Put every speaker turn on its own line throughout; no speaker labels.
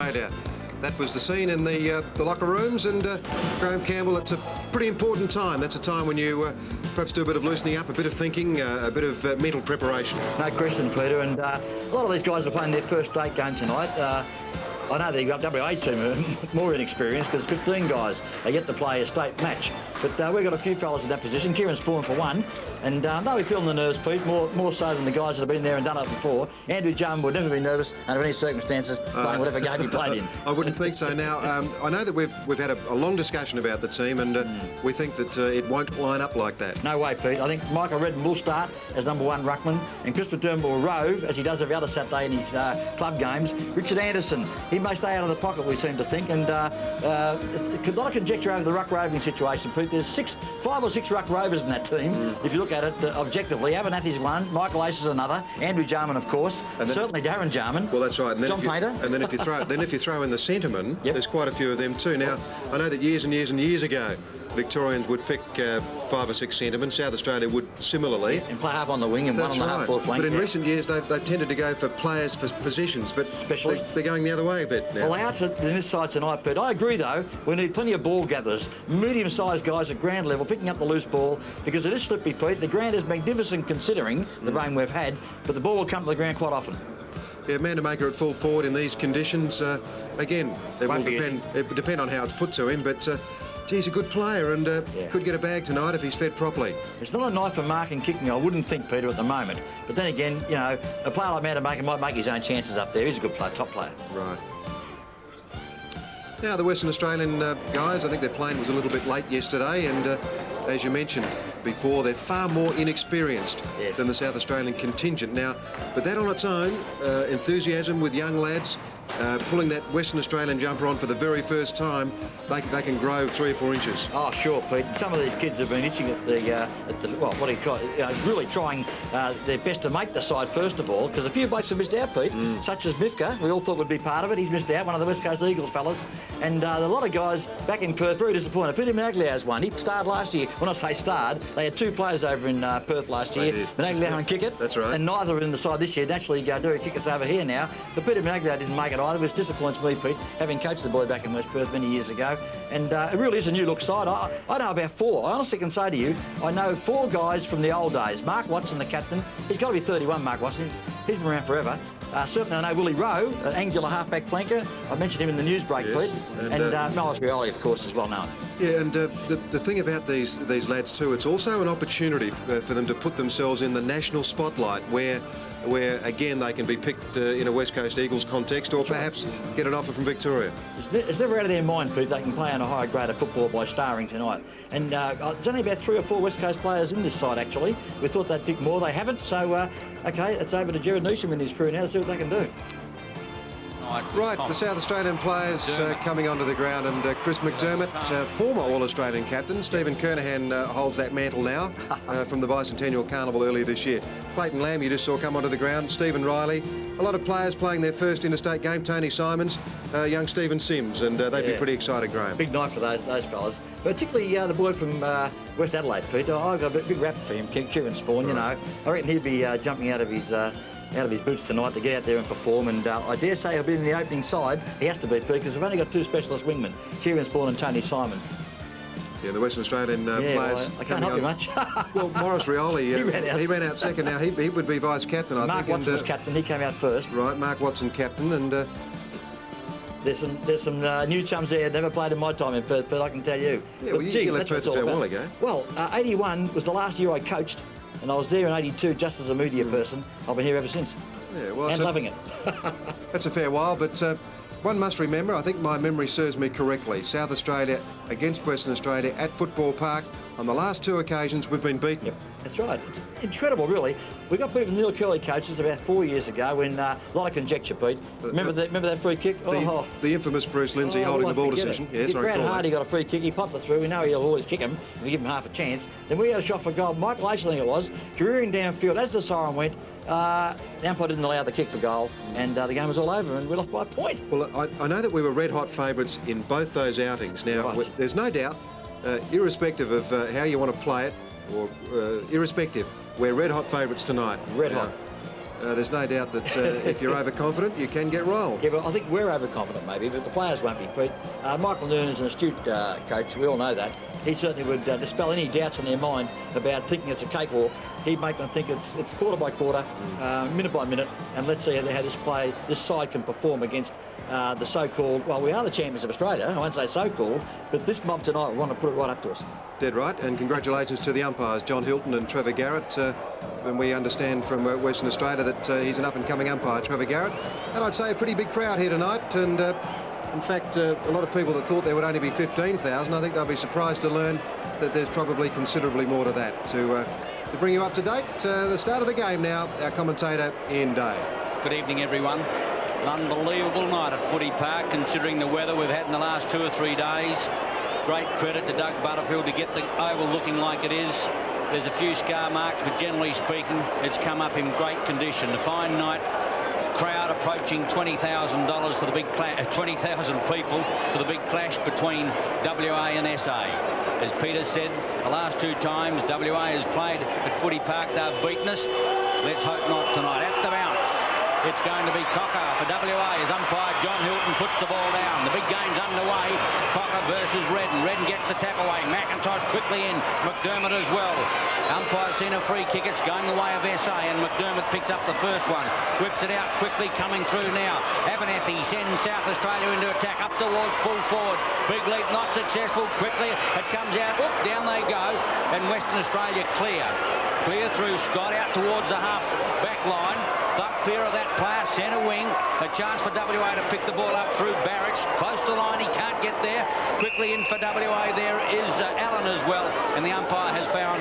Australia. That was the scene in the locker rooms, and Graham Campbell, it's a pretty important time. That's a time when you perhaps do a bit of loosening up, a bit of thinking, a bit of mental preparation.
No question, Peter, and a lot of these guys are playing their first state game tonight. I know the WA team are more inexperienced because 15 guys are yet to play a state match. But we've got a few fellas in that position. Kieran Spawn for one. And they'll be feeling the nerves, Pete, more so than the guys that have been there and done it before. Andrew Jarman would never be nervous under any circumstances playing whatever game he played in.
I wouldn't think so. Now, I know that we've had a long discussion about the team, and we think that it won't line up like that.
No way, Pete. I think Michael Redden will start as #1 ruckman, and Chris McDermott will rove, as he does every other Saturday in his club games. Richard Anderson, he may stay out of the pocket, we seem to think, and a lot of conjecture over the ruck roving situation, Pete. There's 5 or 6 ruck rovers in that team, if you look at it objectively. Abernathy's one, Michael Ace is another, Andrew Jarman, of course, and then, certainly Darren Jarman.
Well, that's right. And then
John Painter.
And then if you throw in the centremen, there's quite a few of them too. Now, I know that years and years and years ago, Victorians would pick 5 or 6 centremen. South Australia would similarly.
And play half on the wing and
that's
one on the half forward flank.
But in recent years, they've tended to go for players for positions, but
specialists.
They're going the other way a bit now.
Well, they are in this side tonight, Pete. I agree, though. We need plenty of ball gatherers, medium-sized guys at ground level, picking up the loose ball, because it is slippery, Pete. The ground is magnificent considering the rain we've had, but the ball will come to the ground quite often.
Yeah, Mandamaker at full forward in these conditions, again, it will depend on how it's put to him, but he's a good player and could get a bag tonight if he's fed properly.
It's not a knife for marking kicking, I wouldn't think, Peter, at the moment. But then again, you know, a player like Mandamaker might make his own chances up there. He's a good player, top player.
Right. Now, the Western Australian guys, I think their plane was a little bit late yesterday, and as you mentioned before, they're far more inexperienced than the South Australian contingent. Now, but that on its own, enthusiasm with young lads, pulling that Western Australian jumper on for the very first time, they can grow 3 or 4 inches.
Oh, sure, Pete. Some of these kids have been itching at the well, what do you call it? Really trying their best to make the side first of all, because a few blokes have missed out, Pete, such as Mifka. We all thought would be part of it. He's missed out, one of the West Coast Eagles fellas, and a lot of guys back in Perth very disappointed. Peter Managlia's one. He starred last year. When I say starred, they had 2 players over in Perth last year. Managlia and Kickett.
That's right.
And neither are in the side this year. Naturally, Derek Kickett's over here now. But Peter Managlia didn't make it either, which disappoints me, Pete, having coached the boy back in West Perth many years ago. And it really is a new look side. I know about 4. I honestly can say to you, I know 4 guys from the old days. Mark Watson, the captain. He's got to be 31, Mark Watson. He's been around forever. Certainly I know Willie Rowe, an angular halfback flanker. I mentioned him in the news break, Pete. And Miles Rioli, of course, is well known.
Yeah, and the thing about these lads too, it's also an opportunity for them to put themselves in the national spotlight where again they can be picked in a West Coast Eagles context, or perhaps get an offer from Victoria.
It's never out of their mind, Pete, they can play on a higher grade of football by starring tonight. And there's only about 3 or 4 West Coast players in this side, actually. We thought they'd pick more, they haven't. So, OK, it's over to Jared Newsham and his crew now to see what they can do.
Right, the South Australian players coming onto the ground, and Chris McDermott, former All-Australian captain. Stephen Kernahan holds that mantle now from the Bicentennial Carnival earlier this year. Clayton Lamb, you just saw come onto the ground. Stephen Riley, a lot of players playing their first interstate game. Tony Simons, young Stephen Sims, and they'd be pretty excited, Graham.
Big night for those fellas. Particularly the boy from West Adelaide, Pete. I've got a big rap for him, Kieran Spawn, you know. I reckon he'd be jumping out of his boots tonight to get out there and perform, and I dare say he'll be in the opening side. He has to be, because we've only got 2 specialist wingmen, Kieran Spawn and Tony Simons.
Yeah, the Western Australian players.
Well, I can't help you much.
Well, Morris Rioli, he ran out second. Now he would be vice captain, I think.
Mark Watson was captain. He came out first.
Right, Mark Watson captain, and
there's some new chums there. Never played in my time in Perth, but I can tell you.
Yeah, well, you left Perth a fair while ago.
Well, 81 was the last year I coached, and I was there in 82 just as a media person. I've been here ever since.
Yeah, well,
and loving it.
That's a fair while, but one must remember, I think my memory serves me correctly, South Australia against Western Australia at Football Park. On the last 2 occasions, we've been beaten.
Yep, that's right. It's incredible, really. We got people Neil Curley coaches about 4 years ago when a lot of conjecture, Pete. Remember that free kick?
The infamous Bruce Lindsay holding the ball decision. Yes, I recall.
Brad Hardy got a free kick. He popped it through. We know he'll always kick him if we give him half a chance. Then we had a shot for goal. Michael Ace, I think it was, careering downfield as the siren went. The umpire didn't allow the kick for goal, and the game was all over, and we lost by a point.
Well, I know that we were red-hot favourites in both those outings. Now, there's no doubt, irrespective of how you want to play it, or irrespective, we're red-hot favourites tonight.
Red hot.
there's no doubt that if you're overconfident, you can get rolled.
Yeah, but I think we're overconfident maybe, but the players won't be, Pete. Michael Nunan is an astute coach, we all know that. He certainly would dispel any doubts in their mind about thinking it's a cakewalk. He'd make them think it's quarter by quarter, minute by minute, and let's see how this side can perform against the so-called, well, we are the champions of Australia. I won't say so-called, but this mob tonight, we want to put it right up to us.
Dead right, and congratulations to the umpires, John Hilton and Trevor Garrett. And we understand from Western Australia that he's an up-and-coming umpire, Trevor Garrett. And I'd say a pretty big crowd here tonight, and in fact, a lot of people that thought there would only be 15,000, I think they'll be surprised to learn that there's probably considerably more to that. To bring you up to date, the start of the game now, our commentator, Ian Day.
Good evening, everyone. An unbelievable night at Footy Park, considering the weather we've had in the last 2 or 3 days. Great credit to Doug Butterfield to get the oval looking like it is. There's a few scar marks, but generally speaking, it's come up in great condition. A fine night. Crowd approaching $20,000 for the big 20,000 people for the big clash between WA and SA. As Peter said, the last 2 times WA has played at Footy Park, they've beaten us. Let's hope not tonight. At the bounce, it's going to be Cocker for WA as umpire John Hilton puts the ball down. The big game's underway. Cocker versus Redden. Redden gets the tap away. McIntosh quickly in. McDermott as well. Umpire's seen a free kick. It's going the way of SA, and McDermott picks up the first one. Whips it out quickly, coming through now. Abernethy sends South Australia into attack up towards full forward. Big leap, not successful. Quickly, it comes out. Oop, down they go. And Western Australia clear. Clear through Scott out towards the half back line. Thump clear of that player, centre wing. A chance for WA to pick the ball up through Barrett. Close to line, he can't get there. Quickly in for WA, there is Allen as well. And the umpire has found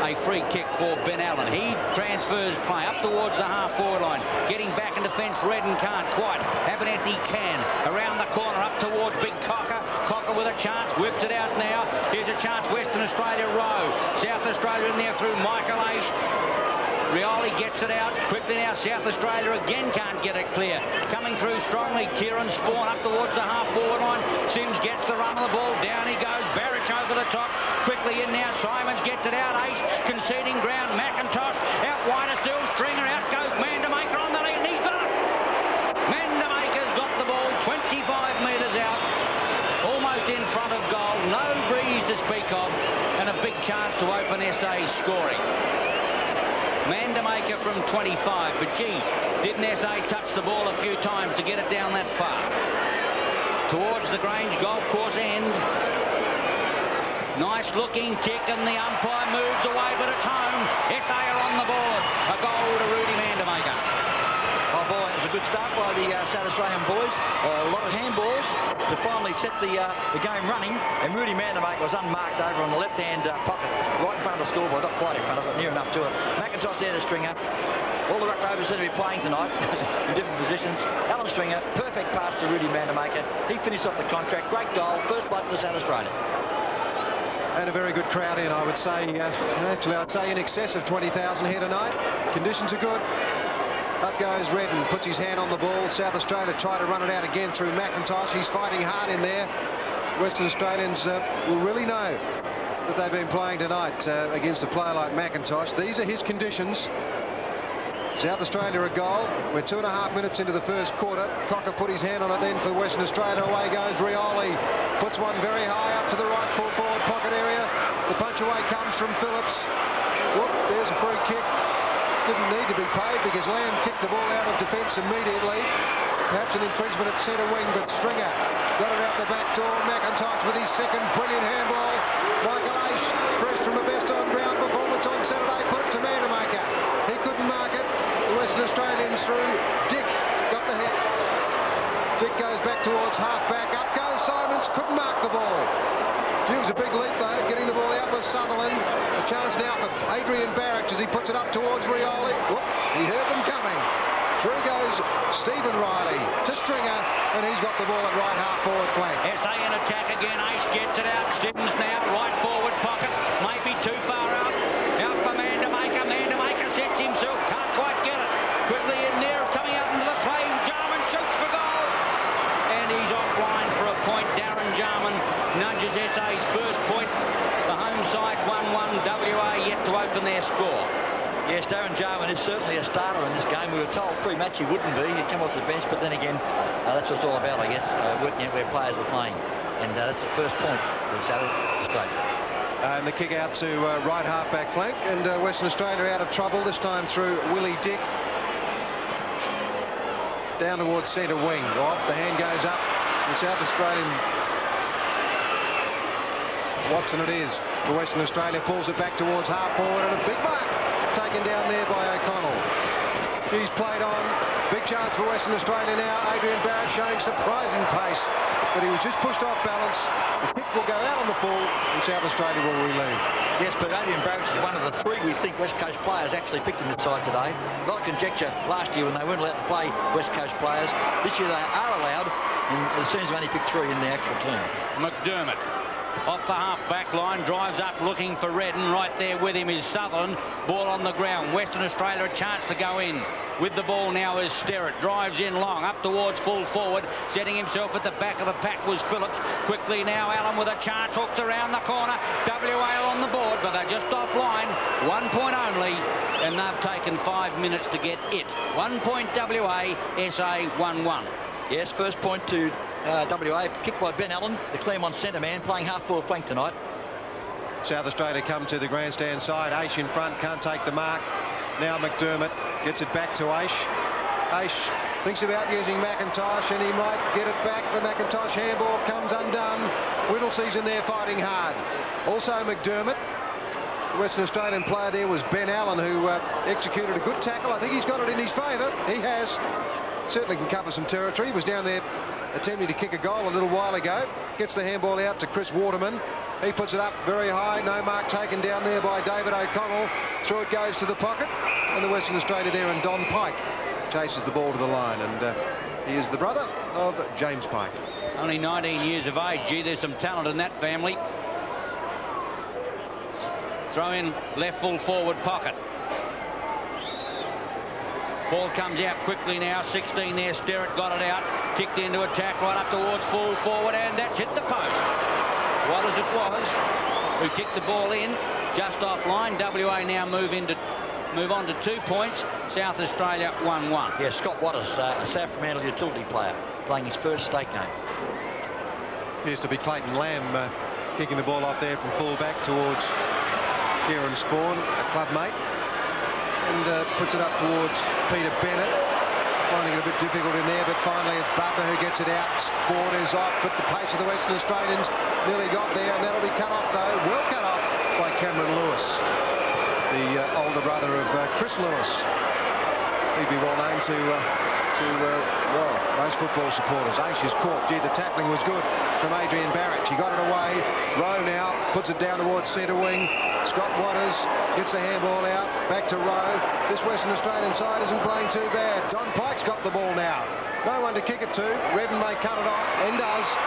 a free kick for Ben Allen. He transfers play up towards the half-forward line. Getting back in defence, Redden can't quite. Abernethy can. Around the corner, up towards Big Cocker. Cocker with a chance, whips it out now. Here's a chance, Western Australia row. South Australia in there through Michael Aish. Rioli gets it out quickly now. South Australia again can't get it clear. Coming through strongly, Kieran Spawn up towards the half-forward line. Sims gets the run of the ball. Down he goes. Barrett over the top. Quickly in now. Simons gets it out. Ace conceding ground. McIntosh out wider still. Stringer out goes. Mandamaker on the lead, and he's got it. Mandamaker's got the ball 25 metres out. Almost in front of goal. No breeze to speak of. And a big chance to open SA's scoring. Mandamaker from 25, but gee, didn't SA touch the ball a few times to get it down that far? Towards the Grange golf course end. Nice looking kick, and the umpire moves away, but it's home. SA are on the board. A goal to Rudy Mandamaker.
Oh boy, it was a good start by the South Australian boys. A lot of handballs to finally set the game running, and Rudy Mandamaker was unmarked over on the left-hand pocket, right in front of the scoreboard, not quite in front of it, near enough to it. McIntosh there to Stringer. All the Ruck Rovers seem to be playing tonight in different positions. Alan Stringer, perfect pass to Rudy Mandamaker. He finished off the contract. Great goal, first blood to South Australia.
And a very good crowd in, I would say. Actually, I'd say in excess of 20,000 here tonight. Conditions are good. Up goes Redden, puts his hand on the ball. South Australia try to run it out again through McIntosh. He's fighting hard in there. Western Australians will really know that they've been playing tonight against a player like McIntosh. These are his conditions. South Australia a goal. We're 2.5 minutes into the first quarter. Cocker put his hand on it then for Western Australia. Away goes Rioli. Puts one very high up to the right full forward pocket area. The punch away comes from Phillips. Whoop, there's a free kick. Didn't need to be paid because Lamb kicked the ball out of defence immediately. Perhaps an infringement at centre wing, but Stringer got it out the back door. McIntosh with his second brilliant handball. Michael Aish, fresh from a best on ground performance on Saturday, put it to Mandamaker. He couldn't mark it. The Western Australians through. Dick got the hit. Dick goes back towards half-back. Up goes Simons, couldn't mark the ball. Gives a big leap though, getting the ball out with Sutherland. A chance now for Adrian Barrett as he puts it up towards Rioli. Whoop, he heard them coming. Through goes Stephen Riley to Stringer, and he's got the ball at right half forward flank.
SA in attack again. Ace gets it out. Sims now, right forward pocket. Maybe too far out. Out for Mandamaker. Mandamaker sets himself. Can't quite get it. Quickly in there, coming out into the play. Jarman shoots for goal. And he's offline for a point. Darren Jarman nudges SA's first point. The home side 1-1. WA yet to open their score.
Yes, Darren Jarman is certainly a starter in this game. We were told pre-match he wouldn't be. He'd come off the bench, but then again, that's what it's all about, I guess, working out where players are playing. And that's the first point for South Australia.
And the kick out to right half-back flank, and Western Australia out of trouble, this time through Willie Dick. Down towards centre wing. Oh, the hand goes up. The South Australian... Watson it is for Western Australia, pulls it back towards half forward, and a big mark taken down there by O'Connell. He's played on. Big chance for Western Australia now. Adrian Barrett showing surprising pace, but he was just pushed off balance. The kick will go out on the full, and South Australia will relieve.
Yes, but Adrian Barrett is one of the three we think West Coast players actually picked in the side today. A lot of conjecture last year when they weren't allowed to play West Coast players. This year they are allowed, and it seems they've only picked three in the actual team.
McDermott off the half-back line, drives up looking for Redden. Right there with him is Sutherland. Ball on the ground. Western Australia a chance to go in. With the ball now is Sterrett. Drives in long, up towards full forward. Setting himself at the back of the pack was Phillips. Quickly now, Allen with a chance. Hooks around the corner. WA are on the board, but they're just offline. 1 point only, and they've taken 5 minutes to get it. 1 point WA, SA 1-1.
Yes, first point to WA, kicked by Ben Allen, the Claremont centre man, playing half-forward flank tonight.
South Australia come to the grandstand side. Aish in front, can't take the mark. Now McDermott gets it back to Aish. Aish thinks about using McIntosh, and he might get it back. The McIntosh handball comes undone. Whittlesea's in there fighting hard. Also McDermott. The Western Australian player there was Ben Allen, who executed a good tackle. I think he's got it in his favour. He has. Certainly can cover some territory. He was down there attempting to kick a goal a little while ago. Gets the handball out to Chris Waterman. He puts it up very high. No mark taken down there by David O'Connell. Through it goes to the pocket. And the Western Australia there, and Don Pike chases the ball to the line. And he is the brother of James Pike.
Only 19 years of age. Gee, there's some talent in that family. Throw in left full forward pocket. Ball comes out quickly now. 16 there. Sterrett got it out. Kicked into attack right up towards full forward, and that's hit the post. What as it was, who kicked the ball in just offline. WA now move on to 2 points. South Australia 1-1.
Yeah, Scott Waters, a South Fremantle utility player, playing his first state game.
Appears to be Clayton Lamb kicking the ball off there from full back towards Kieran Spawn, a club mate, and puts it up towards Peter Bennett. Finding it a bit difficult in there, but finally it's Butler who gets it out. Spawn is off, but the pace of the Western Australians nearly got there, and that'll be cut off though, well cut off by Cameron Lewis, the older brother of Chris Lewis. He'd be well known to well, most football supporters. Aish is caught. Gee, the tackling was good from Adrian Barrett. She got it away. Rowe now puts it down towards centre wing. Scott Waters gets the handball out. Back to Rowe. This Western Australian side isn't playing too bad. Don Pike's got the ball now. No one to kick it to. Redden may cut it off, and does.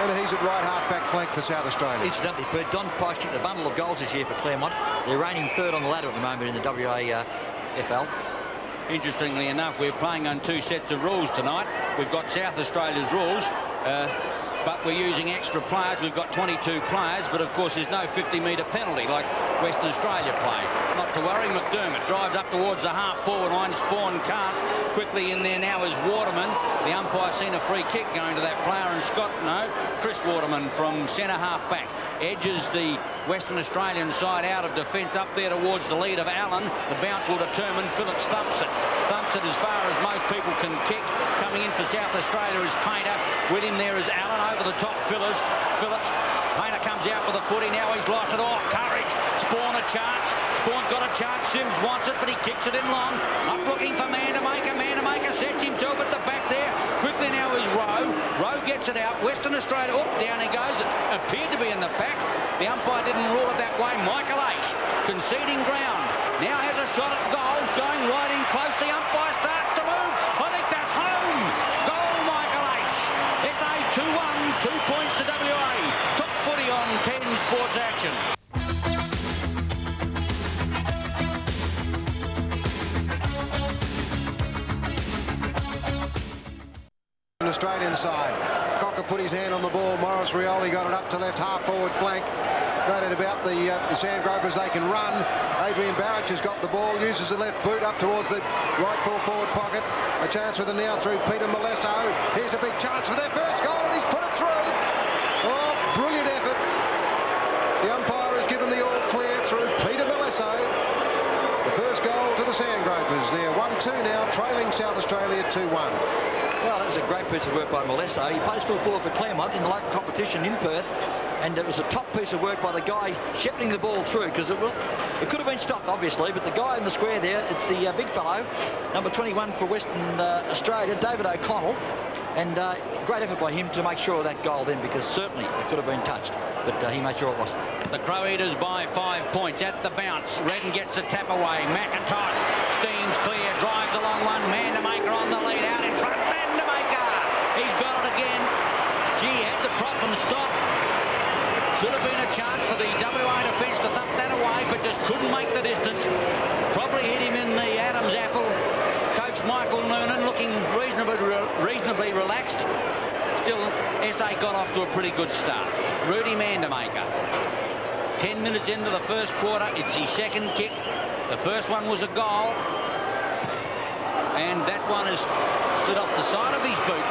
And he's at right half-back flank for South Australia.
Incidentally, Don Pike's kicked a bundle of goals this year for Claremont. They're reigning third on the ladder at the moment in the WAFL.
Interestingly enough, we're playing on 2 sets of rules tonight. We've got South Australia's rules, but we're using extra players. We've got 22 players, but of course there's no 50-metre penalty like Western Australia play. Not to worry. McDermott drives up towards the half-forward line. Spawn can't. Quickly in there now is Waterman. The umpire's seen a free kick going to that player, and Chris Waterman from centre half-back edges the Western Australian side out of defence up there towards the lead of Allen. The bounce will determine. Phillips thumps it as far as most people can kick. Coming in for South Australia is Painter. With him there is Allen over the top. Phillips. Painter comes out with a footy. Now he's lost it all. Courage. Spawn a chance. Spawn's got a chance. Sims wants it, but he kicks it in long. Up looking for Manamaker. Manamaker sets himself at the back there. Quickly now is Rowe. Rowe gets it out. Western Australia. Oh, down he goes. It appeared to be in the back. The umpire didn't rule it that way. Michael Aish conceding ground. Now has a shot at goals. Going right in close. The umpire starts to move. I think that's home. Goal, Michael Aish. SA 2-1. 2 points to WA. Top footy on 10 Sports Action.
Australian side. Cocker put his hand on the ball. Morris Rioli got it up to left half forward flank. No doubt about the Sandgropers, they can run. Adrian Barrett has got the ball, uses the left boot up towards the right full forward pocket. A chance with it now through Peter Molesso. Here's a big chance for their first goal, and he's put it through. Oh, brilliant effort. The umpire has given the all clear through Peter Molesso. The first goal to the Sandgropers. They're 1-2 now, trailing South Australia 2-1.
Well, that was a great piece of work by Molesso. He plays full forward for Claremont in the local competition in Perth. And it was a top piece of work by the guy shepherding the ball through, because it could have been stopped, obviously, but the guy in the square there, it's the big fellow, number 21 for Western Australia, David O'Connell. And great effort by him to make sure of that goal then, because certainly it could have been touched, but he made sure it wasn't.
The Crow Eaters by 5 points at the bounce. Redden gets the tap away. McIntosh steams clear, drives along one. Vandermaker on the lead, out in front. Vandermaker! He's got it again. Gee, had the problem stopped. Should have been a chance for the WA defence to thump that away, but just couldn't make the distance. Probably hit him in the Adam's apple. Coach Michael Nunan looking reasonably relaxed. Still, SA got off to a pretty good start. Rudy Vandermaker. 10 minutes into the first quarter, it's his second kick. The first one was a goal. And that one has slid off the side of his boot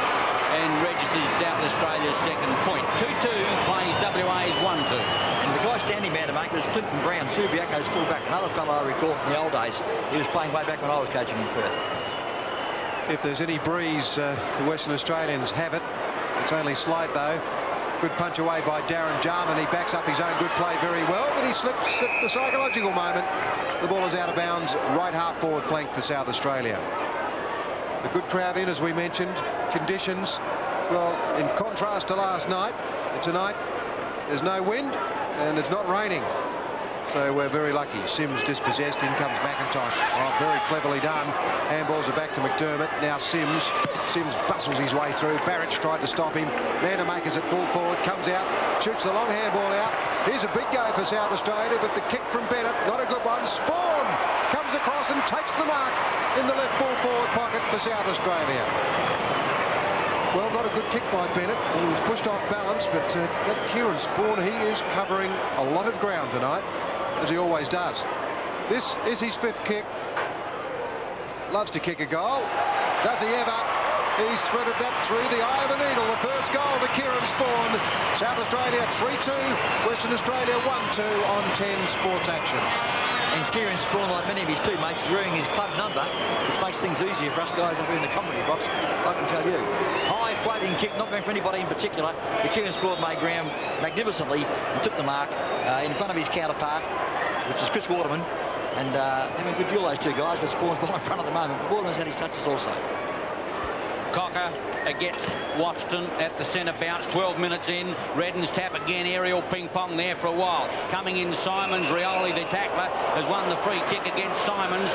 and registers South Australia's second point. 2-2 plays WA's 1-2.
And the guy standing Vandermaker is Clinton Brown, Subiaco's fullback, another fellow I recall from the old days. He was playing way back when I was coaching in Perth.
If there's any breeze, the Western Australians have it. It's only slight, though. Good punch away by Darren Jarman. He backs up his own good play very well, but he slips at the psychological moment. The ball is out of bounds, right half forward flank for South Australia. The good crowd in, as we mentioned. Conditions, well, in contrast to last night, tonight there's no wind and it's not raining. So we're very lucky. Sims dispossessed. In comes McIntosh. Oh, very cleverly done. Handballs are back to McDermott. Now Sims. Sims bustles his way through. Barrett's tried to stop him. Vandermaker's at full forward. Comes out. Shoots the long handball out. Here's a big go for South Australia, but the kick from Bennett, not a good one. Spawn comes across and takes the mark in the left full forward pocket for South Australia. Well, not a good kick by Bennett. He was pushed off balance, but that Kieran Spawn, he is covering a lot of ground tonight, as he always does. This is his 5th kick. Loves to kick a goal. Does he ever? He's threaded that through the eye of a needle. The first goal to Kieran Spawn. South Australia 3-2, Western Australia 1-2 on 10 Sports Action.
And Kieran Spawn, like many of his teammates, is wearing his club number, which makes things easier for us guys up here in the commentary box, I can tell you. High floating kick, not going for anybody in particular, but Kieran Spawn made ground magnificently and took the mark in front of his counterpart, which is Chris Waterman, and having a good duel, those two guys, but Spawn's ball in front at the moment, but Waterman's had his touches also.
Cocker against Watson at the centre bounce, 12 minutes in. Redden's tap again, aerial ping-pong there for a while. Coming in Simons, Rioli, the tackler, has won the free kick against Simons.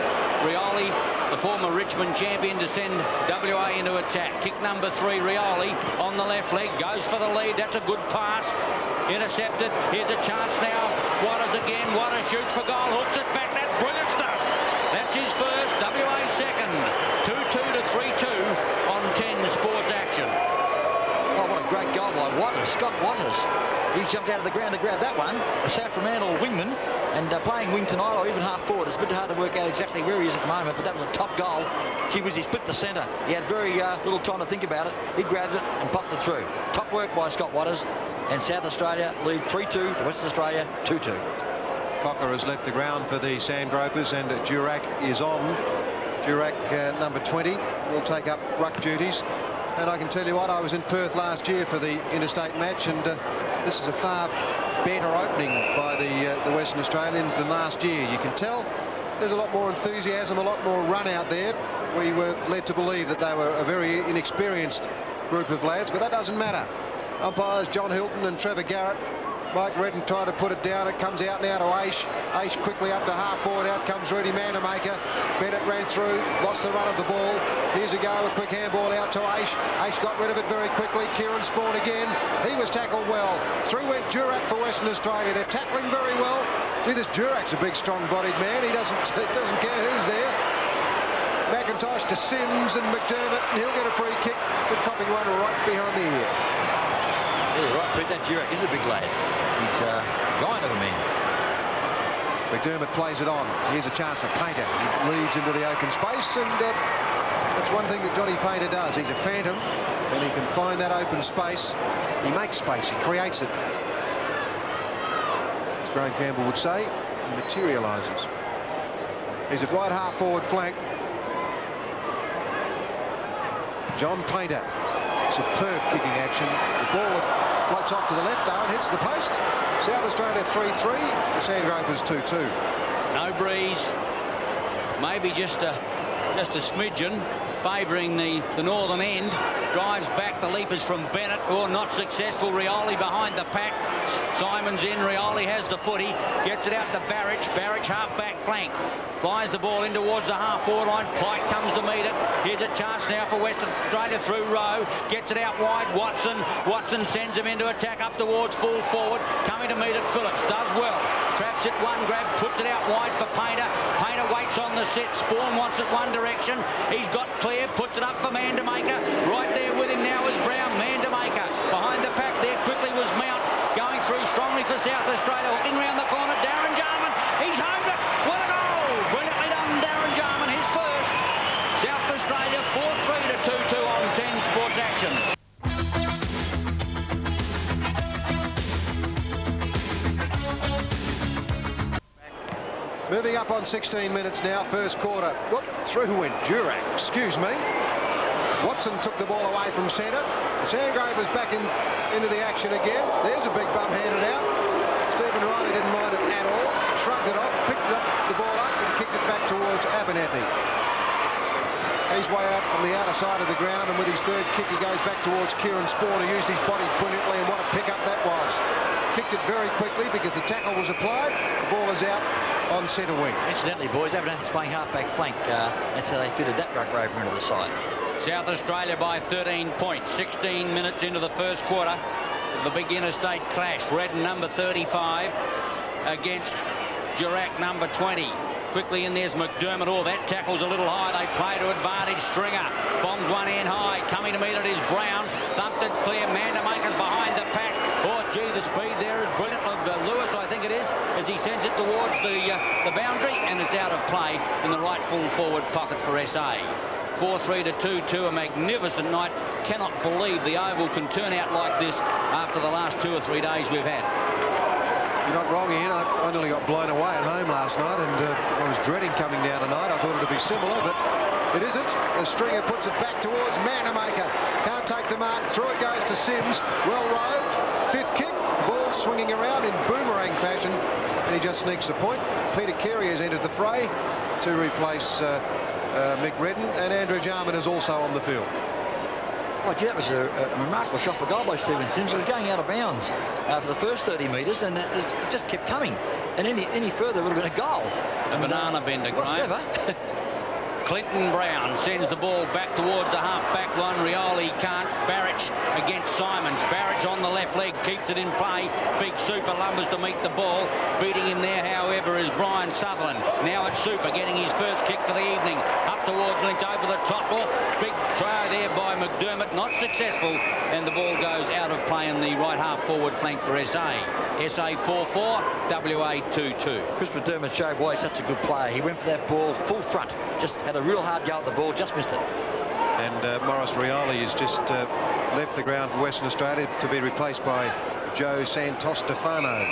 Rioli, the former Richmond champion, to send WA into attack. Kick number 3, Rioli on the left leg, goes for the lead. That's a good pass. Intercepted. Here's a chance now. Waters again. Waters shoots for goal, hooks it back. That's brilliant stuff. That's his first, WA second. 2-2 to 3-2 on 10 Sports Action.
Oh, what a great goal by Waters, Scott Waters. He jumped out of the ground to grab that one. A Saframantle wingman, and playing wing tonight or even half forward. It's a bit hard to work out exactly where he is at the moment, but that was a top goal. Gee whiz, he split the centre. He had very little time to think about it. He grabbed it and popped it through. Top work by Scott Waters, and South Australia lead 3-2 to Western Australia 2-2.
Cocker has left the ground for the Sandgropers, and Durack is on. Durack, number 20, will take up ruck duties. And I can tell you what, I was in Perth last year for the interstate match, and this is a far better opening by the Western Australians than last year. You can tell there's a lot more enthusiasm, a lot more run out there. We were led to believe that they were a very inexperienced group of lads, but that doesn't matter. Umpires John Hilton and Trevor Garrett. Mike Redden tried to put it down. It comes out now to Aish. Aish quickly up to half forward. Out comes Rudy Vandermaker. Bennett ran through, lost the run of the ball. Here's a go, a quick handball out to Aish. Aish got rid of it very quickly. Kieran Spawn again. He was tackled well. Through went Durack for Western Australia. They're tackling very well. Gee, this Durack's a big, strong-bodied man. He doesn't care who's there. McIntosh to Sims and McDermott, and he'll get a free kick for copping one right behind the ear.
Yeah, right, Pete, that Durack is a big lad. He's a giant of a man.
McDermott plays it on. Here's a chance for Painter. He leads into the open space, and that's one thing that Johnny Painter does. He's a phantom, and he can find that open space. He makes space. He creates it. As Graham Campbell would say, he materialises. He's at right half forward flank. John Painter. Superb kicking action. The ball floats off to the left though and hits the post. South Australia 3-3. The Sandgropers 2-2.
No breeze. Maybe just a smidgen favouring the northern end. Drives back the leapers from Bennett. Oh, not successful. Rioli behind the pack. Simon's in. Rioli has the footy. Gets it out to Barrich. Barrich half-back flank. Flies the ball in towards the half-forward line. Pike comes to meet it. Here's a chance now for Western Australia through Rowe. Gets it out wide. Watson. Watson sends him into attack up towards full forward. Coming to meet it. Phillips does well. Traps it one grab. Puts it out wide for Painter. Painter waits on the set. Spawn wants it one direction. He's got clear. Puts it up for Mandamaker. Right there with him now is Brown. Mandamaker behind the pack there quickly was Mount. Going through strongly for South Australia. Hooking round the corner. Darren Jarman. He's homed it. What a goal. Brilliantly done, Darren Jarman. His first. South Australia 4-3 to 2-2 on 10 Sports Action.
Moving up on 16 minutes now, first quarter. Whoop, through went Durack, excuse me. Watson took the ball away from centre. The Sandgropers back into the action again. There's a big bum handed out. Stephen Riley didn't mind it at all. Shrugged it off, picked the ball up and kicked it back towards Abernethy. He's way out on the outer side of the ground, and with his third kick he goes back towards Kieran Spawn, who used his body brilliantly, and what a pick up that was. Kicked it very quickly because the tackle was applied. The ball is out on centre wing.
Incidentally, boys, Abernethy's playing half-back flank. That's how they fitted that ruck rover into the side.
South Australia by 13 points. 16 minutes into the first quarter. The big interstate clash. Redden number 35 against Durack number 20. Quickly in there's McDermott. Oh, that tackle's a little high. They play to advantage. Stringer bombs one end high. Coming to meet it is Brown. Thumped it clear. Mandamaker's behind the pack. Oh, gee, the speed there is brilliant of Lewis, I think it is, as he sends it towards the boundary, and it's out of play in the right full forward pocket for SA. 4-3 to 2-2, a magnificent night. Cannot believe the Oval can turn out like this after the last 2 or 3 days we've had.
You're not wrong, Ian. I nearly got blown away at home last night, and I was dreading coming down tonight. I thought it would be similar, but it isn't. The Stringer puts it back towards Mandamaker. Can't take the mark. Through it goes to Sims. Well roved. Fifth kick. The ball swinging around in boomerang fashion, and he just sneaks the point. Peter Carey has entered the fray to replace Mick Redden, and Andrew Jarman is also on the field.
Oh, gee, that was a remarkable shot for goal by Stephen Sims. It was going out of bounds for the first 30 metres, and it just kept coming. And any further would have been a goal.
A banana bender,
Graham.
Clinton Brown sends the ball back towards the half-back line. Rioli can't. Barrich against Simons. Barrich on the left leg, keeps it in play. Big Super lumbers to meet the ball. Beating him there, however, is Brian Sutherland. Now it's Super getting his first kick for the evening. Up towards Lynch, over the top. Oh, big try there by McDermott. Not successful, and the ball goes out of play in the right half-forward flank for SA. SA 4-4, WA 2-2.
Chris McDermott showed why he's such a good player. He went for that ball full front. Just had a real hard go at the ball, just missed it.
And Maurice Rioli has just left the ground for Western Australia to be replaced by Joe Santos-Stefano.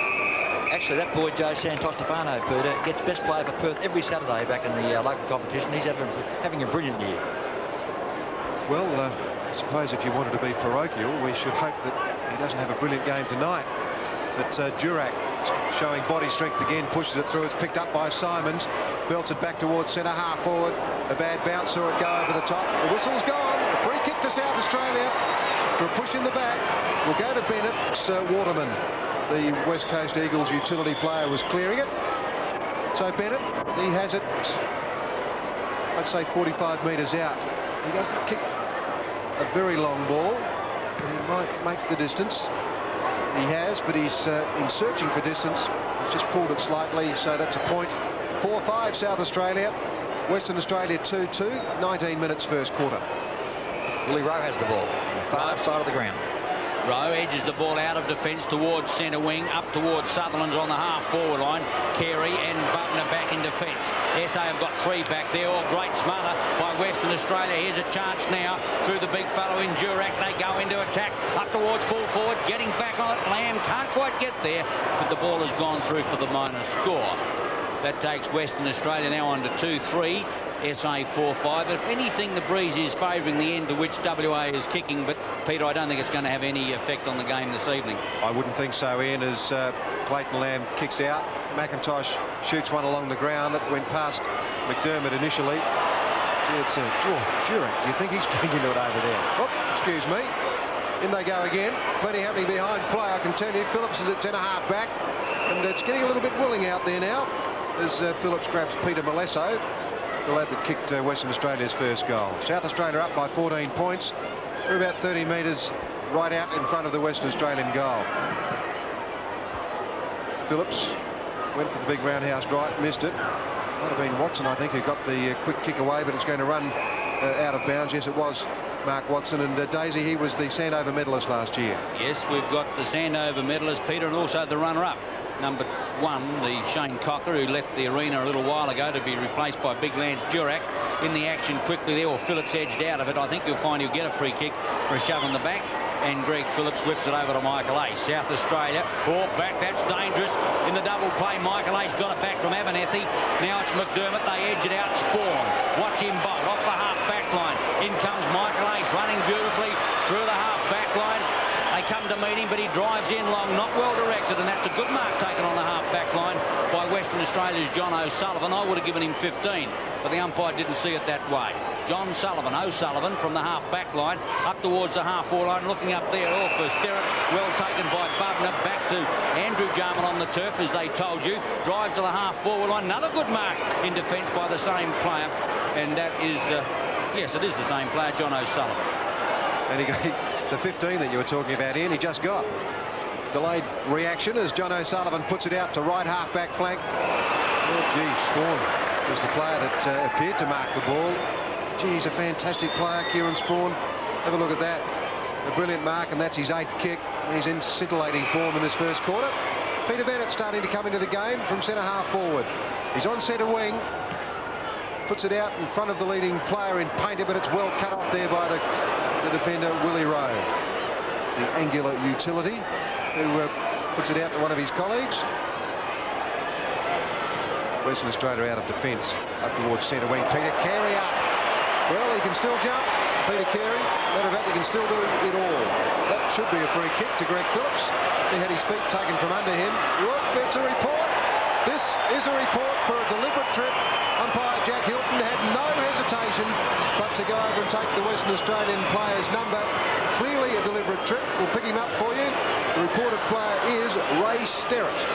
Actually, that boy Joe Santos-Stefano, Peter, gets best player for Perth every Saturday back in the local competition. He's having a brilliant year.
Well, I suppose if you wanted to be parochial, we should hope that he doesn't have a brilliant game tonight. But Durack showing body strength again, pushes it through. It's picked up by Simons, belts it back towards centre half forward. A bad bounce, saw it go over the top. The whistle's gone. A free kick to South Australia for a push in the back. We'll go to Bennett. Waterman, the West Coast Eagles utility player, was clearing it. So Bennett, he has it, I'd say 45 metres out. He doesn't kick a very long ball, but he might make the distance. He has, but he's in searching for distance. He's just pulled it slightly, so that's a point. 4-5 South Australia. Western Australia 2-2. 19 minutes first quarter.
Willie Rowe has the ball on the far side of the ground.
Rowe edges the ball out of defence towards centre wing, up towards Sutherland's on the half-forward line. Carey and Butner back in defence. SA have got 3 back there. Oh, great smother by Western Australia. Here's a chance now through the big fellow in Durack. They go into attack up towards full forward, getting back on it. Lamb can't quite get there, but the ball has gone through for the minor score. That takes Western Australia now on to 2-3. SA 4-5. If anything, the breeze is favouring the end to which WA is kicking, but Peter, I don't think it's going to have any effect on the game this evening.
I wouldn't think so, Ian, as Clayton Lamb kicks out. McIntosh shoots one along the ground. It went past McDermott initially. It's Durack. Do you think he's getting into it over there? Oh, excuse me. In they go again. Plenty happening behind play, I can tell you. Phillips is at centre-half back, and it's getting a little bit willing out there now as Phillips grabs Peter Malesso, the lad that kicked Western Australia's first goal. South Australia up by 14 points. We're about 30 metres right out in front of the Western Australian goal. Phillips went for the big roundhouse right, missed it. Might have been Watson, I think, who got the quick kick away, but it's going to run out of bounds. Yes, it was Mark Watson. And Daisy, he was the Sandover medalist last year.
Yes, we've got the Sandover medalist, Peter, and also the runner-up. Number 1, the Shane Cocker, who left the arena a little while ago to be replaced by Big Lance Durack. In the action quickly there, or Phillips edged out of it. I think you'll find he'll get a free kick for a shove in the back. And Greg Phillips whips it over to Michael Ace. South Australia, back, that's dangerous. In the double play, Michael Ace got it back from Abernethy. Now it's McDermott, they edge it out, Spawn. Watch him bolt off the half-back line. In comes Michael Ace, running beautifully through the half-back line. They come to meet him, but he drives in long, not well directed, and that's a good mark taken on the half-back line by Western Australia's John O'Sullivan. I would have given him 15, but the umpire didn't see it that way. John O'Sullivan from the half-back line up towards the half-forward line, looking up there, all for Sterrett, well taken by Bubner, back to Andrew Jarman on the turf, as they told you, drives to the half-forward line, another good mark in defence by the same player, and that is, yes, it is the same player, John O'Sullivan. And
he got the 15 that you were talking about, Ian, he just got. Delayed reaction as John O'Sullivan puts it out to right half-back flank. Oh, gee, Spawn was the player that appeared to mark the ball. Gee, he's a fantastic player, Kieran Spawn. Have a look at that. A brilliant mark, and that's his 8th kick. He's in scintillating form in this first quarter. Peter Bennett starting to come into the game from centre-half forward. He's on centre wing. Puts it out in front of the leading player in Painter, but it's well cut off there by the defender, Willie Rowe. The angular utility, who puts it out to one of his colleagues. Western Australia out of defence, up towards centre wing. Peter Carey up. Well, he can still jump. Peter Carey, matter of fact, he can still do it all. That should be a free kick to Greg Phillips. He had his feet taken from under him. Whoop, it's a report. This is a report for a deliberate trip. Umpire Jack Hilton had no hesitation but to go over and take the Western Australian player's number. Clearly a deliberate trip. We'll pick him up for you. The reported player is Ray Sterrett.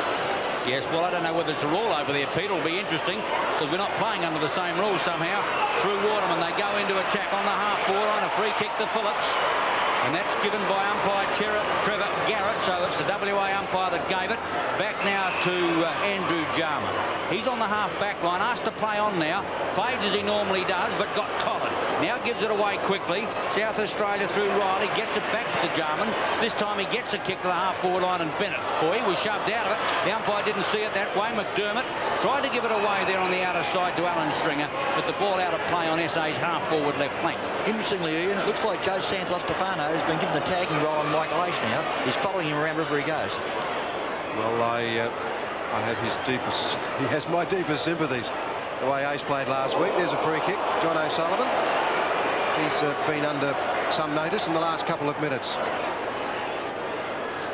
Yes, well, I don't know whether it's a rule over there, Pete. It'll be interesting because we're not playing under the same rules somehow. Through Waterman, they go into attack on the half-forward line. A free kick to Phillips. And that's given by umpire Trevor Garrett, so it's the WA umpire that gave it. Back now to Andrew Jarman. He's on the half-back line, asked to play on now. Fades as he normally does, but got collared. Now gives it away quickly. South Australia through Riley, gets it back to Jarman. This time he gets a kick to the half-forward line, and Bennett, boy, he was shoved out of it. The umpire didn't see it that way. McDermott tried to give it away there on the outer side to Alan Stringer, but the ball out of play on SA's half-forward left flank.
Interestingly, Ian, it looks like Joe Santos Stefano has been given a tagging role on Michael Ace now. He's following him around wherever he goes.
Well, I have his deepest, he has my deepest sympathies. The way Ace played last week. There's a free kick. John O'Sullivan. He's been under some notice in the last couple of minutes.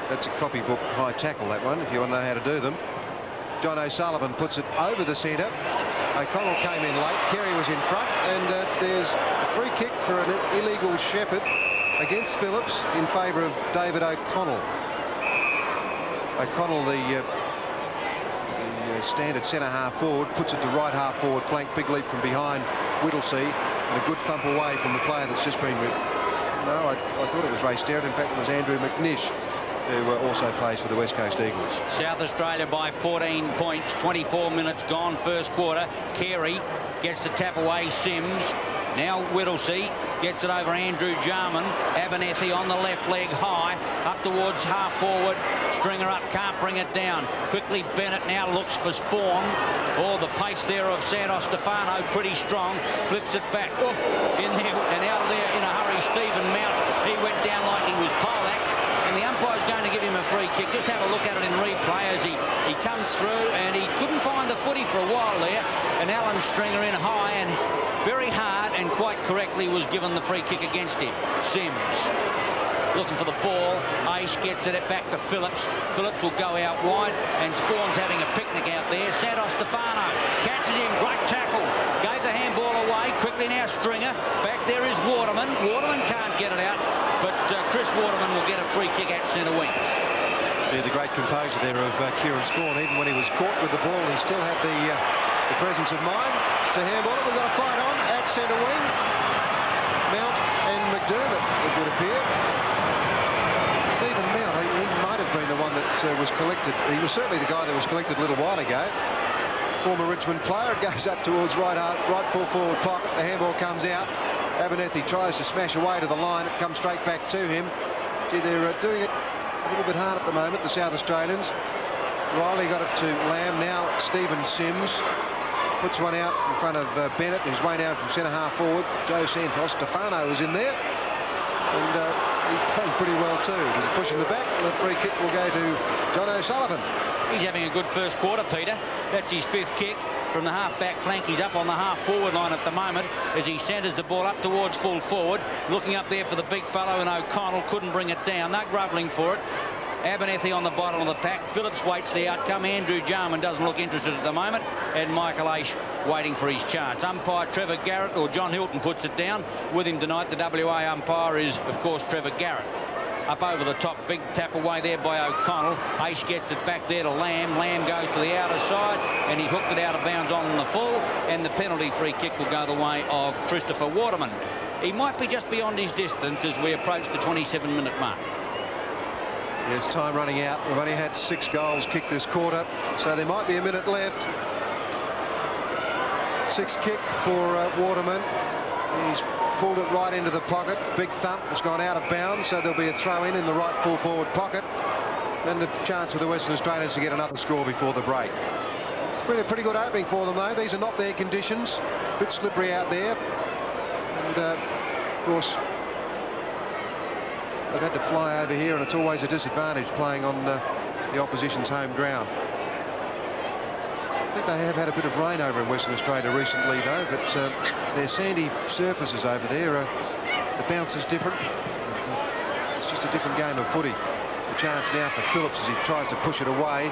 That's a copybook high tackle, that one, if you want to know how to do them. John O'Sullivan puts it over the centre. O'Connell came in late. Carey was in front, and there's a free kick for an illegal shepherd against Phillips in favour of David O'Connell. O'Connell, the standard centre-half forward, puts it to right half-forward flank. Big leap from behind Whittlesea, and a good thump away from the player that's just been... No, I thought it was Ray Sterrett. In fact, it was Andrew McNish, who also plays for the West Coast Eagles.
South Australia by 14 points, 24 minutes gone, first quarter. Carey gets the tap away, Sims. Now Whittlesey gets it over Andrew Jarman. Abernethy on the left leg high, up towards half forward. Stringer up, can't bring it down. Quickly Bennett now looks for Spawn. Oh, the pace there of Santos Stefano, pretty strong. Flips it back. Oh, in there and out of there in a hurry, Stephen Mount. He went down like he was poleaxed. And the umpire's going to give him a free kick. Just have a look at it in replay as he comes through, and he couldn't find the footy for a while there. And Alan Stringer in high and very hard and quite correctly was given the free kick against him. Sims looking for the ball. Ace gets it back to Phillips. Phillips will go out wide, and Spawn's having a picnic out there. Santos Stefano catches him. Great tackle. Gave the handball away. Quickly now Stringer. Back there is Waterman. Waterman can't get it out, but Chris Waterman will get a free kick at centre wing.
Gee, the great composure there of Kieran Spawn. Even when he was caught with the ball, he still had the presence of mind to handball it. We've got a fight on at centre wing. Mount and McDermott, it would appear. Stephen Mount, he might have been the one that was collected. He was certainly the guy that was collected a little while ago. Former Richmond player. It goes up towards right full forward pocket. The handball comes out. Abernethy tries to smash away to the line. It comes straight back to him. Gee, they're doing it a little bit hard at the moment, the South Australians. Riley got it to Lamb. Now Stephen Sims puts one out in front of Bennett, who's way down from centre half forward. Joe Santos. Stefano is in there, and he's playing pretty well too. There's a push in the back, and the free kick will go to John O'Sullivan.
He's having a good first quarter, Peter. That's his 5th kick from the half-back flank. He's up on the half-forward line at the moment as he centres the ball up towards full forward. Looking up there for the big fellow, and O'Connell couldn't bring it down. They're grovelling for it. Abernethy on the bottom of the pack. Phillips waits the outcome. Andrew Jarman doesn't look interested at the moment. And Michael Aish waiting for his chance. Umpire Trevor Garrett, or John Hilton, puts it down. With him tonight, the WA umpire is, of course, Trevor Garrett. Up over the top, big tap away there by O'Connell. Aish gets it back there to Lamb. Lamb goes to the outer side, and he's hooked it out of bounds on the full, and the penalty free kick will go the way of Christopher Waterman. He might be just beyond his distance as we approach the 27-minute mark.
Yes, time running out. We've only had 6 goals kicked this quarter, so there might be a minute left. 6th kick for Waterman. He's pulled it right into the pocket. Big thump has gone out of bounds, so there'll be a throw in the right full forward pocket, and a chance for the Western Australians to get another score before the break. It's been a pretty good opening for them, though. These are not their conditions. A bit slippery out there, and of course they've had to fly over here, and it's always a disadvantage playing on the opposition's home ground. I think they have had a bit of rain over in Western Australia recently, though, but their sandy surfaces over there, the bounce is different. It's just a different game of footy. A chance now for Phillips as he tries to push it away.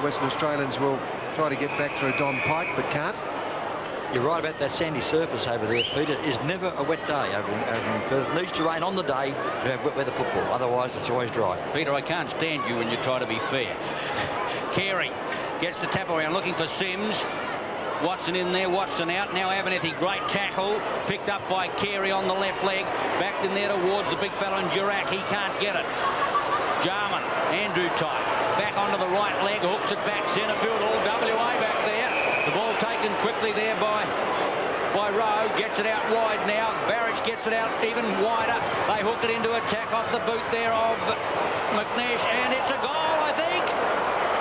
Western Australians will try to get back through Don Pike, but can't.
You're right about that sandy surface over there, Peter. It is never a wet day over in Perth. It needs to rain on the day to have wet weather football. Otherwise, it's always dry.
Peter, I can't stand you when you try to be fair. Carey gets the tap around, looking for Sims. Watson in there, Watson out. Now Abernethy, great tackle. Picked up by Carey on the left leg. Backed in there towards the big fellow in Durack. He can't get it. Jarman, Andrew type. Back onto the right leg, hooks it back. Centre field, all WA back there. The ball taken quickly there by Rowe. Gets it out wide now. Barrett gets it out even wider. They hook it into attack off the boot there of McNeish, and it's a goal, I think.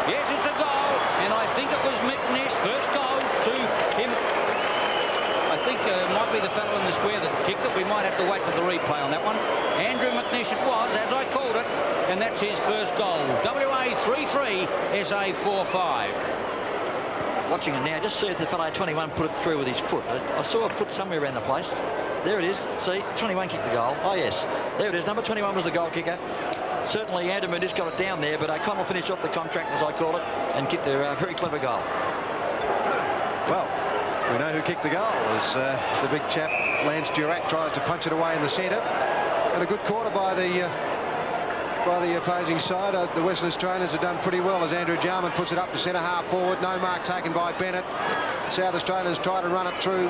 Yes, it's a goal, and I think it was McNeish. First goal to him. I think it might be the fellow in the square that kicked it. We might have to wait for the replay on that one. Andrew McNeish it was, as I called it, and that's his first goal. WA 3-3, SA 4-5.
Watching it now, just see if the fellow 21 put it through with his foot. I saw a foot somewhere around the place. There it is. See, 21 kicked the goal. Oh, yes. There it is. Number 21 was the goal kicker. Certainly, Anderman just got it down there, but O'Connell finished off the contract, as I call it, and kicked a very clever goal.
Well, we know who kicked the goal as the big chap, Lance Durack, tries to punch it away in the centre. And a good quarter by the opposing side. The Western Australians have done pretty well as Andrew Jarman puts it up to centre half forward. No mark taken by Bennett. South Australians try to run it through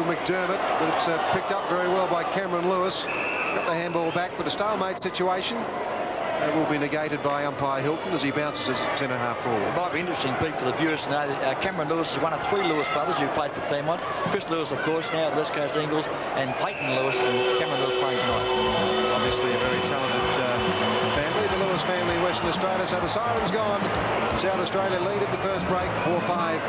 McDermott, but it's picked up very well by Cameron Lewis. Got the handball back, but a stalemate situation. will be negated by umpire Hilton as he bounces his centre-half forward.
It might be interesting, Pete, for the viewers to know that Cameron Lewis is one of 3 Lewis brothers who played for Claremont. Chris Lewis, of course, now at the West Coast Eagles, and Clayton Lewis and Cameron Lewis playing tonight.
Obviously a very talented family, the Lewis family in Western Australia. So the siren's gone. South Australia lead at the first break, 4-5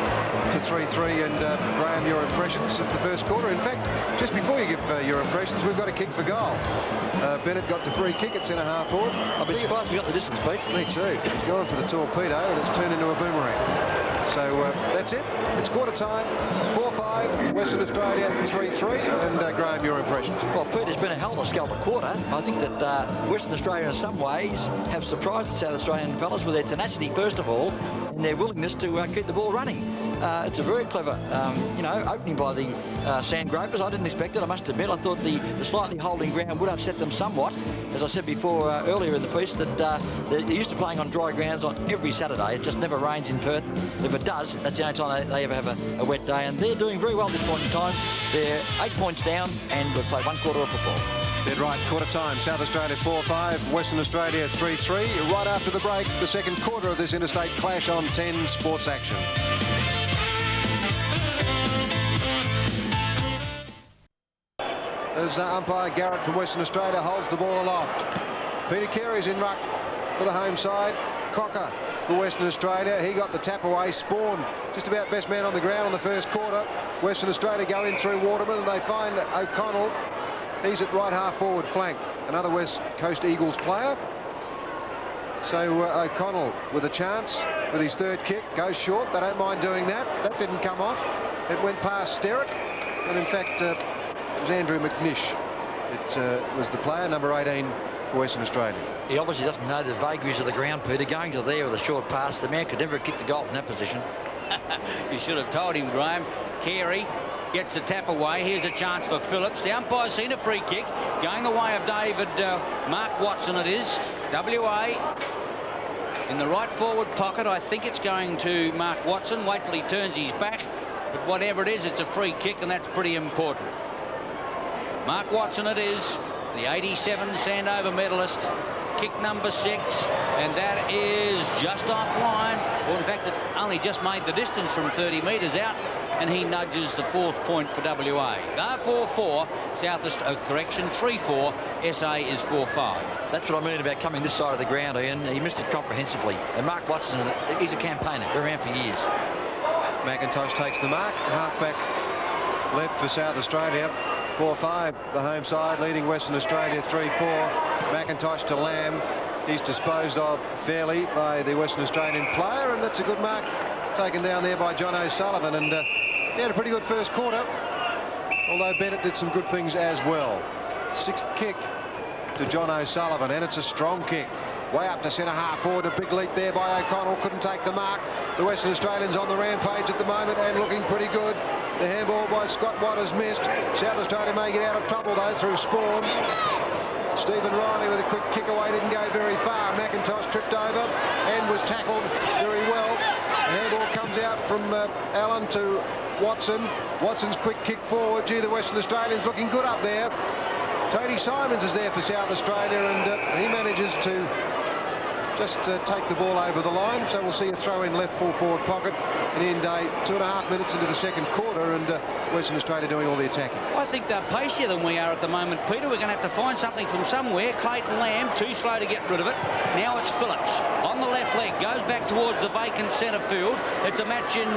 to 3-3. And Graham, your impressions of the first quarter? In fact, just before you give your impressions, we've got a kick for goal. Bennett got the free kick at centre-half forward.
I'll be surprised we got the distance, Pete.
Me too. He's gone for the torpedo and it's turned into a boomerang. So that's it. It's quarter time. 4-5. Western Australia 3-3. And Graham, your impressions?
Well, Pete, it's been a helter-skelter quarter. I think that Western Australia in some ways have surprised the South Australian fellas with their tenacity, first of all, and their willingness to keep the ball running. It's a very clever, opening by the Sandgropers. I didn't expect it, I must admit. I thought the slightly holding ground would upset them somewhat. As I said before earlier in the piece, that they're used to playing on dry grounds on every Saturday. It just never rains in Perth. If it does, that's the only time they ever have a wet day. And they're doing very well at this point in time. They're 8 points down, and we've played 1 quarter of football.
Dead right, quarter time. South Australia 4-5, Western Australia 3-3. Right after the break, the second quarter of this interstate clash on 10 Sports Action. As umpire Garrett from Western Australia holds the ball aloft. Peter Carey's in ruck for the home side. Cocker for Western Australia. He got the tap away. Spawn just about best man on the ground on the first quarter. Western Australia go in through Waterman and they find O'Connell. He's at right half forward flank. Another West Coast Eagles player. So O'Connell with a chance with his third kick. Goes short. They don't mind doing that. That didn't come off. It went past Sterrett. And in fact, it was Andrew McNish. It was the player, number 18 for Western Australia.
He obviously doesn't know the vagaries of the ground, Peter. Going to there with a short pass, the man could never have kicked the goal from that position.
You should have told him, Graham. Carey gets the tap away. Here's a chance for Phillips. The umpire's seen a free kick going the way of David Mark Watson. It is WA in the right forward pocket. I think it's going to Mark Watson. Wait till he turns his back. But whatever it is, it's a free kick, and that's pretty important. Mark Watson it is, the 87 Sandover medalist. Kick number 6, and that is just offline. Well, in fact, it only just made the distance from 30 metres out, and he nudges the 4th point for WA. They're 4-4, correction, 3-4, SA is 4-5.
That's what I mean about coming this side of the ground, Ian. He missed it comprehensively. And Mark Watson, he's a campaigner, been around for years.
McIntosh takes the mark, halfback left for South Australia. 4-5, the home side, leading Western Australia 3-4. McIntosh to Lamb. He's disposed of fairly by the Western Australian player, and that's a good mark taken down there by John O'Sullivan. And he had a pretty good first quarter, although Bennett did some good things as well. 6th kick to John O'Sullivan, and it's a strong kick. Way up to centre half forward, a big leap there by O'Connell, couldn't take the mark. The Western Australians on the rampage at the moment and looking pretty good. The handball by Scott Watt missed. South Australia may get out of trouble though through Spawn. Stephen Riley with a quick kick away, didn't go very far. McIntosh tripped over and was tackled very well. The handball comes out from Allen to Watson. Watson's quick kick forward. Gee, the Western Australians looking good up there. Tony Simons is there for South Australia, and he manages to just take the ball over the line. So we'll see a throw in left full forward pocket. And in 2.5 minutes into the second quarter, and Western Australia doing all the attacking.
I think they're pacier than we are at the moment, Peter. We're going to have to find something from somewhere. Clayton Lamb, too slow to get rid of it. Now it's Phillips on the left leg, goes back towards the vacant centre field. It's a match in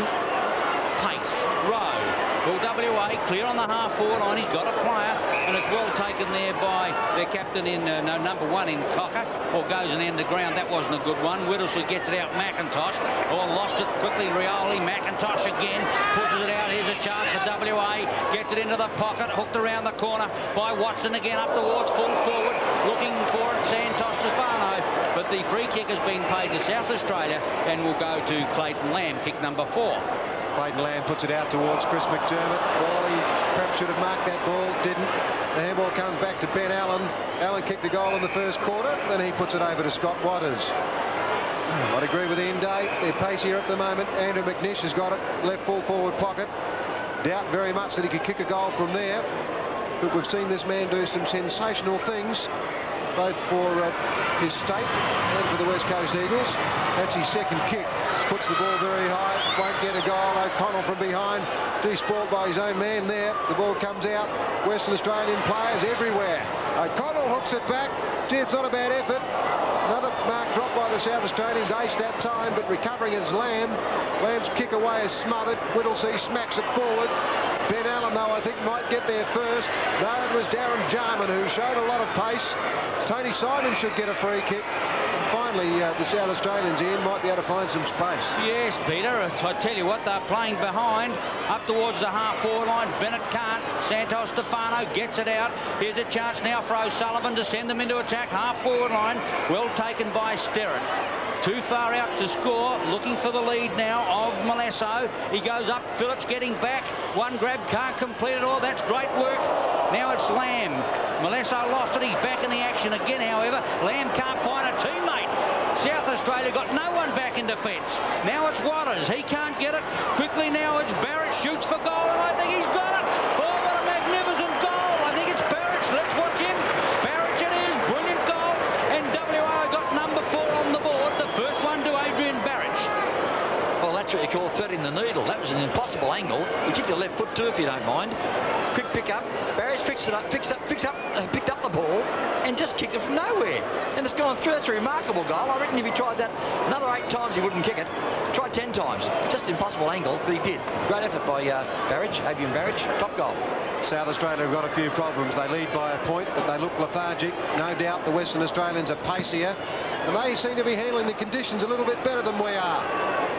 pace. Rowe. Well, WA clear on the half forward line. He's got a player, and it's well taken there by their captain in number 1 in Cocker. Or goes and end the ground. That wasn't a good one. Whittlesey gets it out. McIntosh. Or lost it quickly. Rioli. McIntosh again pushes it out. Here's a chance for WA. Gets it into the pocket. Hooked around the corner by Watson again up towards full forward. Looking for it. Santos Stefano. But the free kick has been paid to South Australia and will go to Clayton Lamb. Kick number 4.
Clayton Lamb puts it out towards Chris McDermott. Well, he perhaps should have marked that ball, didn't. The handball comes back to Ben Allen. Allen kicked a goal in the first quarter, then he puts it over to Scott Waters. I'd agree with Ian Day. They're pacier at the moment. Andrew McNish has got it, left full forward pocket. Doubt very much that he could kick a goal from there, but we've seen this man do some sensational things both for his state and for the West Coast Eagles. That's his second kick. Puts the ball very high, won't get a goal. O'Connell from behind, de-spoiled by his own man there. The ball comes out. Western Australian players everywhere. O'Connell hooks it back. Gee, it's not a bad effort. Another mark dropped by the South Australians, ace that time, but recovering is Lamb. Lamb's kick away is smothered. Whittlesey smacks it forward. Ben Allen, though, I think might get there first. No, it was Darren Jarman who showed a lot of pace. Tony Simon should get a free kick. And finally, the South Australians, Ian, might be able to find some space.
Yes, Peter, I tell you what, they're playing behind, up towards the half-forward line. Bennett can't. Santos Stefano gets it out. Here's a chance now for O'Sullivan to send them into attack. Half-forward line, well taken by Sterrett. Too far out to score, looking for the lead now of Molesso. He goes up, Phillips getting back. One grab, can't complete it all. That's great work. Now it's Lamb. Molesso lost it. He's back in the action again, however. Lamb can't find a teammate. South Australia got no one back in defence. Now it's Waters. He can't get it. Quickly now it's Barrett. Shoots for goal, and I think he's got it. Oh, what a magnificent goal. I think it's Barrett. Let's watch him. Barrett it is. Brilliant goal. And WA got number 4 on the board. The first one to Adrian Barrett.
Well, that's what you call threading the needle. That was an impossible angle. He kicked the left foot too, if you don't mind. Quick pick up. Barry's picked up the ball and just kicked it from nowhere. And it's gone through. That's a remarkable goal. I reckon if he tried that another 8 times, he wouldn't kick it. Tried 10 times. Just an impossible angle, but he did. Great effort by Adrian Barrett. Top goal.
South Australia have got a few problems. They lead by a point, but they look lethargic. No doubt the Western Australians are pacier, and they seem to be handling the conditions a little bit better than we are.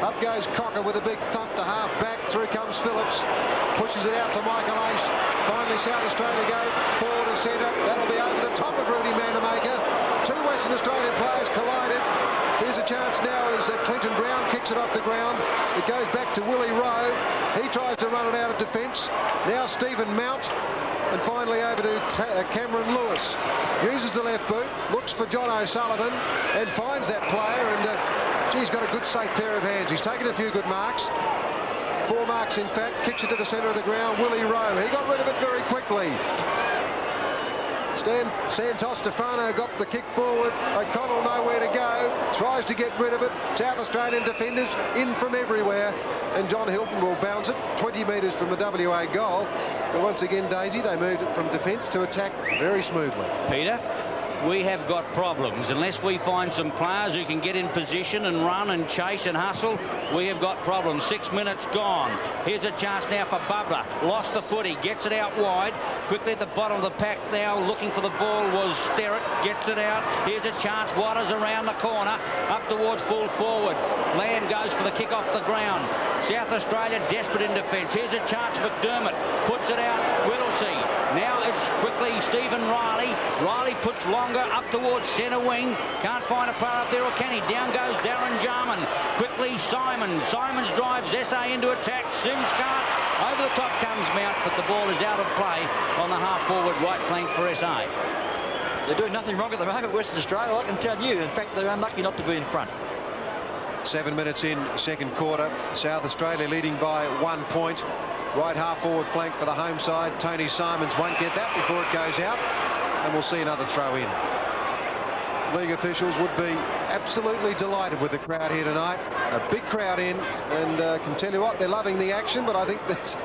Up goes Cocker with a big thump to half-back. Through comes Phillips. Pushes it out to Michael Ace. Finally, South Australia go forward of centre. That'll be over the top of Rudy Manamaker. 2 Western Australian players collided. Here's a chance now as Clinton Brown kicks it off the ground. It goes back to Willie Rowe. He tries to run it out of defence. Now Stephen Mount. And finally over to Cameron Lewis. Uses the left boot, looks for John O'Sullivan and finds that player, and he's got a good safe pair of hands. He's taken a few good marks. 4 marks in fact. Kicks it to the centre of the ground. Willie Rowe, he got rid of it very quickly. Santos Stefano got the kick forward. O'Connell nowhere to go. Tries to get rid of it. South Australian defenders in from everywhere. And John Hilton will bounce it 20 metres from the WA goal. But once again, Daisy, they moved it from defence to attack very smoothly.
Peter, we have got problems. Unless we find some players who can get in position and run and chase and hustle, we have got problems. 6 minutes gone. Here's a chance now for Bubba. Lost the footy, gets it out wide. Quickly at the bottom of the pack now, looking for the ball was Sterrett. Gets it out. Here's a chance. Waters around the corner, up towards full forward. Lamb goes for the kick off the ground. South Australia desperate in defence. Here's a chance. McDermott puts it out. Whittlesey. Now it's quickly Stephen Riley. Riley puts longer up towards centre wing. Can't find a player up there, or can he? Down goes Darren Jarman. Quickly Simon. Simons drives SA into attack. Sims can't. Over the top comes Mount, but the ball is out of play on the half-forward right flank for SA.
They're doing nothing wrong at the moment, Western Australia, I can tell you. In fact, they're unlucky not to be in front.
7 minutes in, second quarter. South Australia leading by 1 point. Right half-forward flank for the home side. Tony Simons won't get that before it goes out, and we'll see another throw in. League officials would be absolutely delighted with the crowd here tonight. A big crowd in, and can tell you what, they're loving the action, but I think there's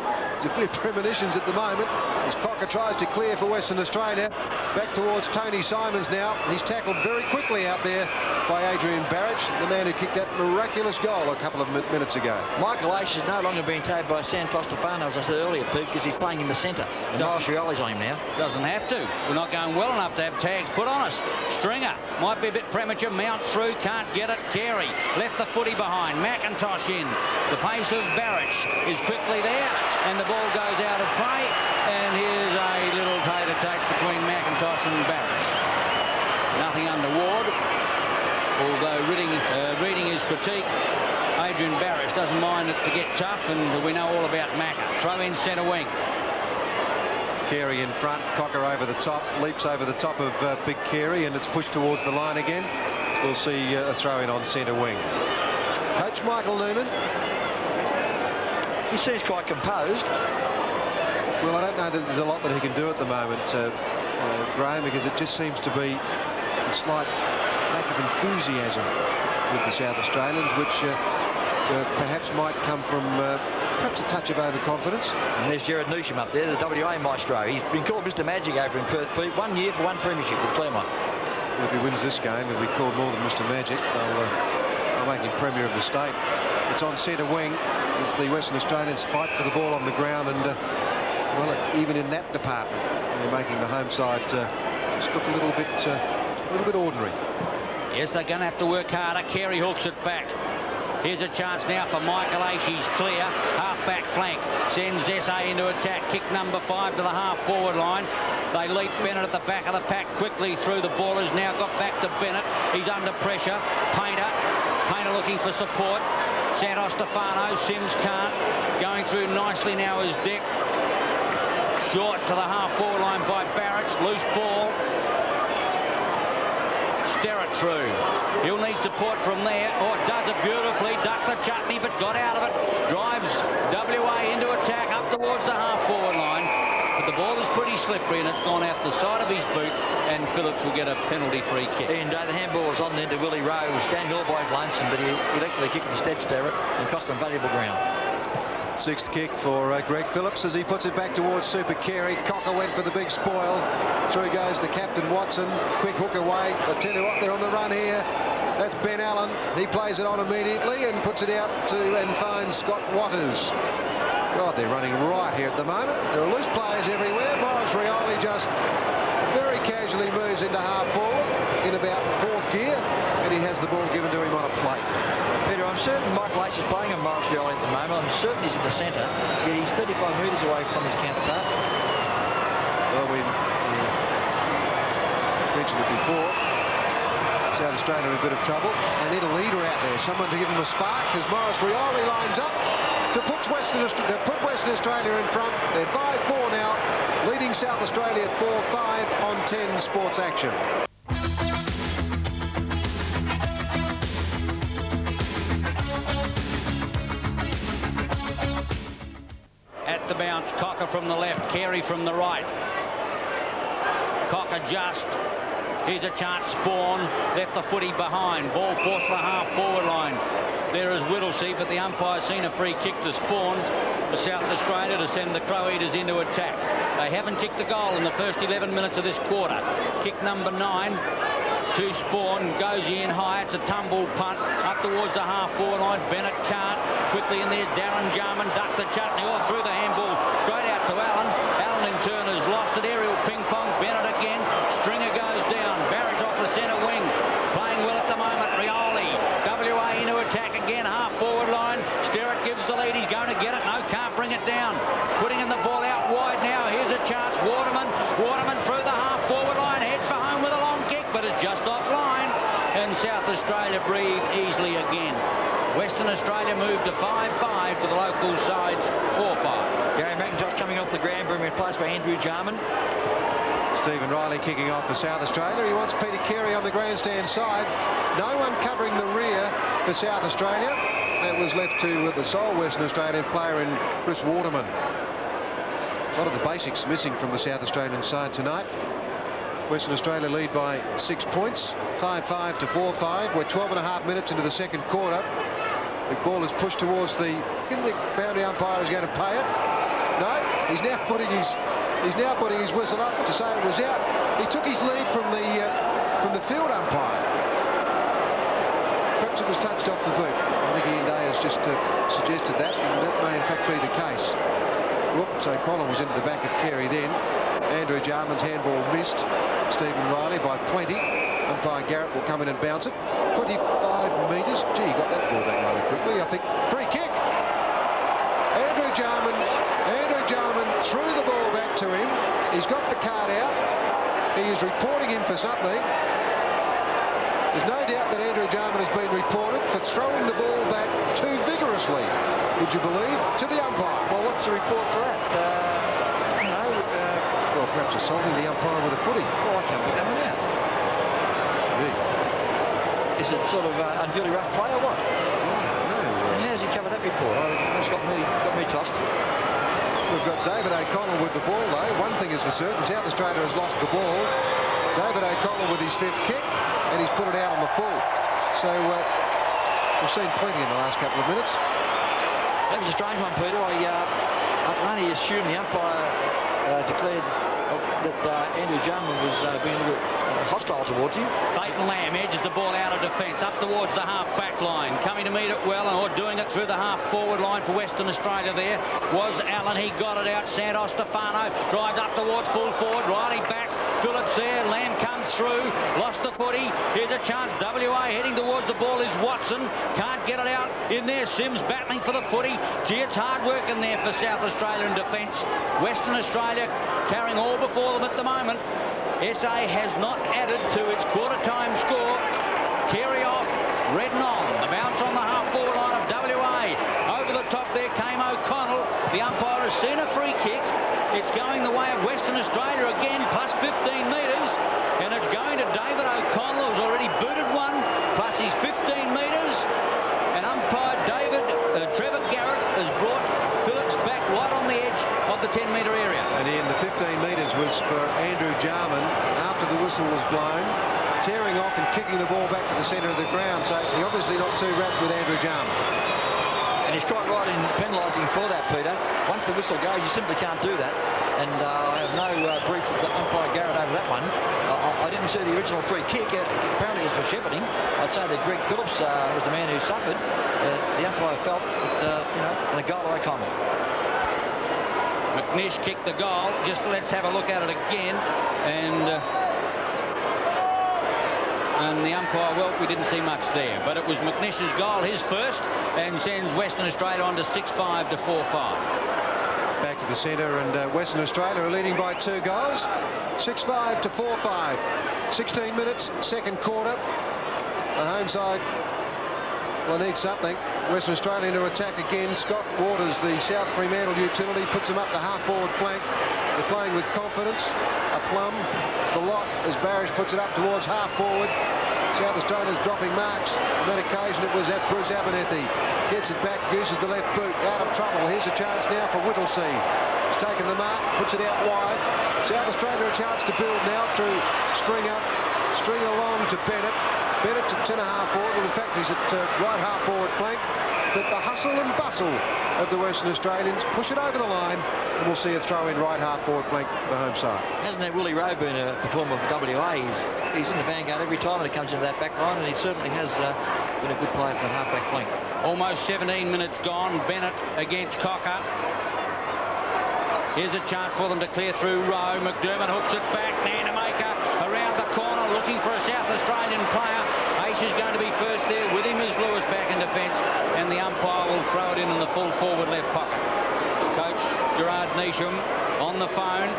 a few premonitions at the moment as Cocker tries to clear for Western Australia. Back towards Tony Simons now. He's tackled very quickly out there by Adrian Barrett, the man who kicked that miraculous goal a couple of minutes ago.
Michael Ace is no longer being tagged by Santos Stefano, as I said earlier, Pete, because he's playing in the centre. And Morris Rioli's on him now.
Doesn't have to. We're not going well enough to have tags put on us. Stringer might be a bit premature. Mount through, can't get it. Carey left the footy behind. McIntosh in. The pace of Barrett is quickly there, and the ball goes out of play. And here's a little tete-a-tete between McIntosh and Barrett. Nothing untoward. Although reading his critique, Adrian Barrett doesn't mind it to get tough, and we know all about Macca. Throw in centre wing.
Carey in front, Cocker over the top, leaps over the top of Big Carey, and it's pushed towards the line again. We'll see a throw in on centre wing. Coach Michael Nunan.
He seems quite composed.
Well, I don't know that there's a lot that he can do at the moment, Graham, because it just seems to be a slight lack of enthusiasm with the South Australians, which perhaps might come from perhaps a touch of overconfidence.
And there's Gerard Newsham up there, the WA maestro. He's been called Mr. Magic over in Perth. 1 year for 1 premiership with Claremont.
Well, if he wins this game, he'll be called more than Mr. Magic. They'll make him Premier of the State. It's on centre wing as the Western Australians fight for the ball on the ground, and well, even in that department, they're making the home side just look a little bit ordinary.
Yes, they're going to have to work harder. Carey hooks it back. Here's a chance now for Michael She's clear. Half-back flank. Sends SA into attack. Kick number 5 to the half-forward line. They leap Bennett at the back of the pack quickly through. The ball has now got back to Bennett. He's under pressure. Painter looking for support. Santos Stefano. Sims can't. Going through nicely now is Dick. Short to the half-forward line by Barrett. Loose ball. Sterrett through. He'll need support from there. Oh, it does it beautifully. Ducked the chutney, but got out of it. Drives WA into attack up towards the half-forward line. But the ball is pretty slippery, and it's gone out the side of his boot, and Phillips will get a penalty-free kick.
And the handball was on the end of Willie Rowe, standing all by his lonesome, but he elected the kick instead, Sterrett, and cost them valuable ground.
Sixth kick for Greg Phillips as he puts it back towards Super Carey. Cocker went for the big spoil. Through goes the captain Watson. Quick hook away. I tell you what, they're on the run here. That's Ben Allen. He plays it on immediately and puts it out to and finds Scott Waters. God, they're running right here at the moment. There are loose players everywhere. Morris Rioli just very casually moves into half forward in about 4th gear, and he has the ball given to him on a plate.
Peter, I'm certain Michael H is playing on Morris Rioli at the moment. I'm certain he's in the centre, yet he's 35 metres away from his counterpart.
Well, we mentioned it before. South Australia in a bit of trouble. They need a leader out there, someone to give them a spark, as Morris Rioli lines up to put Western Australia in front. They're 5-4 now, leading South Australia 4-5 on 10 Sports Action.
At the bounce, Cocker from the left, Carey from the right. Cocker just. Here's a chance, Spawn. Left the footy behind. Ball forced to the half-forward line. There is Whittlesey, but the umpire's seen a free kick to Spawn for South Australia to send the Crow Eaters into attack. They haven't kicked a goal in the first 11 minutes of this quarter. Kick number 9 to Spawn. Goes in high. It's a tumble punt up towards the half-forward line. Bennett can't. Quickly in there, Darren Jarman ducked the chutney all through the handball. Straight out to Allen. Allen in turn has lost it. Aerial ping-pong. Bennett again. Stringer goes down. Barrage off the centre wing. Playing well at the moment. Rioli. WA into attack again. Half-forward line. Sterrett gives the lead. He's going to get it. No, can't bring it down. Putting in the ball out wide now. Here's a chance. Waterman through the half-forward line. Heads for home with a long kick, but it's just offline. And South Australia breathe easily again. Western Australia moved to 5-5 for the local sides 4-5.
Gary McIntosh coming off the ground, being replaced by Andrew Jarman.
Stephen Riley kicking off for South Australia. He wants Peter Carey on the grandstand side. No one covering the rear for South Australia. That was left to the sole Western Australian player in Chris Waterman. A lot of the basics missing from the South Australian side tonight. Western Australia lead by 6 points, 5-5 to 4-5. We're 12.5 minutes into the second quarter. The ball is pushed towards the boundary umpire is going to pay it. No, he's now putting his whistle up to say it was out. He took his lead from the field umpire. Perhaps it was touched off the boot. I think Ian Day has just suggested that, and that may in fact be the case. Whoop, so Colin was into the back of Carey then. Andrew Jarman's handball missed Stephen Riley by plenty. Umpire Garrett will come in and bounce it. 25 metres. Gee, got that ball back rather quickly. I think free kick. Andrew Jarman threw the ball back to him. He's got the card out. He is reporting him for something. There's no doubt that Andrew Jarman has been reported for throwing the ball back too vigorously, would you believe, to the umpire.
Well, what's the report for that?
Well, perhaps assaulting the umpire with a footy.
Well, I can't put that one out.
Gee.
Is it sort of unduly rough play or what?
Well, I don't know.
How does he cover that report? That's got me tossed.
We've got David O'Connell with the ball, though. One thing is for certain, South Australia has lost the ball. David O'Connell with his 5th kick, and he's put it out on the full. So we've seen plenty in the last couple of minutes.
That was a strange one, Peter. I can only assume the umpire declared that Andrew Jarman was being a little hostile towards him.
Clayton Lamb edges the ball out of defence up towards the half-back line. Coming to meet it well, or doing it through the half-forward line for Western Australia there was Allen. He got it out. Santos Stefano drives up towards full forward. Riley back. Phillips there. Lamb comes through. Lost the footy. Here's a chance. WA heading towards the ball is Watson. Can't get it out in there. Sims battling for the footy. Gee, it's hard work in there for South Australia in defence. Western Australia carrying all before them at the moment. SA has not added to its quarter-time score. Carry off. Redden on. The bounce on the half-forward line of WA. Over the top there came O'Connell. The umpire has seen a free kick. It's going the way of Western Australia again, plus 15 metres. And it's going to David O'Connell, who's already booted one, plus his 15 metres. And umpire Trevor Garrett has brought Phillips back right on the edge of the 10-metre area.
And Ian, the 15 metres was for Andrew Jarman after the whistle was blown, tearing off and kicking the ball back to the centre of the ground. So he's obviously not too wrapped with Andrew Jarman.
And he's quite right in penalising for that, Peter. Once the whistle goes, you simply can't do that. And I have no brief with the umpire Garrett over that one. I didn't see the original free kick. Apparently it's for shepherding. I'd say that Greg Phillips was the man who suffered. The umpire felt that, and a goal to O'Connell.
McNish kicked the goal. Just let's have a look at it again. And the umpire, well, we didn't see much there. But it was McNish's goal, his first, and sends Western Australia on to 6-5 to 4-5.
Back to the centre, and Western Australia are leading by 2 goals. 6-5 to 4-5. 16 minutes, second quarter. The home side, well, they need something. Western Australia to attack again. Scott Waters, the South Fremantle utility, puts them up to half-forward flank. They're playing with confidence. A plum, the lot, as Barrish puts it up towards half-forward. South Australia's dropping marks. On that occasion, it was at Bruce Abernethy. Gets it back, uses the left boot, out of trouble. Here's a chance now for Whittlesea. He's taken the mark, puts it out wide. South Australia a chance to build now through Stringer. Stringer long to Bennett. Bennett's at centre half-forward. Well, in fact, he's at right half-forward flank. But the hustle and bustle of the Western Australians push it over the line, and we'll see a throw in right half-forward flank for the home side.
Hasn't that Willie Rowe been a performer for WA? He's in the vanguard every time when it comes into that back line, and he certainly has been a good player for that half-back flank.
Almost 17 minutes gone. Bennett against Cocker. Here's a chance for them to clear through Rowe. McDermott hooks it back. Nanamaker around the corner looking for a South Australian player. Ace is going to be first there. With him is Lewis back in defence, and the umpire will throw it in the full forward left pocket. Coach Gerard Neesham on the phone.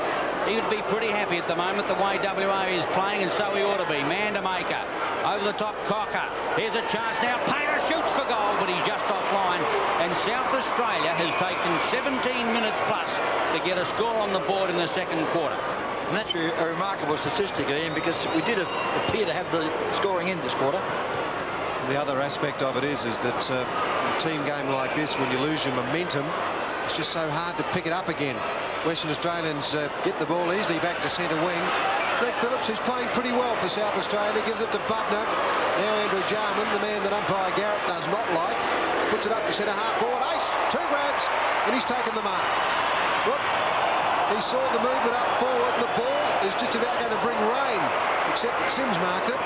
He would be pretty happy at the moment the way WA is playing, and so he ought to be. Mandamaker over the top. Cocker. Here's a chance now. Payer shoots for goal, but he's just offline. And South Australia has taken 17 minutes plus to get a score on the board in the second quarter.
And that's a remarkable statistic, Ian, because we did appear to have the scoring in this quarter.
And the other aspect of it is that in a team game like this, when you lose your momentum, it's just so hard to pick it up again. Western Australians get the ball easily back to centre wing. Greg Phillips, who's playing pretty well for South Australia, gives it to Bubner. Now Andrew Jarman, the man that umpire Garrett does not like, puts it up to centre half forward. Ace, 2 grabs, and he's taken the mark. Whoop. He saw the movement up forward, and the ball is just about going to bring rain, except that Sims marked it.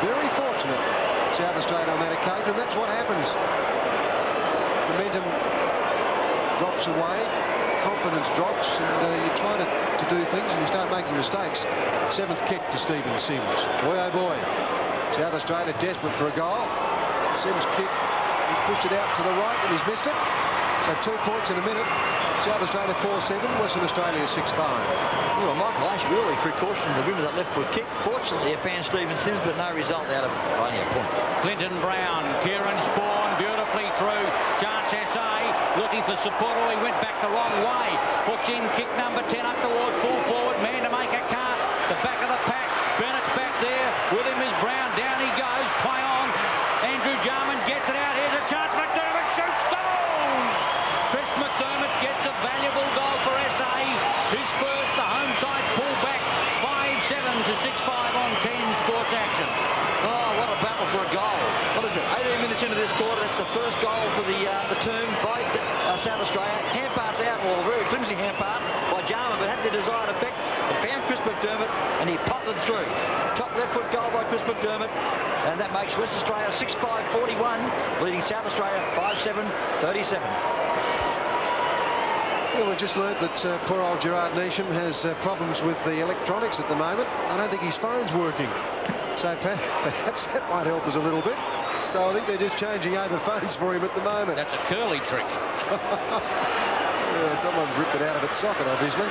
Very fortunate, South Australia on that occasion, and that's what happens. Momentum drops away, confidence drops, and you try to do things and you start making mistakes. 7th kick to Stephen Sims. Boy, oh boy. South Australia desperate for a goal. Sims kick, he's pushed it out to the right and he's missed it. So 2 points in a minute. South Australia 4-7, Western Australia 6-5.
Well, Michael Ash really free caution the win of that left foot kick. Fortunately, a fan Stephen Sims, but no result out of only a point.
Clinton Brown, Kieran Spawn beautifully through. Chance SA looking for Sapporo. He went back the wrong way. Hooks in, kick number 10 up towards full forward. Mandamaker can't. The back of the pack. Bennett's back there. With him is Brown. Down he goes. Play on. Andrew Jarman gets it out. Here's a chance. McDermott shoots. Goals! Chris McDermott gets
minutes into this quarter. That's the first goal for the term by South Australia. Hand pass out, or a very flimsy hand pass by Jarman, but had the desired effect. It found Chris McDermott, and he popped it through. Top left foot goal by Chris McDermott, and that makes West Australia 6-5-41, leading South Australia 5-7-37.
Well, we've just learnt that poor old Gerard Neesham has problems with the electronics at the moment. I don't think his phone's working. So perhaps that might help us a little bit. So I think they're just changing over phones for him at the moment.
That's a curly trick.
Yeah, someone's ripped it out of its socket, obviously.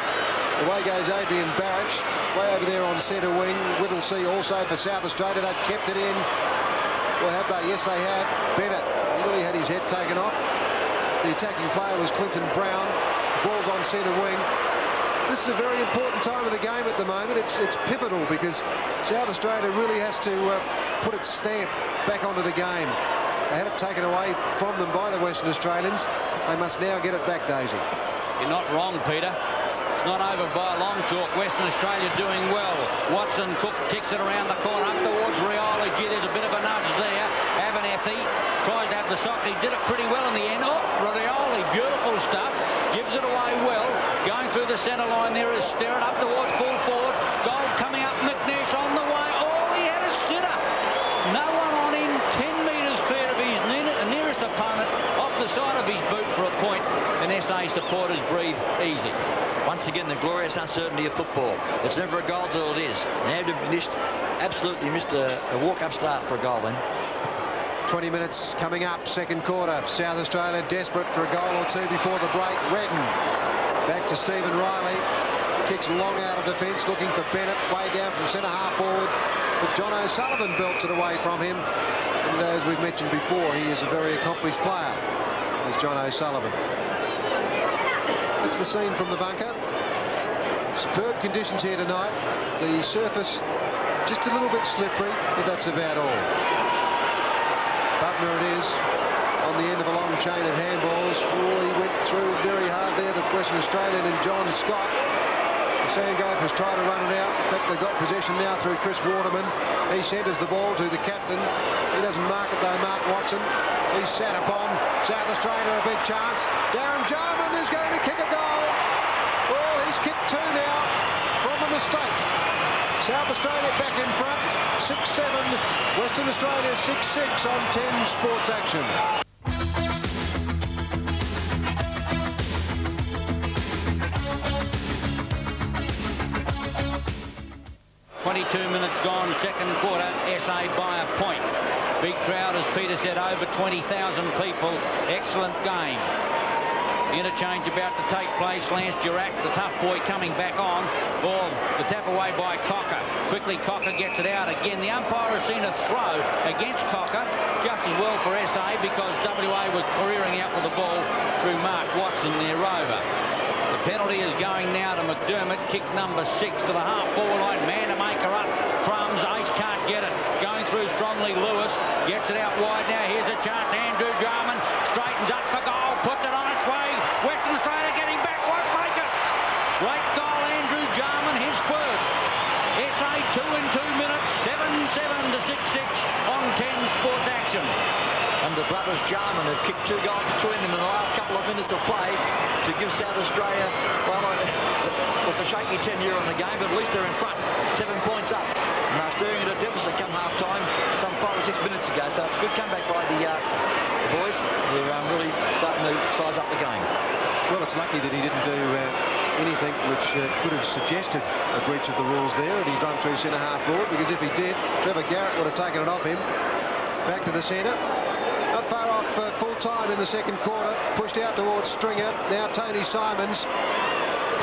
Away goes Adrian Barrett, way over there on centre wing. Whittlesea also for South Australia. They've kept it in. Or have they? Yes, they have. Bennett, he really had his head taken off. The attacking player was Clinton Brown. Ball's on centre wing. This is a very important time of the game at the moment. It's pivotal because South Australia really has to put its stamp back onto the game. They had it taken away from them by the Western Australians. They must now get it back, Daisy.
You're not wrong, Peter. It's not over by a long chalk. Western Australia doing well. Watson Cook kicks it around the corner up towards Rioli. Gee, there's a bit of a nudge there. Abernethy tries to have the sock. He did it pretty well in the end. Oh, Rioli, beautiful stuff. Gives it away well. Going through the centre line there is Sterrett up towards full forward. Gold coming up. McNeish on the way. Oh, he had a sitter. No one on him. 10 metres clear of his nearest opponent. Off the side of his boot for a point. And SA supporters breathe easy.
Once again, the glorious uncertainty of football. It's never a goal till it is. And absolutely missed a walk-up start for a goal then.
20 minutes coming up, second quarter. South Australia desperate for a goal or two before the break. Redden back to Stephen Riley. Kicks long out of defence, looking for Bennett, way down from centre half forward. But John O'Sullivan belts it away from him. And as we've mentioned before, he is a very accomplished player, as John O'Sullivan. That's the scene from the bunker. Superb conditions here tonight. The surface just a little bit slippery, but that's about all. Bubner it is, on the end of a long chain of handballs. Oh, he went through very hard there, the Western Australian and John Scott. The Sandgrapers try to run it out. In fact, they've got possession now through Chris Waterman. He centres the ball to the captain. He doesn't mark it though, Mark Watson. He's sat upon. South Australia a big chance. Darren Jarman is going to kick a goal. Oh, he's kicked two now from a mistake. South Australia back in front, 6-7. Western Australia 6-6 on 10 Sports Action.
.22 minutes gone, second quarter, SA by a point. Big crowd, as Peter said, over 20,000 people. Excellent game. The interchange about to take place. Lance Durack, the tough boy, coming back on. Ball, the tap away by Cocker. Quickly, Cocker gets it out again. The umpire has seen a throw against Cocker, just as well for SA, because WA were careering out with the ball through Mark Watson, their rover. The penalty is going now to McDermott. Kick number 6 to the half-forward line. Man to make her up. Crumbs, Ace can't get it. Going through strongly, Lewis. Gets it out wide now. Here's a chance. Andrew Jarman straightens up for goal. Puts it on its way. Western Australia getting back. Won't make it. Great goal, Andrew Jarman. His first. SA 2 in 2 minutes. 7-7 to 6-6 on 10 Sports Action.
And the brothers Jarman have kicked 2 goals between them in the last couple of minutes of play to give South Australia, well, it was a shaky 10-year on the game, but at least they're in front, 7 points up. And they're staring at a deficit come half-time some 5 or 6 minutes ago, so it's a good comeback by the boys. They're really starting to size up the game.
Well, it's lucky that he didn't do anything which could have suggested a breach of the rules there, and he's run through centre half forward, because if he did, Trevor Garrett would have taken it off him. Back to the centre. Not far off full time in the second quarter. Pushed out towards Stringer. Now Tony Simons.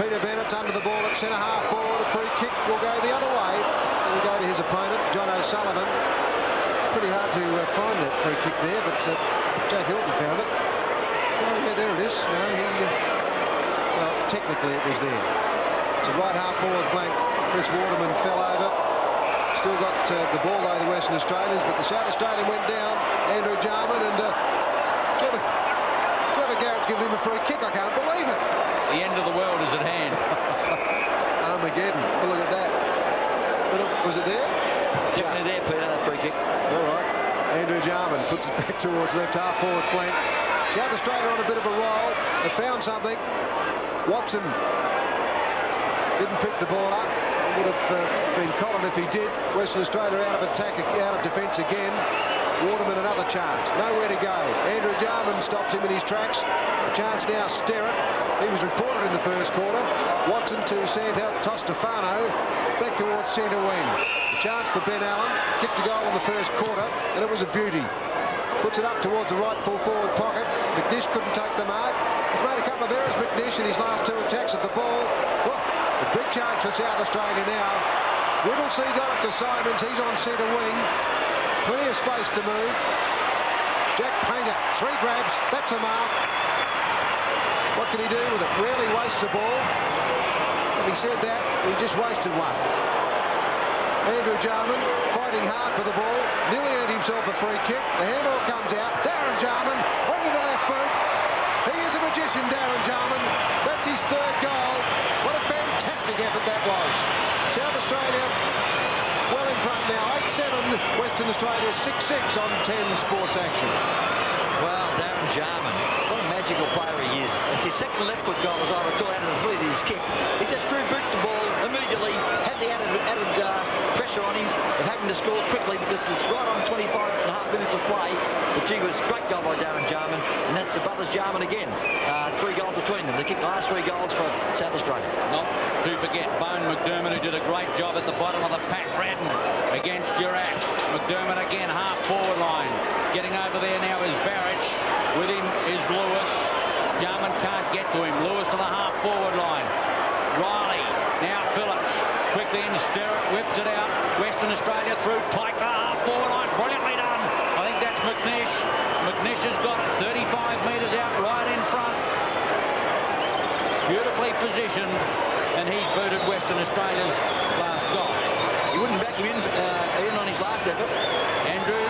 Peter Bennett's under the ball at centre half forward. A free kick will go the other way. It'll go to his opponent, John O'Sullivan. Pretty hard to find that free kick there, but Jack Hilton found it. Oh, yeah, there it is. No, well, technically it was there. It's a right half forward flank. Chris Waterman fell over. Still got the ball though, the Western Australians, but the South Australian went down. Andrew Jarman and Trevor Garrett's given him a free kick. I can't believe it.
The end of the world is at hand.
Armageddon. Well, look at that. Was it there?
Definitely there, Peter, that free kick.
All right. Andrew Jarman puts it back towards left half forward flank. South Australia on a bit of a roll. They found something. Watson didn't pick the ball up. It would have been Collin if he did. Western Australia out of attack, out of defence again. Waterman another chance. Nowhere to go. Andrew Jarman stops him in his tracks. A chance now, Sterrett. He was reported in the first quarter. Watson to Tostefano. Back towards centre wing. A chance for Ben Allen. Kicked a goal in the first quarter, and it was a beauty. Puts it up towards the right full forward pocket. McNish couldn't take the mark. He's made a couple of errors, McNish, in his last 2 attacks at the ball. Oh, a big chance for South Australia now. Whittlesey got it to Simons. He's on centre wing. Plenty of space to move. Jack Painter, 3 grabs. That's a mark. What can he do with it? Rarely wastes the ball. Having said that, he just wasted one. Andrew Jarman fighting hard for the ball. Nearly earned himself a free kick. The handball comes out. Darren Jarman onto the left boot. He is a magician, Darren Jarman. That's his 3rd goal. What a fantastic effort that was. South Australia well in front now. 8-7. Western Australia 6-6 on 10 Sports Action.
Well, Darren Jarman, what a magical player he is. It's his 2nd left foot goal, as I recall, out of the 3 that he's kicked. He just threw boot the ball immediately, had the added pressure on him of having to score quickly because it's right on 25.5 minutes of play. But gee, was a great goal by Darren Jarman, and that's the brothers Jarman again. 3 goals between them. They kicked the last 3 goals for South Australia.
Not to forget Bone McDermott, who did a great job at the bottom of the pack. Redden against Durack. McDermott again, half forward line. Getting over there now is Barrett. With him is Lewis. Jarman can't get to him. Lewis to the half forward line. Riley, now Phillips. Quickly in, Sterrett whips it out. Western Australia through Pike to the half forward line. Brilliantly done. I think that's McNish. McNish has got it 35 metres out right in front. Beautifully positioned, and he's booted Western Australia's last goal.
He wouldn't back him in on his last effort.
Andrew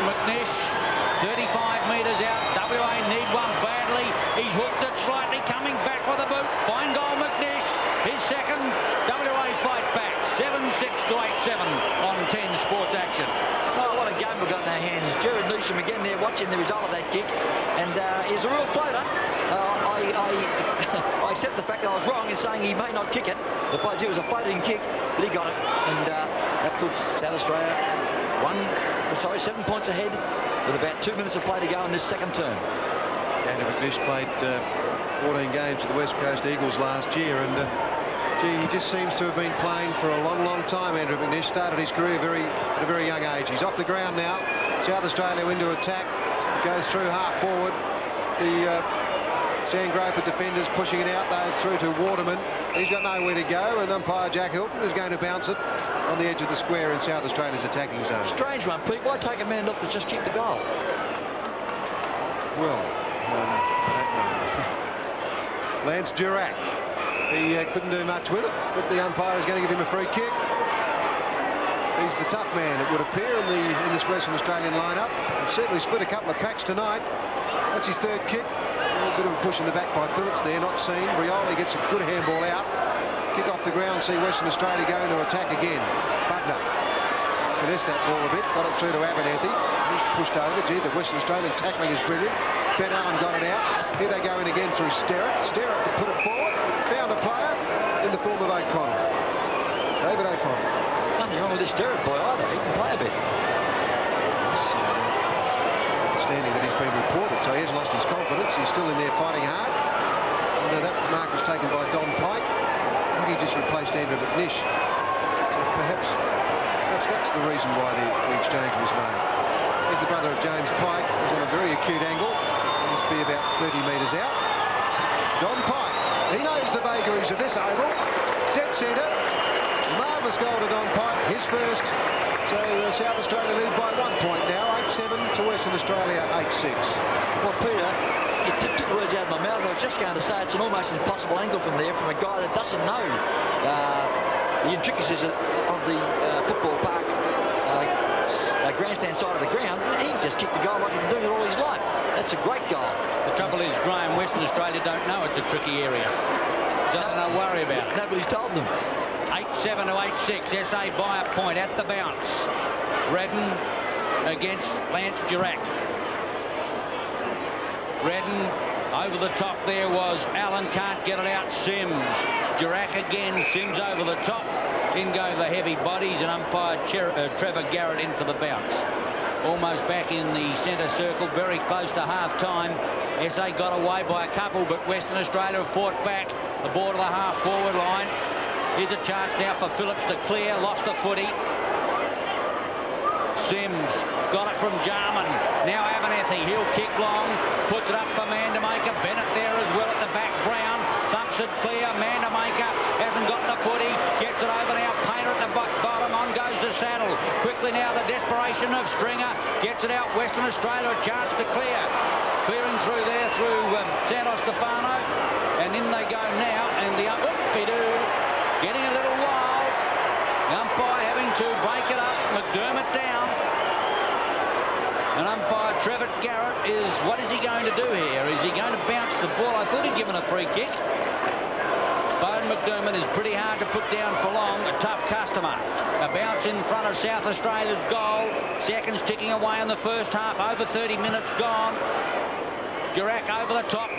McNish, 35 metres out. WA need one badly. He's hooked it slightly, coming back with a boot. Fine goal, McNish. His 2nd. WA fight back. 7-6 to 8-7 on 10 Sports Action.
Oh, what a game we've got in our hands. Jared Newsom again there watching the result of that kick, and he's a real floater. I accept the fact that I was wrong in saying he may not kick it, because it was a floating kick, but he got it, and that puts South Australia 7 points ahead with about 2 minutes of play to go in this 2nd term.
Andrew McNish played 14 games with the West Coast Eagles last year, and gee, he just seems to have been playing for a long, long time. Andrew McNish started his career at a very young age. He's off the ground now. South Australia into attack. Goes through half forward. The Sandgroper defenders pushing it out, though, through to Waterman. He's got nowhere to go, and umpire Jack Hilton is going to bounce it on the edge of the square in South Australia's attacking zone.
Strange one, Pete. Why take a man off to just kick the goal?
Well, I don't know. Lance Durack. He couldn't do much with it, but the umpire is going to give him a free kick. He's the tough man, it would appear, in this Western Australian lineup. And certainly split a couple of packs tonight. That's his 3rd kick. A little bit of a push in the back by Phillips there, not seen. Rioli gets a good handball out. Kick off the ground, see Western Australia going to attack again. Bugner finessed that ball a bit, got it through to Abernethy. He's pushed over. Gee, the Western Australian tackling is brilliant. Ben Allen got it out. Here they go in again through Sterrett. Sterrett put it forward. Found a player in the form of O'Connell. David O'Connell.
Nothing wrong with this Sterrett boy either. He can play a bit.
Yes, understanding that he's been reported, so he hasn't lost his confidence. He's still in there fighting hard. And that mark was taken by Don Pike. I think he just replaced Andrew McNish. So perhaps that's the reason why the exchange was made. Here's the brother of James Pike. He's on a very acute angle. He's be about 30 metres out. Don Pike. He knows the vagaries of this oval. Dead centre. Marvellous goal to Don Pike. His first. So South Australia lead by 1 point now. 8-7 to Western Australia 8-6.
Well, Peter, you took the words out of my mouth. I was just going to say it's an almost impossible angle from there from a guy that doesn't know the intricacies of the football park grandstand side of the ground. He just kicked the goal like he's been doing it all his life. That's a great goal.
The trouble is, Graham, Western Australia don't know it's a tricky area. So they'll worry about it.
Nobody's told them.
8-7 to 8-6. SA by a point at the bounce. Redden against Lance Durack. Redden over the top there was Allen, can't get it out. Sims. Durack again. Sims over the top. In go the heavy bodies, and umpire Trevor Garrett in for the bounce. Almost back in the centre circle, very close to half-time. SA got away by a couple, but Western Australia have fought back. The ball to the half-forward line. Here's a chance now for Phillips to clear. Lost the footy. Sims got it from Jarman. Now Abernethy, he'll kick long. Puts it up for Mandamaker. Bennett there as well at the back. Brown thumps it clear. Mandamaker hasn't got the footy. Gets it over now. Painter at the bottom. On goes to Saddle. Quickly now the desperation of Stringer. Gets it out. Western Australia a chance to clear. Clearing through there through Santos Stefano. And in they go now. And the whoop-de-doo getting a little wild. The umpire having to break it up. McDermott down. And umpire Trevor Garrett is, what is he going to do here? Is he going to bounce the ball? I thought he'd given a free kick. Bone McDermott is pretty hard to put down for long. A tough customer. A bounce in front of South Australia's goal. Seconds ticking away in the first half. Over 30 minutes gone. Durack over the top.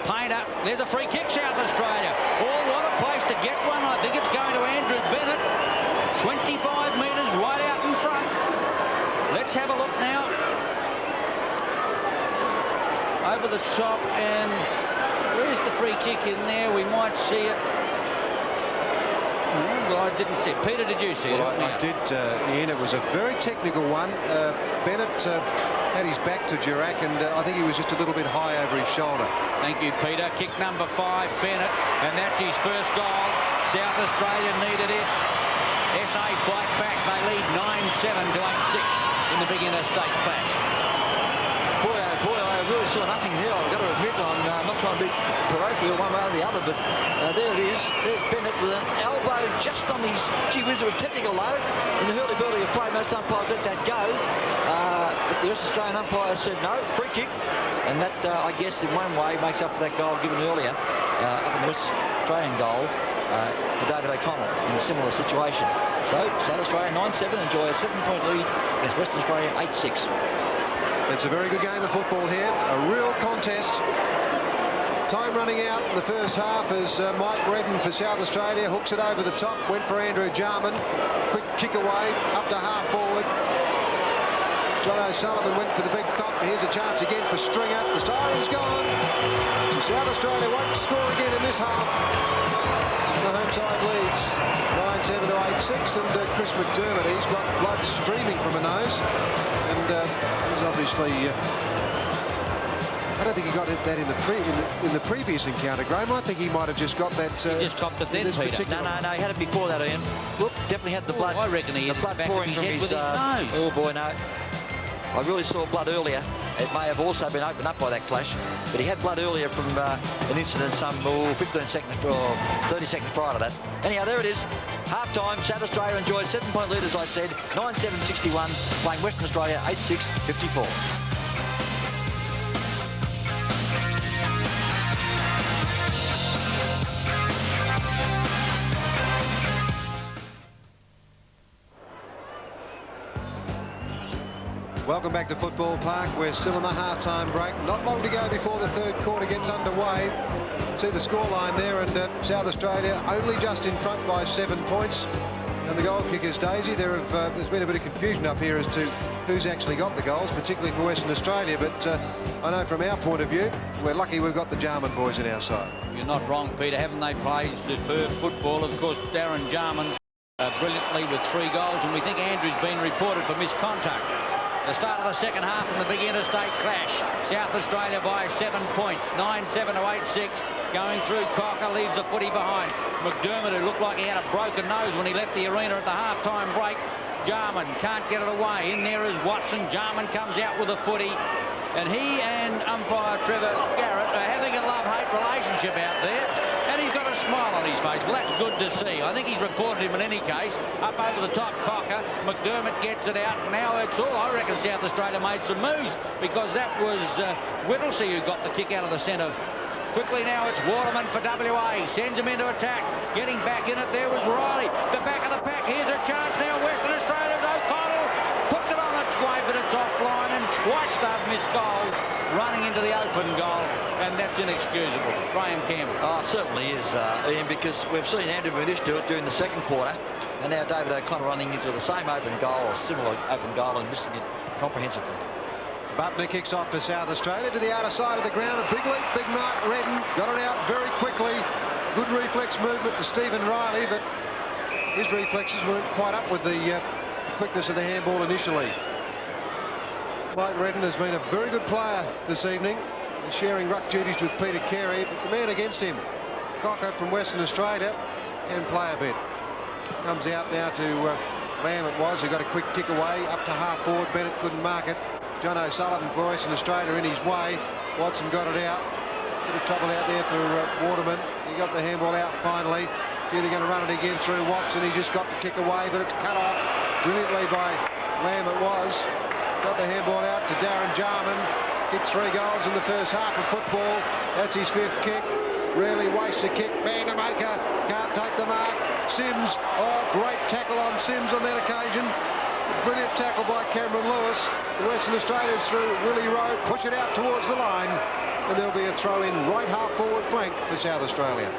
Painter. There's a free kick, South Australia. Oh, what a place to get one. I think it's going to Andrew Bennett. 25 metres right out in front. Let's have a look now. Over the top, and where's the free kick in there? We might see it. Well, I didn't see it. Peter, did you see it?
Well, I did, Ian. It was a very technical one. Bennett had his back to Durack, and I think he was just a little bit high over his shoulder.
Thank you, Peter. Kick number 5, Bennett, and that's his first goal. South Australia needed it. SA fight back. They lead 9-7 to 8-6 in the big interstate clash.
Boy, I really saw nothing there. I've got to admit, I'm not trying to be parochial one way or the other, but there it is. There's Bennett with an elbow just on his... Gee whiz, it was technical though. In the hurly-burly of play, most umpires let that go. But the West Australian umpire said no, free kick. And that, I guess, in one way makes up for that goal given earlier up in the West Australian goal for David O'Connell in a similar situation. So, South Australia 9-7 enjoy a 7-point lead against Western Australia 8-6.
It's a very good game of football here, a real contest. Time running out in the first half as Mike Redden for South Australia hooks it over the top, went for Andrew Jarman. Quick kick away, up to half forward. John O'Sullivan went for the big thump. Here's a chance again for Stringer. The siren's gone. So South Australia won't score again in this half. The home side leads 9-7 to 8-6, and Chris McDermott, he's got blood streaming from a nose, and he's obviously I don't think he got that in the previous encounter, Graham. I think he might have just got that.
He just copped it then, Peter.
No, he had it before that, Ian. Whoop, definitely had the blood.
I reckon he
the
hit
blood
the back
pouring
of his
from
head
his,
with his nose.
Oh boy, no. I really saw blood earlier. It may have also been opened up by that clash, but he had blood earlier from an incident some 15 seconds or 30 seconds prior to that. Anyhow, there it is. Half-time, South Australia enjoys 7-point lead, as I said, 9-7-61, playing Western Australia 8-6-54.
Welcome back to Football Park. We're still in the half-time break. Not long to go before the third quarter gets underway. See the scoreline there, and South Australia only just in front by 7 points. And the goal kickers, Daisy, there's been a bit of confusion up here as to who's actually got the goals, particularly for Western Australia. But I know from our point of view, we're lucky we've got the Jarman boys in our side.
You're not wrong, Peter. Haven't they played superb football? Of course, Darren Jarman brilliantly with 3 goals, and we think Andrew's been reported for misconduct. The start of the second half in the big interstate clash. South Australia by 7 points, 9-7 to 8-6. Going through, Cocker leaves the footy behind. McDermott, who looked like he had a broken nose when he left the arena at the half-time break. Jarman can't get it away. In there is Watson. Jarman comes out with the footy. And he and umpire Trevor Garrett are having a love-hate relationship out there. And he's got a smile on his face. Well, that's good to see. I think he's reported him in any case. Up over the top, Cocker. McDermott gets it out. Now it's all. I reckon South Australia made some moves, because that was Whittlesey who got the kick out of the centre. Quickly now, it's Waterman for WA. Sends him into attack. Getting back in it, there was Riley. The back of the pack. Here's a chance now. Western Australia's O'Connell puts it on its way, but it's It's inexcusable. Graham Campbell.
Oh, it certainly is, Ian, because we've seen Andrew Munish do it during the second quarter, and now David O'Connor running into the same open goal or similar open goal and missing it comprehensively.
Butner kicks off for South Australia to the outer side of the ground. A big leap, big mark. Redden got it out very quickly. Good reflex movement to Stephen Riley, but his reflexes weren't quite up with the quickness of the handball initially. Mike Redden has been a very good player this evening, sharing ruck duties with Peter Carey, but the man against him, Cocker from Western Australia, can play a bit. Comes out now to Lamb it was, who got a quick kick away up to half forward. Bennett couldn't mark it. John O'Sullivan for Western Australia in his way. Watson got it out. Bit of trouble out there for Waterman. He got the handball out finally. Gee, they're going to run it again through Watson. He just got the kick away, but it's cut off brilliantly by Lamb it was. Got the handball out to Darren Jarman. Kicked 3 goals in the first half of football. That's his 5th kick. Rarely wastes a kick. Vandermaker can't take the mark. Sims, oh, great tackle on Sims on that occasion. A brilliant tackle by Cameron Lewis. The Western Australians through Willie Rowe, push it out towards the line, and there'll be a throw in right half forward flank for South Australia.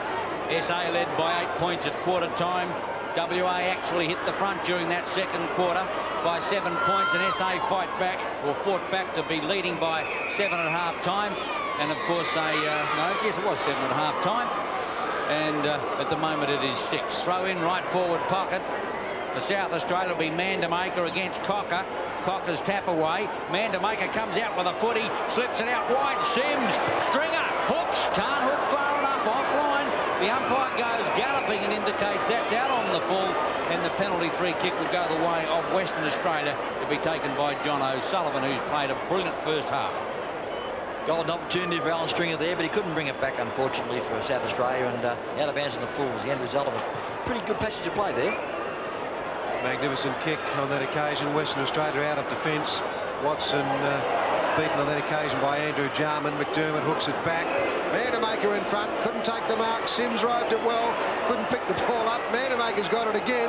SA led by 8 points at quarter time. WA actually hit the front during that second quarter by 7 points, and SA fought back to be leading by 7 at half time. And of course yes, it was 7 at half time, and at the moment it is 6. Throw in right forward pocket. For South Australia will be Vandermaker against Cocker. Cocker's tap away. Vandermaker comes out with a footy, slips it out wide. Sims, Stringer, hooks, can't hook far enough, offline. The umpire goes galloping and indicates that's out on the full, and the penalty free kick will go the way of Western Australia, to be taken by John O'Sullivan, who's played a brilliant first half.
Golden opportunity for Alan Stringer there, but he couldn't bring it back, unfortunately, for South Australia, and out of bounds in the full was Andrew Sullivan. Pretty good passage of play there.
Magnificent kick on that occasion. Western Australia out of defence. Watson beaten on that occasion by Andrew Jarman. McDermott hooks it back. Vandermaker in front, couldn't take the mark. Sims roved it well, couldn't pick the ball up. Vandermaker's got it again.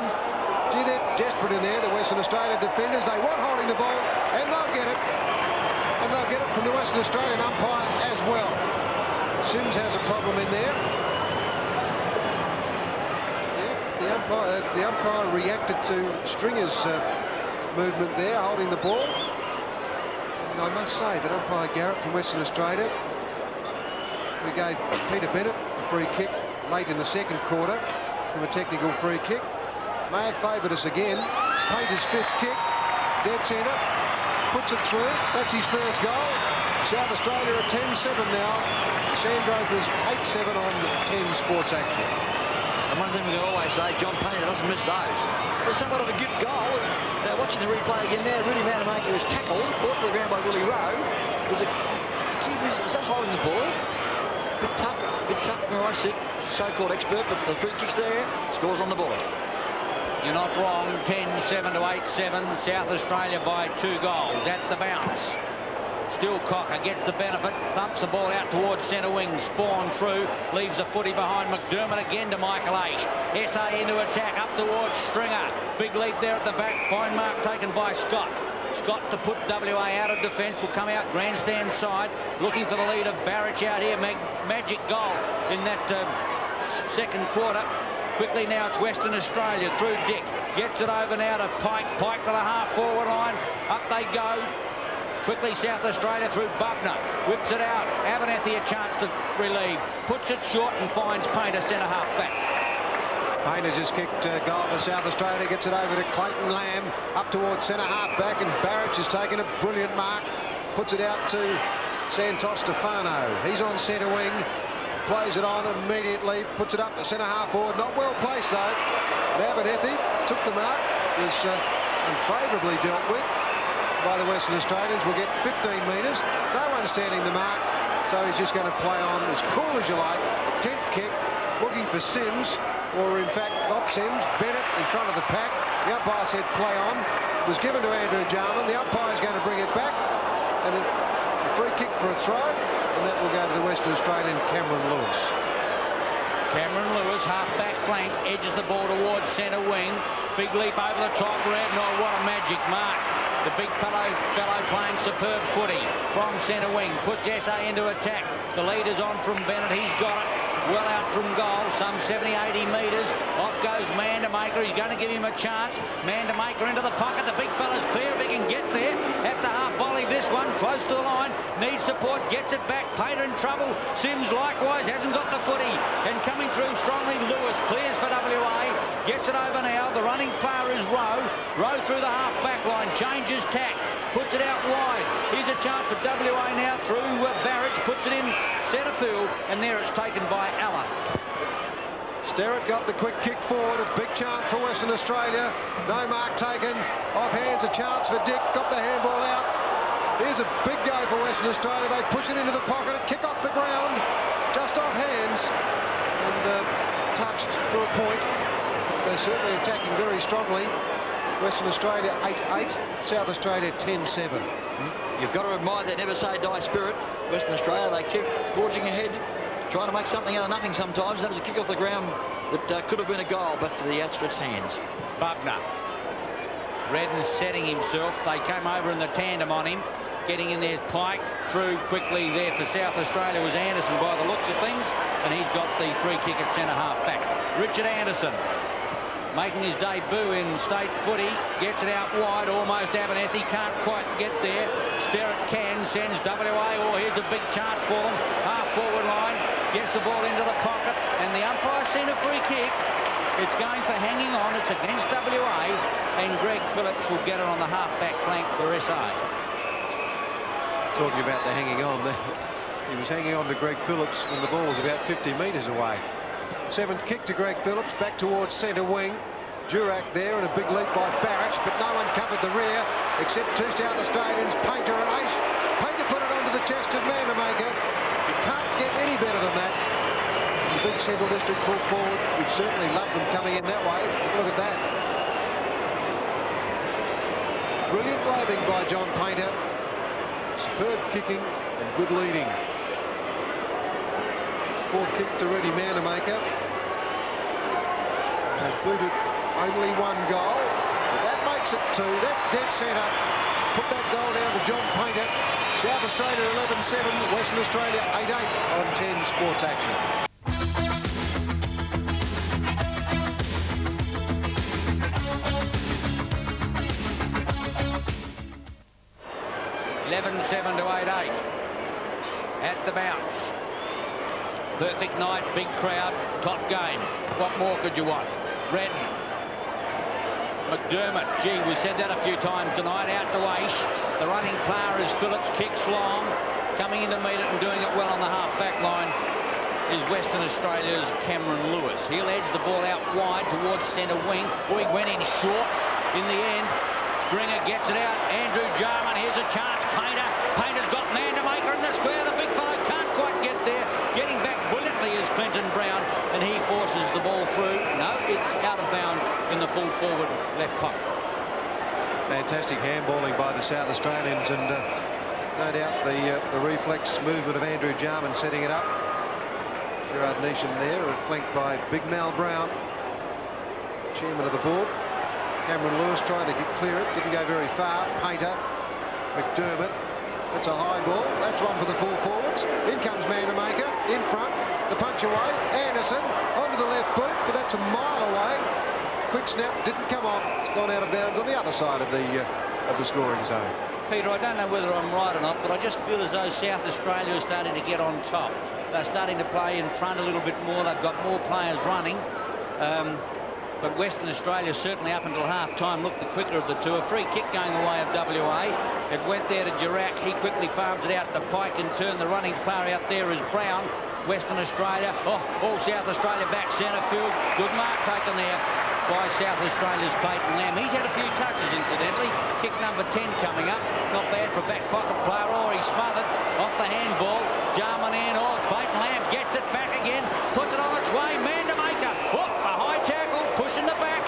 Gee, they're desperate in there, the Western Australia defenders. They want holding the ball, and they'll get it. And they'll get it from the Western Australian umpire as well. Sims has a problem in there. The umpire reacted to Stringer's movement there, holding the ball. And I must say that umpire Garrett from Western Australia, who gave Peter Bennett a free kick late in the second quarter from a technical free kick, may have favoured us again. Painter's 5th kick, dead centre, puts it through. That's his first goal. South Australia are 10-7 now. The Sandrovers 8-7 on 10 Sports Action.
And one thing we can always say, John Painter doesn't miss those. It was somewhat of a gift goal. Watching the replay again now, Rudy Vandermaker is tackled, brought to the ground by Willie Rowe. Was that holding the ball? Bit tough where I sit, so-called expert, but the free kick's there, scores on the board.
You're not wrong, 10-7 to 8-7. South Australia by 2 goals at the bounce. Still Cocker gets the benefit, thumps the ball out towards centre wing, Spawn through, leaves a footy behind McDermott again to Michael H. SA into attack, up towards Stringer. Big leap there at the back, fine mark taken by Scott. Scott to put WA out of defence, will come out grandstand side, looking for the lead of Barrich out here. Magic goal in that second quarter. Quickly now it's Western Australia through Dick, gets it over now to Pike. Pike to the half forward line, up they go. Quickly South Australia through Bubner, whips it out. Abernethy a chance to relieve, puts it short and finds Painter centre half back.
Painter just kicked goal for South Australia, gets it over to Clayton Lamb, up towards centre half back, and Barrett has taken a brilliant mark, puts it out to Santos Stefano. He's on centre wing, plays it on immediately, puts it up to centre half forward. Not well placed though, but Abernethy took the mark, was unfavourably dealt with by the Western Australians. Will get 15 metres, no one standing the mark, so he's just going to play on as cool as you like. 10th kick, looking for Sims, or in fact not Sims, Bennett in front of the pack. The umpire said play on, it was given to Andrew Jarman. The umpire is going to bring it back, and a free kick for a throw, and that will go to the Western Australian Cameron Lewis.
Cameron Lewis, half-back flank, edges the ball towards centre wing. Big leap over the top, Redknapp. What a magic mark. The big fellow playing superb footy from centre wing. Puts SA into attack. The leader's on from Bennett. He's got it. Well out from goal, some 70, 80 metres. Off goes Mandamaker. He's going to give him a chance. Mandamaker into the pocket. The big fella's clear if he can get there. Have to half volley this one, close to the line. Needs support, gets it back. Painter in trouble. Sims likewise hasn't got the footy. And coming through strongly, Lewis clears for WA. Gets it over now. The running player is Rowe. Rowe through the half back line. Changes tack. Puts it out wide. Here's a chance for WA now through Barrett. Puts it in centre field. And there it's taken by Allen.
Sterrett got the quick kick forward. A big chance for Western Australia. No mark taken. Off hands a chance for Dick. Got the handball out. Here's a big go for Western Australia. They push it into the pocket. A kick off the ground. Just off hands. And touched for a point. They're certainly attacking very strongly. Western Australia 8-8. South Australia 10-7.
You've got to admire their never say die spirit. Western Australia, they keep forging ahead, trying to make something out of nothing sometimes. That was a kick off the ground that could have been a goal, but for the outstretched hands.
Bubner. Redden setting himself. They came over in the tandem on him. Getting in there, Pike through quickly there for South Australia was Anderson by the looks of things, and he's got the free kick at centre half back. Richard Anderson making his debut in state footy, gets it out wide, almost Abernethy, can't quite get there. Sterrett can, sends WA, oh, here's a big chance for them. Half forward line, gets the ball into the pocket, and the umpire's seen a free kick. It's going for hanging on, it's against WA, and Greg Phillips will get it on the half-back flank for SA.
Talking about the hanging on, he was hanging on to Greg Phillips when the ball was about 50 metres away. Seventh kick to Greg Phillips, back towards centre wing. Durack there and a big leap by Barrett, but no one covered the rear except two South Australians, Painter and Ace. Painter put it onto the chest of Mandamaker. You can't get any better than that. And the big Central District full forward, we'd certainly love them coming in that way. But look at that. Brilliant roving by John Painter. Superb kicking and good leading. Fourth kick to Rudy Mandamaker. Has booted only one goal, but that makes it two. That's dead centre. Put that goal down to John Painter. South Australia 11-7, Western Australia 8-8 on 10 Sports Action.
(11-7 to 8-8) at the bounce. Perfect night, big crowd, top game. What more could you want? Redden. McDermott. Gee, we said that a few times tonight. Out to Aish. The running player is Phillips. Kicks long. Coming in to meet it and doing it well on the half-back line is Western Australia's Cameron Lewis. He'll edge the ball out wide towards centre wing. Oh, he went in short in the end. Stringer gets it out. Andrew Jarman. Here's a chance. Painter. Painter's got Mandamaker in the square. The big fellow can't quite get there. Getting back brilliantly is Clinton Brown, and he forces the ball through. No, it's out of bounds in the full forward left pocket.
Fantastic handballing by the South Australians, and no doubt the reflex movement of Andrew Jarman setting it up. Gerard Neesham there, flanked by Big Mal Brown, chairman of the board. Cameron Lewis trying to clear it, didn't go very far. Painter, McDermott. That's a high ball. That's one for the full forwards. In comes Mandamaker, in front. The punch away. Anderson onto the left boot, but that's a mile away. Quick snap, didn't come off. It's gone out of bounds on the other side of the scoring zone.
Peter, I don't know whether I'm right or not, but I just feel as though South Australia is starting to get on top. They're starting to play in front a little bit more. They've got more players running. But Western Australia certainly up until half-time looked the quicker of the two. A free kick going the way of WA. It went there to Durack. He quickly farms it out to Pike in turn. The running player out there is Brown. Western Australia. Oh, all South Australia back centre field. Good mark taken there by South Australia's Clayton Lamb. He's had a few touches, incidentally. Kick number 10 coming up. Not bad for a back pocket player. Oh, he smothered off the handball. Jarman in. Oh, Clayton Lamb gets it back again. Puts it on its way. Mandamaker. Oh, a high tackle. Pushing the back.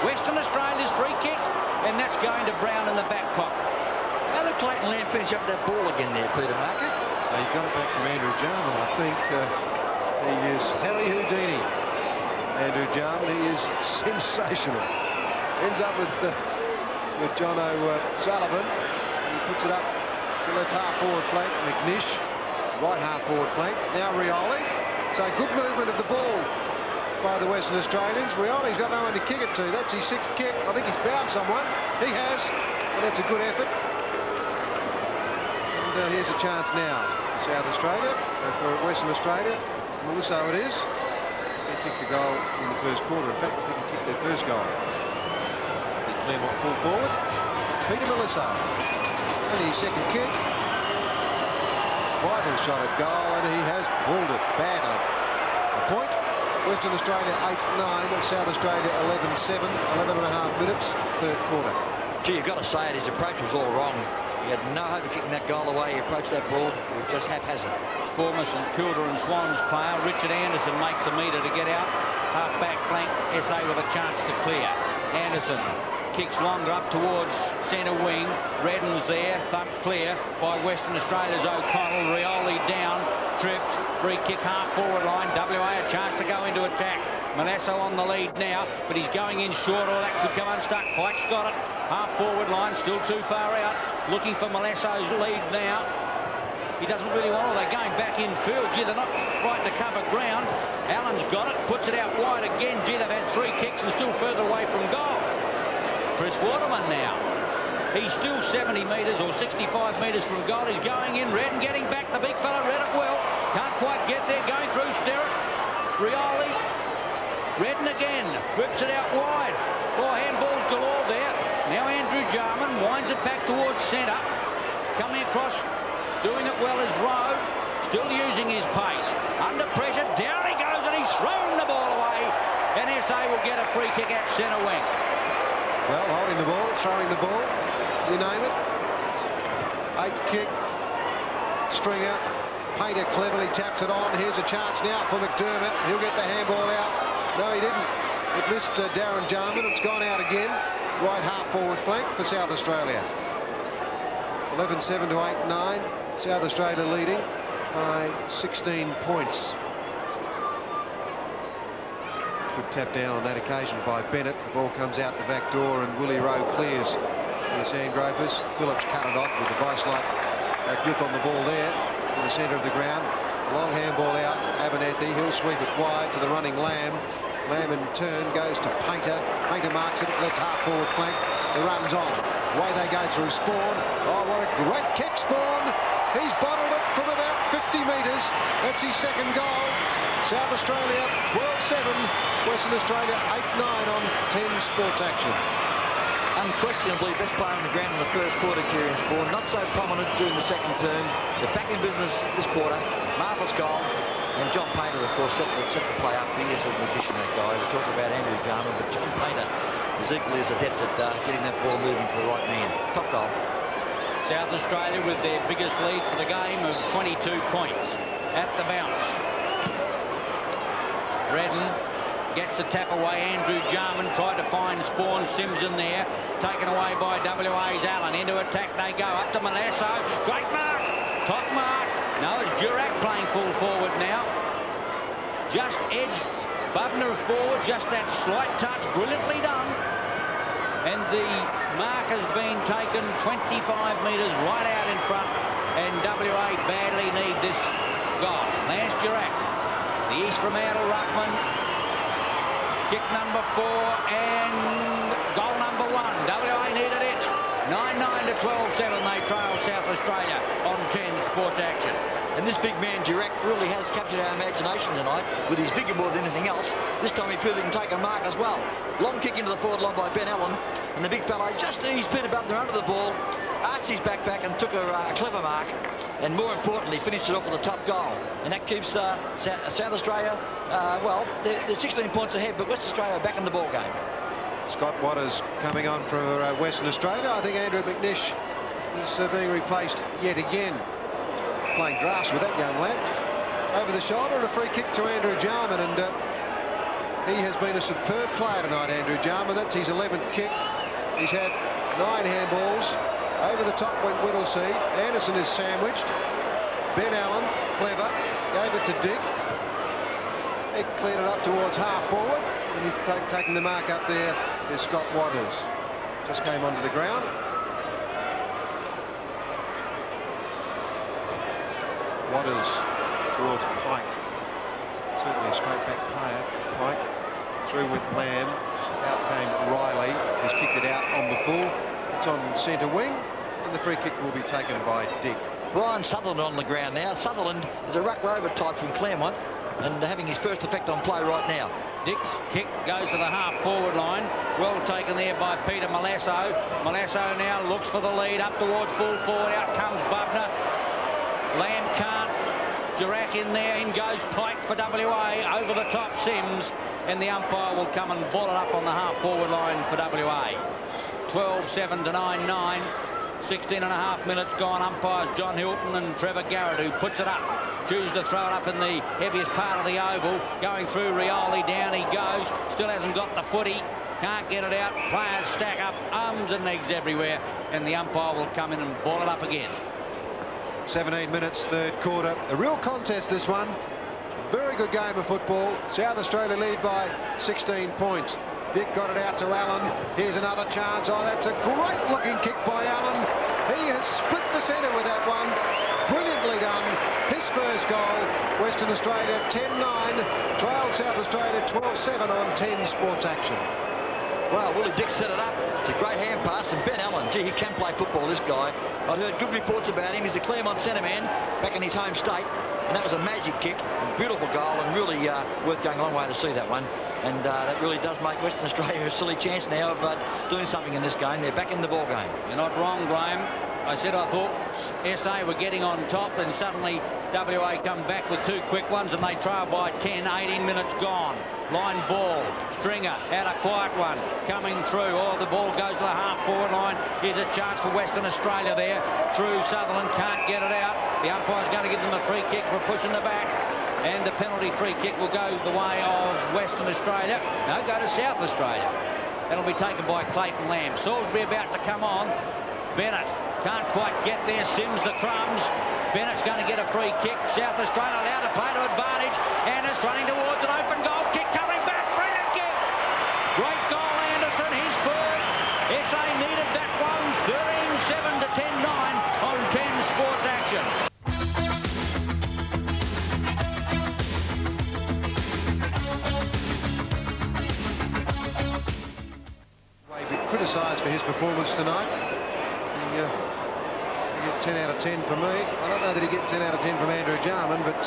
Western Australia's free kick. And that's going to Brown in the back pocket.
How did Clayton Lamb finish up that ball again there, Peter Marker?
He got it back from Andrew Jarman, I think. He is Harry Houdini. Andrew Jarman, he is sensational. Ends up with with John O'Sullivan, and he puts it up to left half forward flank. McNish, right half forward flank. Now Rioli. So good movement of the ball by the Western Australians. Rioli's got no one to kick it to. That's his 6th kick. I think he's found someone. He has, and that's a good effort. And here's a chance now for South Australia, for Western Australia. Melissa it is. He kicked a goal in the first quarter. In fact, I think he kicked their first goal. The Claremont full forward. Peter Melissa. Only his 2nd kick. Vital shot at goal, and he has pulled it badly. A point. Western Australia 8-9, South Australia 11-7, 11 and a half minutes, 3rd quarter.
Gee, you've got to say it, his approach was all wrong. He had no hope of kicking that goal away. He approached that ball, it was just haphazard.
Former St Kilda and Swans player Richard Anderson makes a metre to get out. Half-back flank, SA with a chance to clear. Anderson kicks longer up towards centre wing. Redden's there, thumped clear by Western Australia's O'Connell. Rioli down, tripped, free kick half forward line. WA a chance to go into attack. Manasso on the lead now, but he's going in short, or that could come unstuck. Pike's got it. Half forward line, still too far out. Looking for Malasso's lead now. He doesn't really want it. They're going back in field. Gee, they're not frightened to cover ground. Allen's got it, puts it out wide again. Gee, they've had 3 kicks and still further away from goal. Chris Waterman now. He's still 70 metres or 65 metres from goal. He's going in. Redden getting back. The big fella read it well. Can't quite get there. Going through Sterrett. Rioli. Redden again. Whips it out wide. Oh, handballs galore there. Now Andrew Jarman winds it back towards centre. Coming across. Doing it well is Rowe. Still using his pace. Under pressure. Down he goes, and he's thrown the ball away. And SA will get a free kick out centre wing.
Well, holding the ball, throwing the ball, you name it. 8th kick, Stringer, Painter cleverly taps it on. Here's a chance now for McDermott. He'll get the handball out. No, he didn't. It missed Darren Jarman. It's gone out again. Right half forward flank for South Australia. 11-7 to 8-9. South Australia leading by 16 points. Good tap down on that occasion by Bennett. The ball comes out the back door, and Willie Rowe clears for the Sandgropers. Phillips cut it off with the vice-like grip on the ball there in the centre of the ground. A long handball out. Abernethy, he'll sweep it wide to the running Lamb. Lamb in turn goes to Painter. Painter marks it at left half forward flank. The run's on. Away they go through Spawn. Oh, what a great kick, Spawn. He's bottled it from about 50 metres. That's his 2nd goal. South Australia 12-7. Western Australia 8-9 on 10 Sports Action.
Unquestionably best player on the ground in the first quarter, Kieran Spawn. Not so prominent during the 2nd term. They're back in business this quarter. Marvellous goal. And John Painter, of course, set the play up. He is a magician, that guy. We talk about Andrew Jarman, but John Painter is equally as adept at getting that ball moving to the right man. Top goal.
South Australia with their biggest lead for the game of 22 points at the bounce. Redden gets a tap away. Andrew Jarman tried to find Spawn. Simpson there. Taken away by WA's Allen. Into attack they go. Up to Manasso. Great mark. Top mark. No, it's Durack playing full forward now. Just edged Bubner forward. Just that slight touch. Brilliantly done. And the mark has been taken 25 metres right out in front. And WA badly need this goal. Lance Durack. The East Fremantle ruckman. Kick number 4 and goal number 1. WA needed it. 9-9 to 12-7. They trail South Australia on 10 Sports Action.
And this big man, Durack, really has captured our imagination tonight with his vigour more than anything else. This time he proved he can take a mark as well. Long kick into the forward line by Ben Allen. And the big fellow just eased Peter Butler under the ball. Arched his back and took a clever mark. And more importantly, finished it off with a top goal. And that keeps South Australia, well, they're 16 points ahead, but West Australia back in the ball game.
Scott Waters coming on for Western Australia. I think Andrew McNish is being replaced yet again. Playing drafts with that young lad. Over the shoulder and a free kick to Andrew Jarman, and he has been a superb player tonight, Andrew Jarman. That's his 11th kick. He's had 9 handballs. Over the top went Whittlesey. Anderson is sandwiched. Ben Allen, clever, gave it to Dick. He cleared it up towards half forward, and he's taking the mark up there is Scott Waters. just came onto the ground. Waters towards Pike. Certainly a straight back player. Pike. Through went Lamb. Out came Riley. He's kicked it out on the full. It's on centre wing. And the free kick will be taken by Dick.
Brian Sutherland on the ground now. Sutherland is a ruck rover type from Claremont and having his first effect on play right now.
Dick's kick goes to the half-forward line. Well taken there by Peter Malasso. Malasso now looks for the lead up towards full forward. Out comes Bubner. Lamb can't. Jirac in there. In goes Pike for WA. Over the top Sims. And the umpire will come and ball it up on the half-forward line for WA. 12-7 to 9-9. 16.5 minutes gone. Umpires John Hilton and Trevor Garrett, who puts it up. Chooses to throw it up in the heaviest part of the oval. Going through Rioli. Down he goes. Still hasn't got the footy. Can't get it out. Players stack up. Arms and legs everywhere. And the umpire will come in and ball it up again.
17 minutes, third quarter. A real contest, this one. Very good game of football. South Australia lead by 16 points. Dick got it out to Allen. Here's another chance. Oh, that's a great-looking kick by Allen. He has split the centre with that one. Brilliantly done. His first goal. Western Australia 10-9. Trail South Australia 12-7 on 10 Sports Action.
Well, Willie Dick set it up. It's a great hand pass. And Ben Allen, gee, he can play football, this guy. I'd heard good reports about him. He's a Claremont centre man back in his home state. And that was a magic kick. Beautiful goal and really worth going a long way to see that one. And that really does make Western Australia a silly chance now of doing something in this game. They're back in the ball game.
You're not wrong, Graham. I said I thought SA were getting on top, and suddenly WA come back with two quick ones, and they trail by 10. 18 minutes gone. Line ball. Stringer out a quiet one coming through. Oh, the ball goes to the half-forward line. Here's a chance for Western Australia there. Through Sutherland, can't get it out. The umpire's going to give them a free kick for pushing the back. And the penalty free kick will go the way of Western Australia. No, go to South Australia. That'll be taken by Clayton Lamb. Salisbury about to come on. Bennett can't quite get there. Sims the crumbs. Bennett's going to get a free kick. South Australia allowed to play to advantage. And it's running towards an open goal. Kick coming back. Brilliant kick. Great goal, Anderson. His first. SA needed that one. 13-7 to 10-9 on 10 Sports Action.
Criticised for his performance tonight. He get 10 out of 10 for me. I don't know that he get 10 out of 10 from Andrew Jarman, but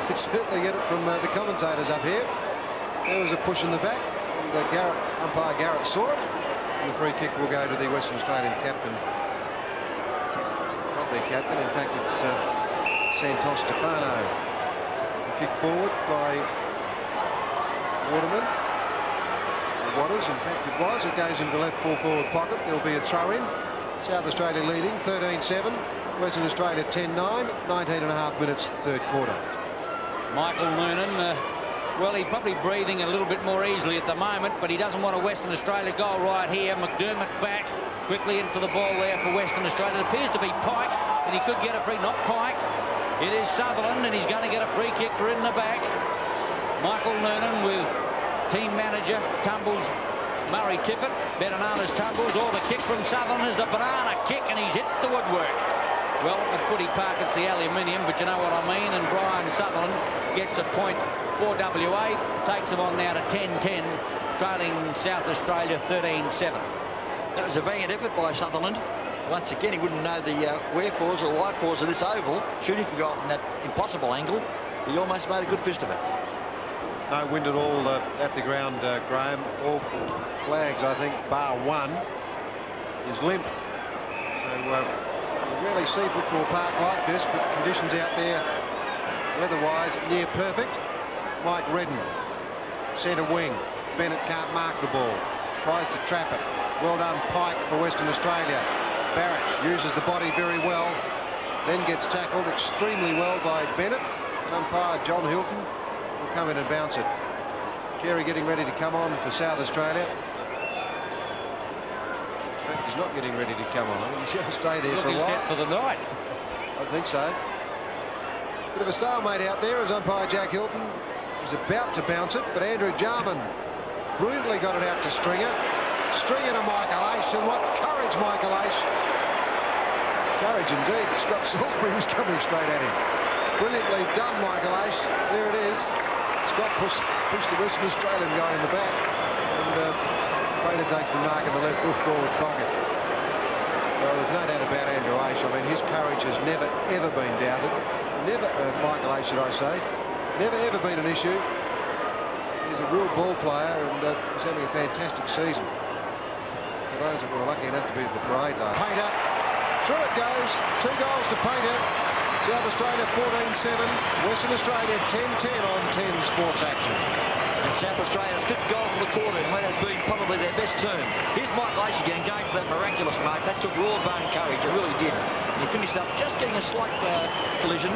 he'd certainly get it from the commentators up here. There was a push in the back, and umpire Garrett saw it, and the free kick will go to the Western Australian captain. Not their captain, in fact it's Santos Stefano. A kick forward by Waterman. Waters, in fact it was. It goes into the left full forward pocket. There'll be a throw in. South Australia leading 13-7. Western Australia 10-9. 19.5 minutes, third quarter.
Michael Nunan, well, he's probably breathing a little bit more easily at the moment, but he doesn't want a Western Australia goal right here. McDermott back quickly in for the ball there for Western Australia. It appears to be Pike, and he could get a free. Not Pike. It is Sutherland, and he's going to get a free kick for in the back. Michael Nunan with team manager Tumbles Murray Tippett, better known as Tumbles. Or the kick from Sutherland is a banana kick, and he's hit the woodwork. Well, at Footy Park it's the aluminium, but you know what I mean. And Brian Sutherland gets a point for WA, takes them on now to 10-10, trailing South Australia 13-7.
That was a valiant effort by Sutherland. Once again, he wouldn't know the wherefores or whyfores of this oval, shooting for goal from that impossible angle. He almost made a good fist of it.
No wind at all at the ground, Graham. All flags, I think, bar one, is limp. So you rarely see Football Park like this, but conditions out there, weather-wise, near perfect. Mike Redden, centre wing. Bennett can't mark the ball. Tries to trap it. Well done, Pike, for Western Australia. Barrett uses the body very well, then gets tackled extremely well by Bennett. And umpire John Hilton will come in and bounce it. Carey getting ready to come on for South Australia. In fact, he's not getting ready to come on. I think he's going to stay there for a while.
Set for the night.
I think so. Bit of a stalemate out there as umpire Jack Hilton was about to bounce it, but Andrew Jarman brilliantly got it out to Stringer. Stringing to Michael Aish, and what courage, Michael Aish. Courage indeed. Scott Salisbury was coming straight at him. Brilliantly done, Michael Aish. There it is. Scott pushed the Western Australian guy in the back, and Painter takes the mark in the left full forward pocket. Well, there's no doubt about Andrew Aish. I mean, his courage has never, ever been doubted. Never, Michael Aish, should I say. Never, ever been an issue. He's a real ball player, and he's having a fantastic season. For those that were lucky enough to be at the parade last. Painter, through it goes. 2 goals to Painter. South Australia 14-7. Western Australia 10-10 on 10 Sports Action.
And South Australia's 5th goal for the quarter, and that has been probably their best term. Here's Michael Aish again, going for that miraculous mark. That took raw bone courage, it really did. And he finished up just getting a slight collision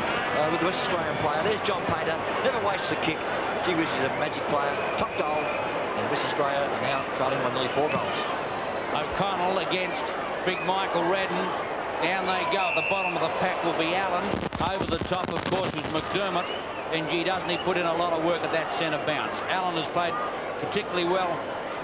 with the West Australian player. There's John Painter, never wastes a kick. Gee whiz, he's a magic player. Top goal, and West Australia are now trailing by nearly 4 goals.
O'Connell against big Michael Redden. Down they go. At the bottom of the pack will be Allen. Over the top, of course, was McDermott. And gee, doesn't he put in a lot of work at that centre bounce. Allen has played particularly well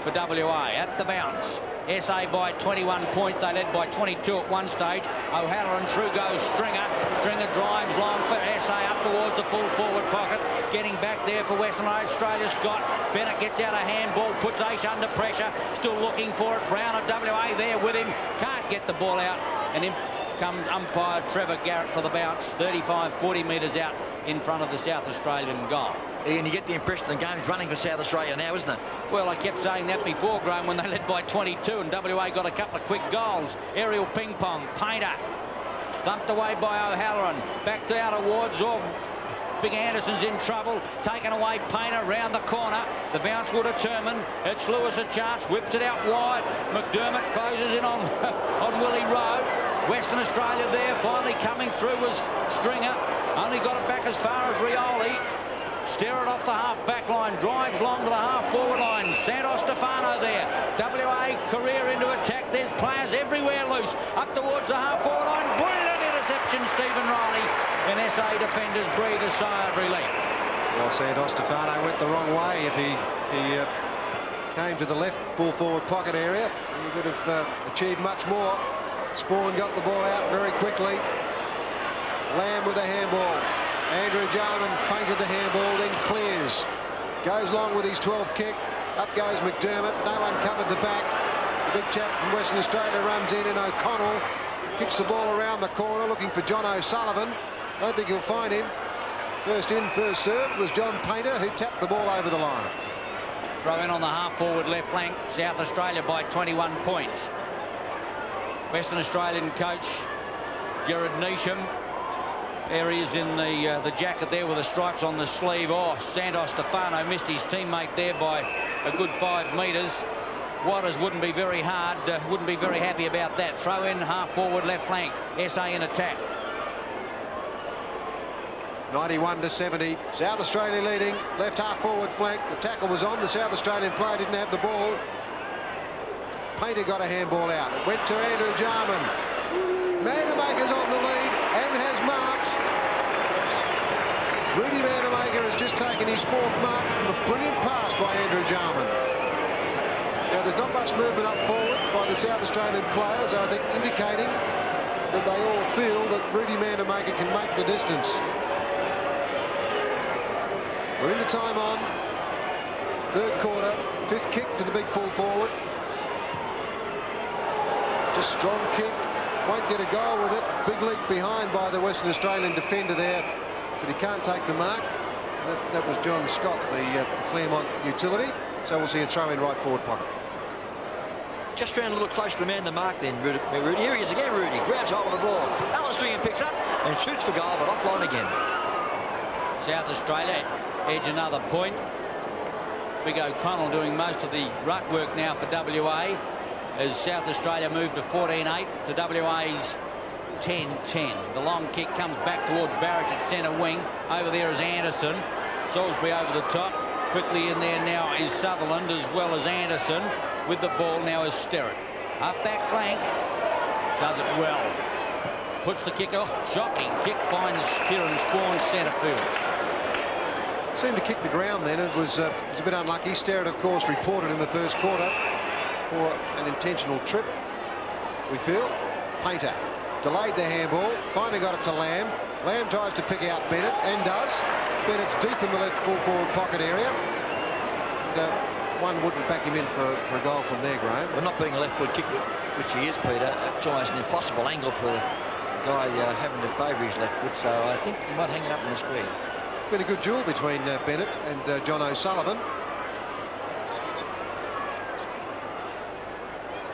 for WA. At the bounce, SA by 21 points. They led by 22 at one stage. O'Halloran through goes Stringer. Stringer drives long for SA up towards the full forward pocket. Getting back there for Western Australia. Scott Bennett gets out a handball, puts Aish under pressure. Still looking for it. Brown at WA there with him. Can't get the ball out. And in comes umpire Trevor Garrett for the bounce. 35-40 metres out in front of the South Australian goal.
And you get the impression the game's running for South Australia now, isn't it?
Well, I kept saying that before, Graham, when they led by 22 and WA got a couple of quick goals. Aerial ping pong. Painter thumped away by O'Halloran. Back to out towards Big Anderson's in trouble. Taken away Painter round the corner. The bounce will determine. It's Lewis a chance. Whips it out wide. McDermott closes in on Willie Rowe. Western Australia there. Finally coming through was Stringer. Only got it back as far as Rioli. Steer it off the half-back line. Drives long to the half-forward line. Santos Stefano there. WA career into attack. There's players everywhere loose. Up towards the half-forward line. Brilliant interception, Stephen Riley. And SA defenders breathe a sigh of relief.
Well, Santos Stefano went the wrong way. If he came to the left full forward pocket area, he would have achieved much more. Spawn got the ball out very quickly. Lamb with a handball. Andrew Jarman feinted the handball, then clears. Goes long with his 12th kick. Up goes McDermott. No one covered the back. The big chap from Western Australia runs in, and O'Connell kicks the ball around the corner looking for John O'Sullivan. Don't think he'll find him. First in, first served was John Painter, who tapped the ball over the line.
Throw in on the half-forward left flank. South Australia by 21 points. Western Australian coach Gerard Neesham. There he is in the jacket there with the stripes on the sleeve. Oh, Santos Stefano missed his teammate there by a good 5 metres. Waters wouldn't be very hard, wouldn't be very happy about that. Throw in half-forward left flank. SA in attack.
91-70. South Australia leading. Left half-forward flank. The tackle was on. The South Australian player didn't have the ball. Painter got a handball out. It went to Andrew Jarman. Vandermaker's on the lead and has marked. Rudy Vandermaker has just taken his 4th mark from a brilliant pass by Andrew Jarman. Now, there's not much movement up forward by the South Australian players, I think, indicating that they all feel that Rudy Vandermaker can make the distance. We're into time on. 3rd quarter. 5th kick to the big full forward. Just strong kick. Won't get a goal with it. Big leap behind by the Western Australian defender there, but he can't take the mark. That was John Scott, the Claremont utility. So we'll see a throw in right forward pocket.
Just ran a little close to the man to mark then, Rudy. Here he is again, Rudy. Grabs hold of the ball. Alan Stringer picks up and shoots for goal, but offline again.
South Australia edge another point. Big O'Connell doing most of the ruck work now for WA, as South Australia moved to 14-8 to WA's 10-10. The long kick comes back towards Barrett at centre wing. Over there is Anderson. Salisbury over the top. Quickly in there now is Sutherland, as well as Anderson. With the ball now is Sterrett. Half-back flank. Does it well. Puts the kick off. Shocking kick finds Kieran Spawn centre field.
Seemed to kick the ground then. It was a bit unlucky. Sterrett, of course, reported in the 1st quarter for an intentional trip, we feel. Painter delayed the handball, finally got it to Lamb. Lamb tries to pick out Bennett, and does. Bennett's deep in the left full forward pocket area. And, one wouldn't back him in for a goal from there, Graham.
Well, not being a left foot kick, which he is, Peter, it's almost an impossible angle for the guy having to favour his left foot, so I think he might hang it up in the square.
It's been a good duel between Bennett and John O'Sullivan.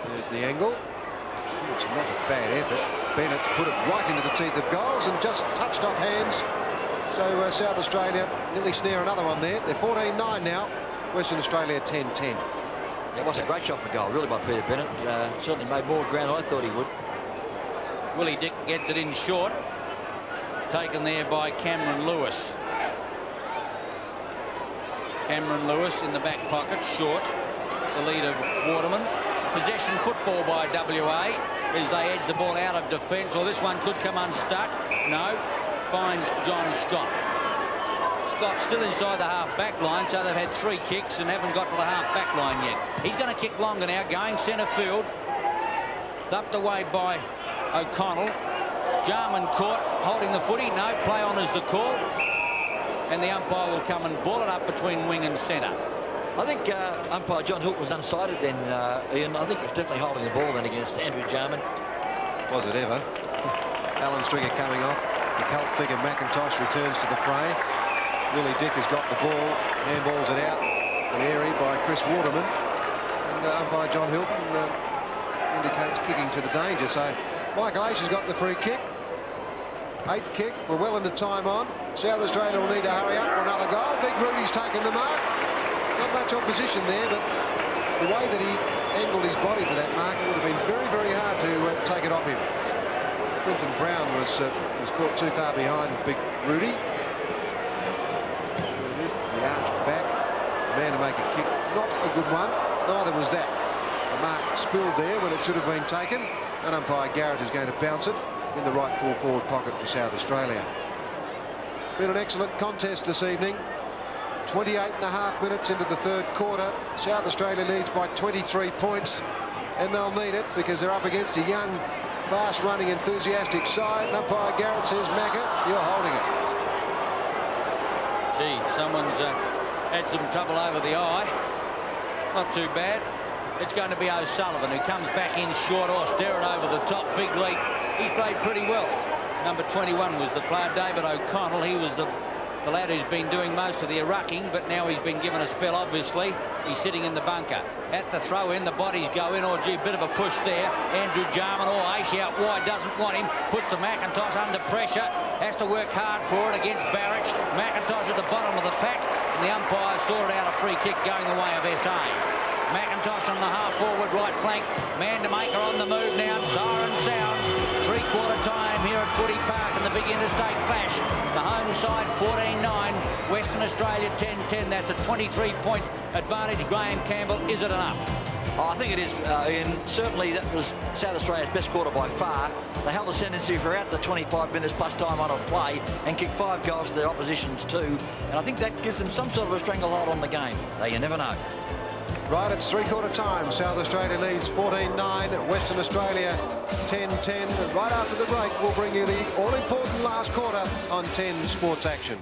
There's the angle. Gee, it's not a bad effort. Bennett's put it right into the teeth of goals and just touched off hands. So South Australia nearly snare another one there. They're 14-9 now. Western Australia 10-10.
It was a great shot for goal, really, by Peter Bennett. Certainly made more ground than I thought he would.
Willie Dick gets it in short. Taken there by Cameron Lewis. Cameron Lewis in the back pocket, short. The lead of Waterman. Possession football by WA as they edge the ball out of defence. Or this one could come unstuck. No. Finds John Scott. Scott still inside the half-back line, so they've had 3 kicks and haven't got to the half-back line yet. He's going to kick longer now, going centre field. Dumped away by O'Connell. Jarman caught, holding the footy. No, play on is the call. And the umpire will come and ball it up between wing and centre.
I think umpire John Hilton was unsighted then, Ian. I think he was definitely holding the ball then against Andrew Jarman.
Was it ever? Alan Stringer coming off. The cult figure McIntosh returns to the fray. Willie Dick has got the ball, handballs it out, an airy by Chris Waterman, and umpire John Hilton indicates kicking to the danger. So Michael Aish has got the free kick. 8th kick. We're well into time on. South Australia will need to hurry up for another goal. Big Rudy's taken the mark. Not much opposition there, but the way that he angled his body for that mark, it would have been very, very hard to take it off him. Quinton Brown was caught too far behind Big Rudy. The arch back, the man to make a kick, not a good one. Neither was that. The mark spilled there when it should have been taken, and umpire Garrett is going to bounce it in the right full forward pocket for South Australia. Been an excellent contest this evening. 28.5 minutes into the 3rd quarter. South Australia leads by 23 points, and they'll need it because they're up against a young, fast-running, enthusiastic side. And umpire Garrett says, Macca, you're holding it.
Gee, someone's had some trouble over the eye. Not too bad. It's going to be O'Sullivan who comes back in short. Or stare it over the top. Big leap. He's played pretty well. Number 21 was the player, David O'Connell. He was the lad who's been doing most of the rucking, but now he's been given a spell, obviously. He's sitting in the bunker. At the throw in, the bodies go in. Oh, gee, bit of a push there. Andrew Jarman, Aish out wide, doesn't want him. Puts the McIntosh under pressure. Has to work hard for it against Barrett. McIntosh at the bottom of the pack. And the umpire sorted out a free kick going the way of SA. McIntosh on the half-forward right flank. Man to maker on the move now. Siren sound. 3/4 time here at Footy Park in the big interstate clash. The home side 14-9. Western Australia 10-10. That's a 23-point advantage. Graham Campbell, is it enough?
Oh, I think it is, Ian. Certainly that was South Australia's best quarter by far. They held ascendancy throughout the 25 minutes plus time on of play and kicked 5 goals to their opposition's 2. And I think that gives them some sort of a stranglehold on the game. Though you never know.
Right, it's 3/4 time. South Australia leads 14-9. Western Australia 10-10. Right after the break, we'll bring you the all-important last quarter on 10 Sports Action.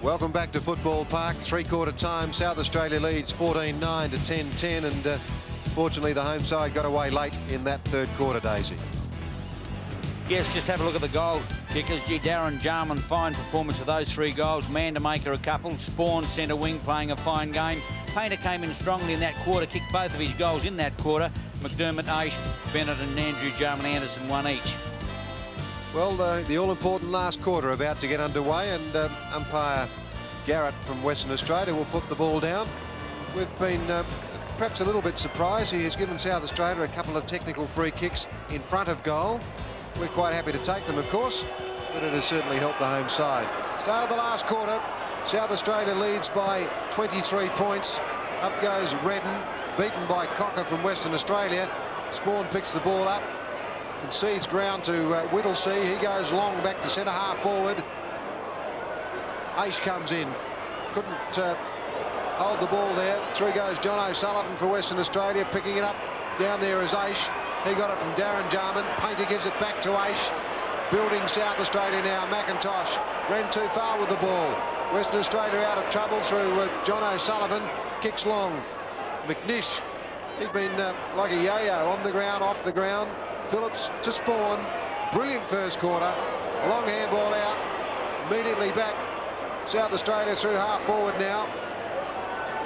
Welcome back to Football Park. 3/4 time. South Australia leads 14-9 to 10-10, and fortunately the home side got away late in that 3rd quarter, Daisy.
Yes, just have a look at the goal kickers. Gee, Darren Jarman, fine performance for those 3 goals. Man to maker a couple. Spawn, centre wing, playing a fine game. Painter came in strongly in that quarter, kicked both of his goals in that quarter. McDermott, Aish, Bennett and Andrew Jarman Anderson, 1 each.
Well, the all-important last quarter about to get underway, and umpire Garrett from Western Australia will put the ball down. We've been perhaps a little bit surprised. He has given South Australia a couple of technical free kicks in front of goal. We're quite happy to take them, of course, but it has certainly helped the home side. Start of the last quarter. South Australia leads by 23 points. Up goes Redden, beaten by Cocker from Western Australia. Spawn picks the ball up, concedes ground to Whittlesea. He goes long back to centre half forward. Ace comes in. Couldn't hold the ball there. Through goes John O'Sullivan for Western Australia, picking it up. Down there is Aish. He got it from Darren Jarman. Painter gives it back to Aish. Building South Australia now. McIntosh ran too far with the ball. Western Australia out of trouble through John O'Sullivan. Kicks long. McNish. He's been like a yo-yo, on the ground, off the ground. Phillips to Spawn. Brilliant first quarter. A long handball out. Immediately back. South Australia through half forward now.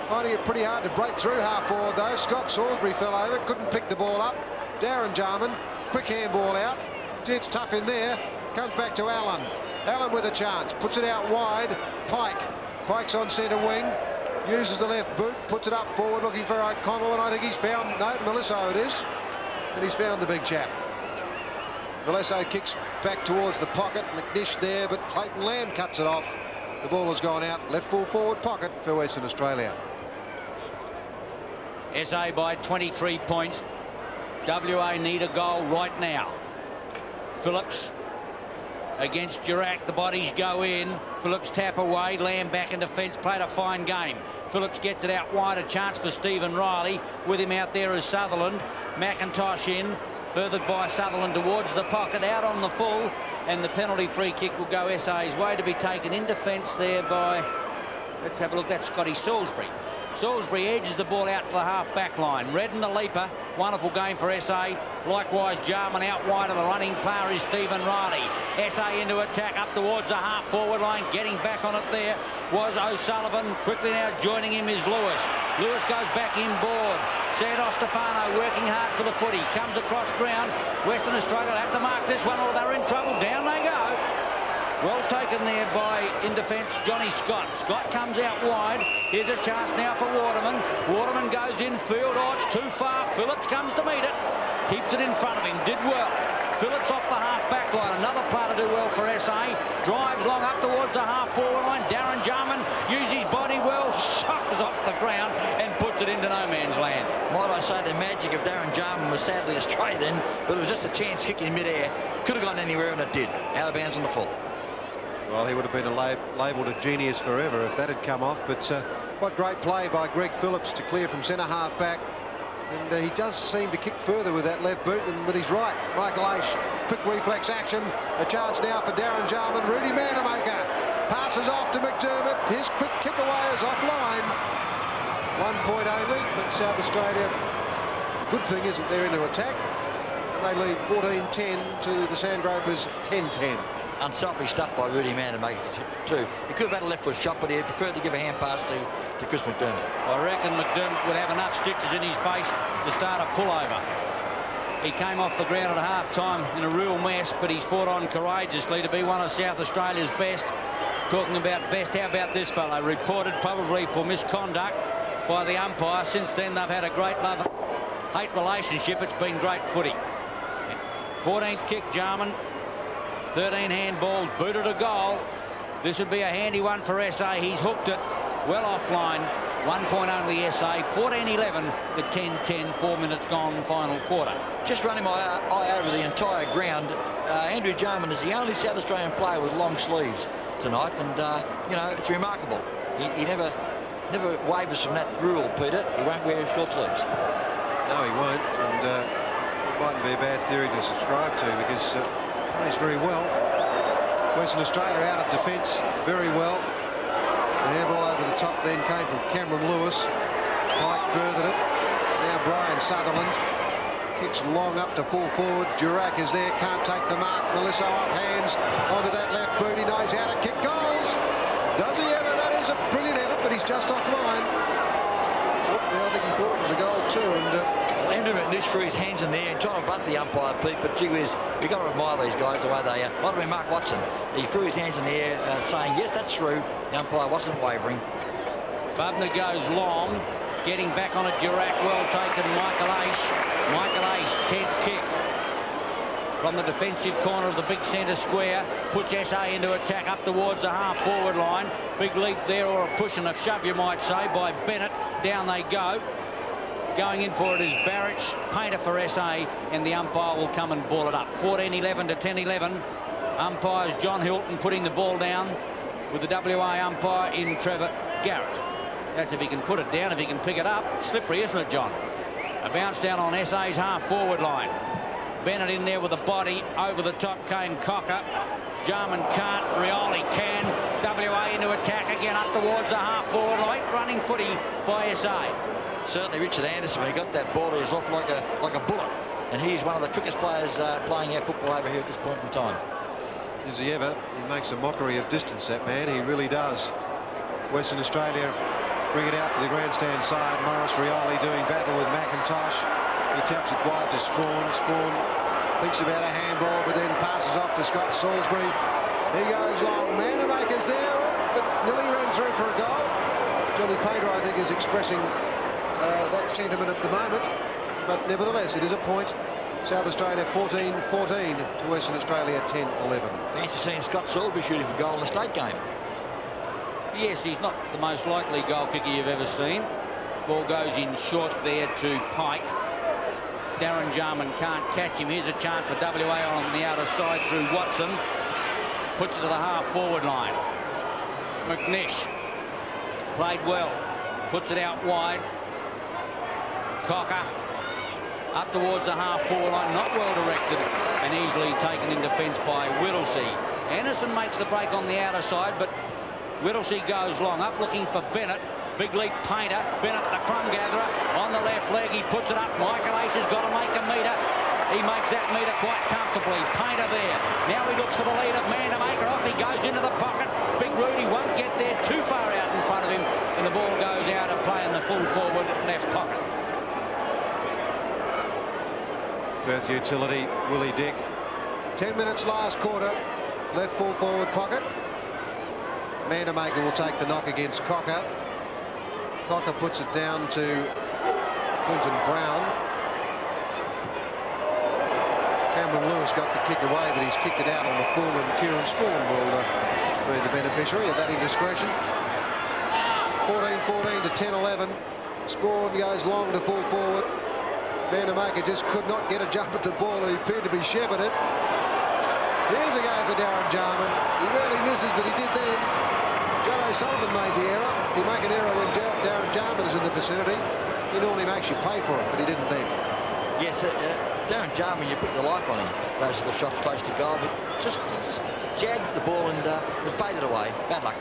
Finding it pretty hard to break through half forward though. Scott Salisbury fell over, couldn't pick the ball up. Darren Jarman, quick handball out. It's tough in there. Comes back to Allen. Allen with a chance, puts it out wide. Pike. Pike's on centre wing. Uses the left boot, puts it up forward looking for O'Connell, and I think he's found, no, Melisso it is. And he's found the big chap. Melisso kicks back towards the pocket. McNish there, but Clayton Lamb cuts it off. The ball has gone out. Left full forward pocket for Western Australia.
SA by 23 points. WA need a goal right now. Phillips against Durack. The bodies go in. Phillips tap away. Lamb back in defence. Played a fine game. Phillips gets it out wide. A chance for Stephen Riley. With him out there is Sutherland. McIntosh in. Furthered by Sutherland towards the pocket. Out on the full. And the penalty free kick will go SA's way, to be taken in defence there by, let's have a look, that's Scotty Salisbury. Salisbury edges the ball out to the half-back line. Redden the leaper. Wonderful game for SA. Likewise, Jarman out wide of the running player is Stephen Riley. SA into attack up towards the half-forward line. Getting back on it there was O'Sullivan. Quickly now joining him is Lewis. Lewis goes back inboard. Santos Stefano working hard for the footy. Comes across ground. Western Australia will have to mark this one or they're in trouble. Down they go. Well taken there by, in defence, Johnny Scott. Scott comes out wide. Here's a chance now for Waterman. Waterman goes infield. Oh, it's too far. Phillips comes to meet it. Keeps it in front of him. Did well. Phillips off the half-back line. Another player to do well for SA. Drives long up towards the half-forward line. Darren Jarman uses his body well. Suckers off the ground and puts it into no man's land.
Might I say the magic of Darren Jarman was sadly astray then, but it was just a chance kick in mid-air. Could have gone anywhere, and it did. Out of bounds on the full.
Well, he would have been labelled a genius forever if that had come off. But what great play by Greg Phillips to clear from centre half back. And he does seem to kick further with that left boot than with his right. Michael Aish, quick reflex action. A chance now for Darren Jarman. Rudy Manamaker passes off to McDermott. His quick kick away is offline. 1 point only, but South Australia, the good thing is that they're into attack. And they lead 14-10 to the Sandgropers 10-10.
Unselfish stuff by Rudy Manamaker too. He could have had a left foot shot, but he preferred to give a hand pass to Chris McDermott.
I reckon McDermott would have enough stitches in his face to start a pullover. He came off the ground at half-time in a real mess, but he's fought on courageously to be one of South Australia's best. Talking about best, how about this fellow? Reported probably for misconduct by the umpire. Since then, they've had a great love-hate relationship. It's been great footy. 14th kick, Jarman. 13 handballs, booted a goal. This would be a handy one for SA. He's hooked it well offline. 1 point only SA. 14-11 to 10-10. 4 minutes gone, final quarter.
Just running my eye over the entire ground, Andrew Jarman is the only South Australian player with long sleeves tonight, and you know, it's remarkable. He never wavers from that rule, Peter. He won't wear short sleeves.
No, he won't, and it mightn't be a bad theory to subscribe to, because plays very well. Western Australia out of defence very well. The handball over the top then came from Cameron Lewis. Pike furthered it. Now Brian Sutherland kicks long up to full forward. Durack is there, can't take the mark. Melisso off hands onto that left boot. He knows how to kick goals. Does he ever? That is a brilliant effort, but he's just offline. Oop, I think he thought it was a goal too. And
Andrew McNish threw his hands in there and trying to buff the umpire, Pete, but gee whiz, we've got to admire these guys the way they are. Might have been Mark Watson. He threw his hands in the air saying, yes, that's through. The umpire wasn't wavering.
Bubner goes long, getting back on it, Durack, well taken, Michael Aish. Michael Aish, 10th kick. From the defensive corner of the big centre square, puts SA into attack up towards the half-forward line. Big leap there, or a push and a shove, you might say, by Bennett. Down they go. Going in for it is Barrett, Painter for SA, and the umpire will come and ball it up. 14-11 to 10-11. Umpires John Hilton putting the ball down. with the WA umpire in Trevor Garrett. That's if he can put it down, if he can pick it up. Slippery, isn't it, John? A bounce down on SA's half-forward line. Bennett in there with the body. Over the top came Cocker. Jarman can't. Rioli can. WA into attack again up towards the half-forward line. Running footy by SA.
Certainly Richard Anderson, when he got that ball, he was off like a bullet. And he's one of the quickest players playing our football over here at this point in time.
Is he ever? He makes a mockery of distance, that man. He really does. Western Australia bring it out to the grandstand side. Maurice Rioli doing battle with McIntosh. He taps it wide to Spawn. Spawn thinks about a handball, but then passes off to Scott Salisbury. He goes long. Manamaker's there, but nearly ran through for a goal. Johnny Painter, I think, is expressing that sentiment at the moment. But nevertheless, it is a point. South Australia 14-14 to Western Australia 10-11.
Fancy seeing Scott Salisbury shooting for goal in the state game.
Yes, he's not the most likely goal kicker you've ever seen. Ball goes in short there to Pike. Darren Jarman can't catch him. Here's a chance for WA on the outer side through Watson. Puts it to the half-forward line. McNish played well. Puts it out wide. Cocker up towards the half-forward line. Not well directed and easily taken in defence by Whittlesey. Anderson makes the break on the outer side, but Whittlesey goes long. Up looking for Bennett. Big leap Painter. Bennett, the crumb gatherer, on the left leg. He puts it up. Michael Ace has got to make a metre. He makes that metre quite comfortably. Painter there. Now he looks for the lead of Manamaker. Off he goes into the pocket. Big Rudy won't get there. Too far out in front of him. And the ball goes out of play in the full forward left pocket.
Perth utility, Willie Dick. 10 minutes last quarter. Left full forward pocket. Manamaker will take the knock against Cocker. Cocker puts it down to Clinton Brown. Cameron Lewis got the kick away, but he's kicked it out on the full, and Kieran Spawn will be the beneficiary of that indiscretion. 14-14 to 10-11. Spawn goes long to full forward. Manamaker just could not get a jump at the ball, and he appeared to be shepherded. Here's a go for Darren Jarman. He rarely misses, but he did then. John O'Sullivan made the error. If you make an error when Darren Jarman is in the vicinity, he normally makes you pay for it, but he didn't then. Yes,
Darren Jarman, you put your life on him. Those little shots close to goal, but just jagged at the ball and it faded away. Bad luck.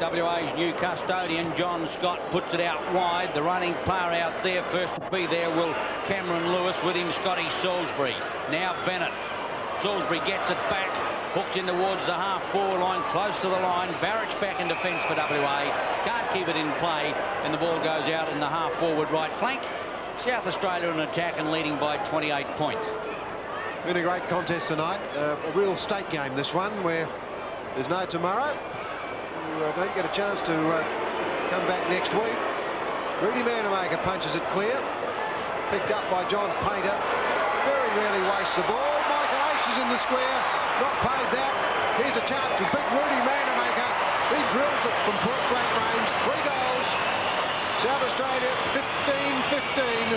WA's new custodian, John Scott, puts it out wide. The running player out there, first to be there will Cameron Lewis, with him Scotty Salisbury. Now Bennett. Salisbury gets it back. Hooks in towards the half-forward line, close to the line. Barrett's back in defence for WA. Can't keep it in play, and the ball goes out in the half-forward right flank. South Australia in attack and leading by 28 points.
Been a great contest tonight. A real state game, this one, where there's no tomorrow. You don't get a chance to come back next week. Rudy Manamaker punches it clear. Picked up by John Painter. Very rarely wastes the ball. Michael Ace is in the square. Not paid that. Here's a chance for big Rudy Manamaker. He drills it from point blank range. 3 goals. South Australia 15-15.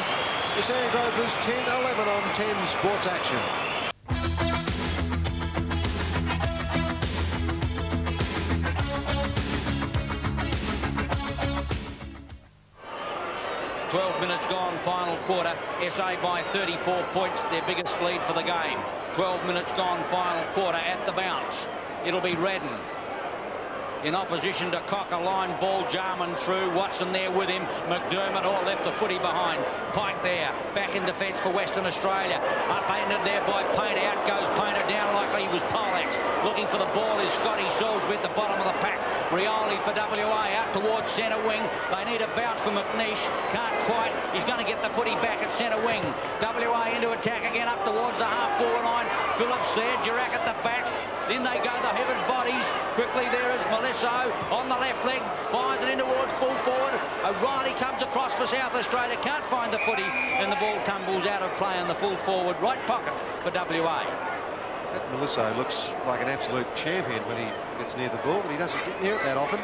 The Sandrovers 10-11 on 10 Sports Action.
Minutes gone, final quarter. SA by 34 points, their biggest lead for the game. 12 minutes gone, final quarter. At the bounce, it'll be Redden. In opposition to Cocker, line ball, Jarman through, Watson there with him, McDermott all left the footy behind. Pike there, back in defence for Western Australia. Upended there by Painter, out goes Painter, down like he was poleaxed. Looking for the ball is Scotty Salisbury at the bottom of the pack. Rioli for WA, out towards centre wing. They need a bounce for McNish, can't quite. He's going to get the footy back at centre wing. WA into attack again up towards the half-forward line. Phillips there, Durack at the back. In they go, the headed bodies. Quickly there is Melisso on the left leg. Fires it in towards full forward. O'Reilly comes across for South Australia. Can't find the footy. And the ball tumbles out of play in the full forward right pocket for WA.
That Melisso looks like an absolute champion when he gets near the ball, but he doesn't get near it that often.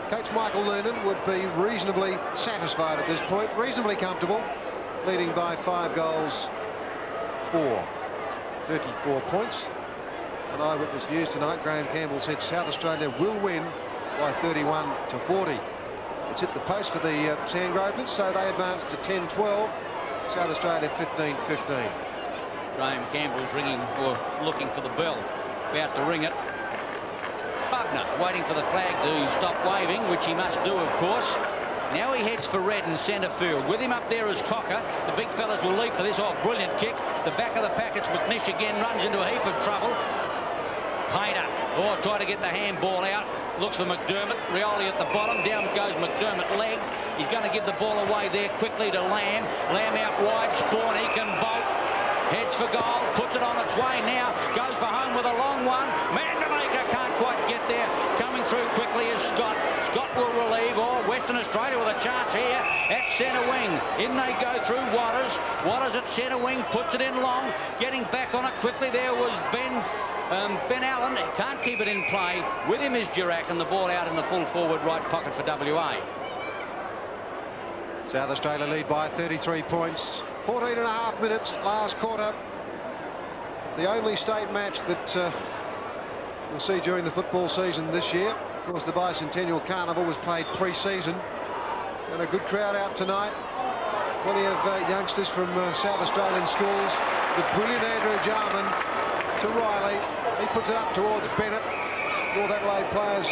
Coach Michael Nunan would be reasonably satisfied at this point. Reasonably comfortable. Leading by 5 goals for 34 points. on Eyewitness News tonight. Graham Campbell said South Australia will win by 31-40. It's hit the post for the Sandgropers, so they advance to 10-12. South Australia 15-15.
Graham Campbell's ringing or looking for the bell. About to ring it. Bugner waiting for the flag to stop waving, which he must do, of course. Now he heads for red in centre field. With him up there is Cocker. The big fellas will leap for this. Oh, brilliant kick. The back of the packets. McNish again runs into a heap of trouble. Painter. Oh, try to get the handball out. Looks for McDermott. Rioli at the bottom. Down goes McDermott, legged. He's going to give the ball away there quickly to Lamb. Lamb out wide. Spawn, he can bolt. Heads for goal. Puts it on its way now. Goes for home with a long one. Mandamaker can't quite get there. Coming through quickly is Scott. Scott will relieve. Oh, Western Australia with a chance here at centre wing. In they go through Waters. Waters at centre wing. Puts it in long. Getting back on it quickly. There was Ben Allen. He can't keep it in play. With him is Girac, and the ball out in the full forward right pocket for WA.
South Australia lead by 33 points. 14.5 minutes, last quarter. The only state match that you'll see during the football season this year. Of course, the Bicentennial Carnival was played pre-season. And a good crowd out tonight. Plenty of youngsters from South Australian schools. The brilliant Andrew Jarman to Riley. He puts it up towards Bennett. North Adelaide players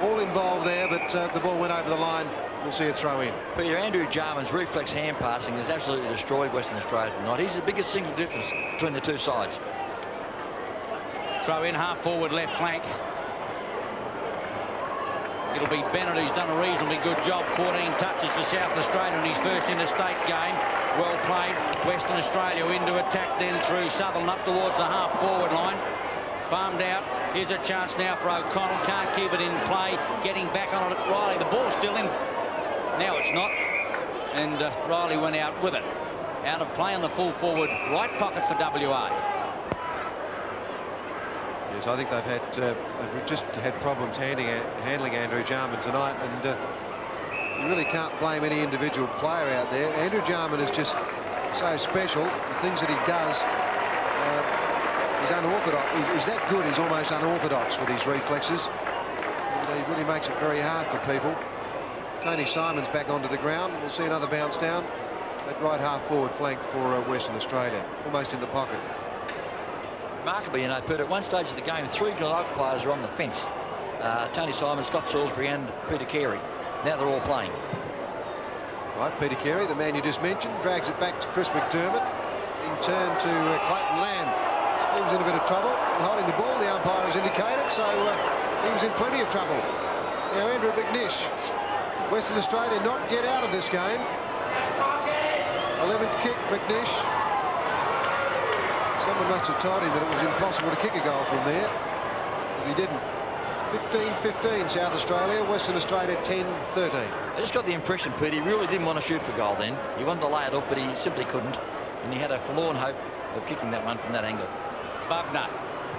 all involved there, but the ball went over the line. We'll see a throw in.
Peter, Andrew Jarman's reflex hand passing has absolutely destroyed Western Australia tonight. He's the biggest single difference between the two sides.
Throw in half forward left flank. It'll be Bennett, who's done a reasonably good job. 14 touches for South Australia in his first interstate game. Well played. Western Australia into attack then through Sutherland up towards the half forward line. Farmed out. Here's a chance now for O'Connell. Can't keep it in play. Getting back on it at Riley. The ball's still in. Now it's not. And Riley went out with it. Out of play on the full forward right pocket for WA.
Yes, I think they've just had problems handling Andrew Jarman tonight, and you really can't blame any individual player out there. Andrew Jarman is just so special. The things that he does, he's unorthodox. He's that good. He's almost unorthodox with his reflexes, and he really makes it very hard for people. Tony Simon's back onto the ground. We'll see another bounce down at right half forward flank for Western Australia, almost in the pocket.
Remarkably, you know, Peter, at one stage of the game, 3 Glenelg players are on the fence. Tony Simon, Scott Salisbury and Peter Carey. Now they're all playing.
Right, Peter Carey, the man you just mentioned, drags it back to Chris McDermott. In turn to Clayton Lamb. He was in a bit of trouble. Holding the ball, the umpire has indicated, so he was in plenty of trouble. Now Andrew McNish. Western Australia not yet out of this game. 11th kick, McNish. Someone must have told him that it was impossible to kick a goal from there, because he didn't. 15-15 South Australia, Western Australia 10-13.
I just got the impression, Pete, he really didn't want to shoot for goal then. He wanted to lay it off, but he simply couldn't. And he had a forlorn hope of kicking that one from that angle.
Bugner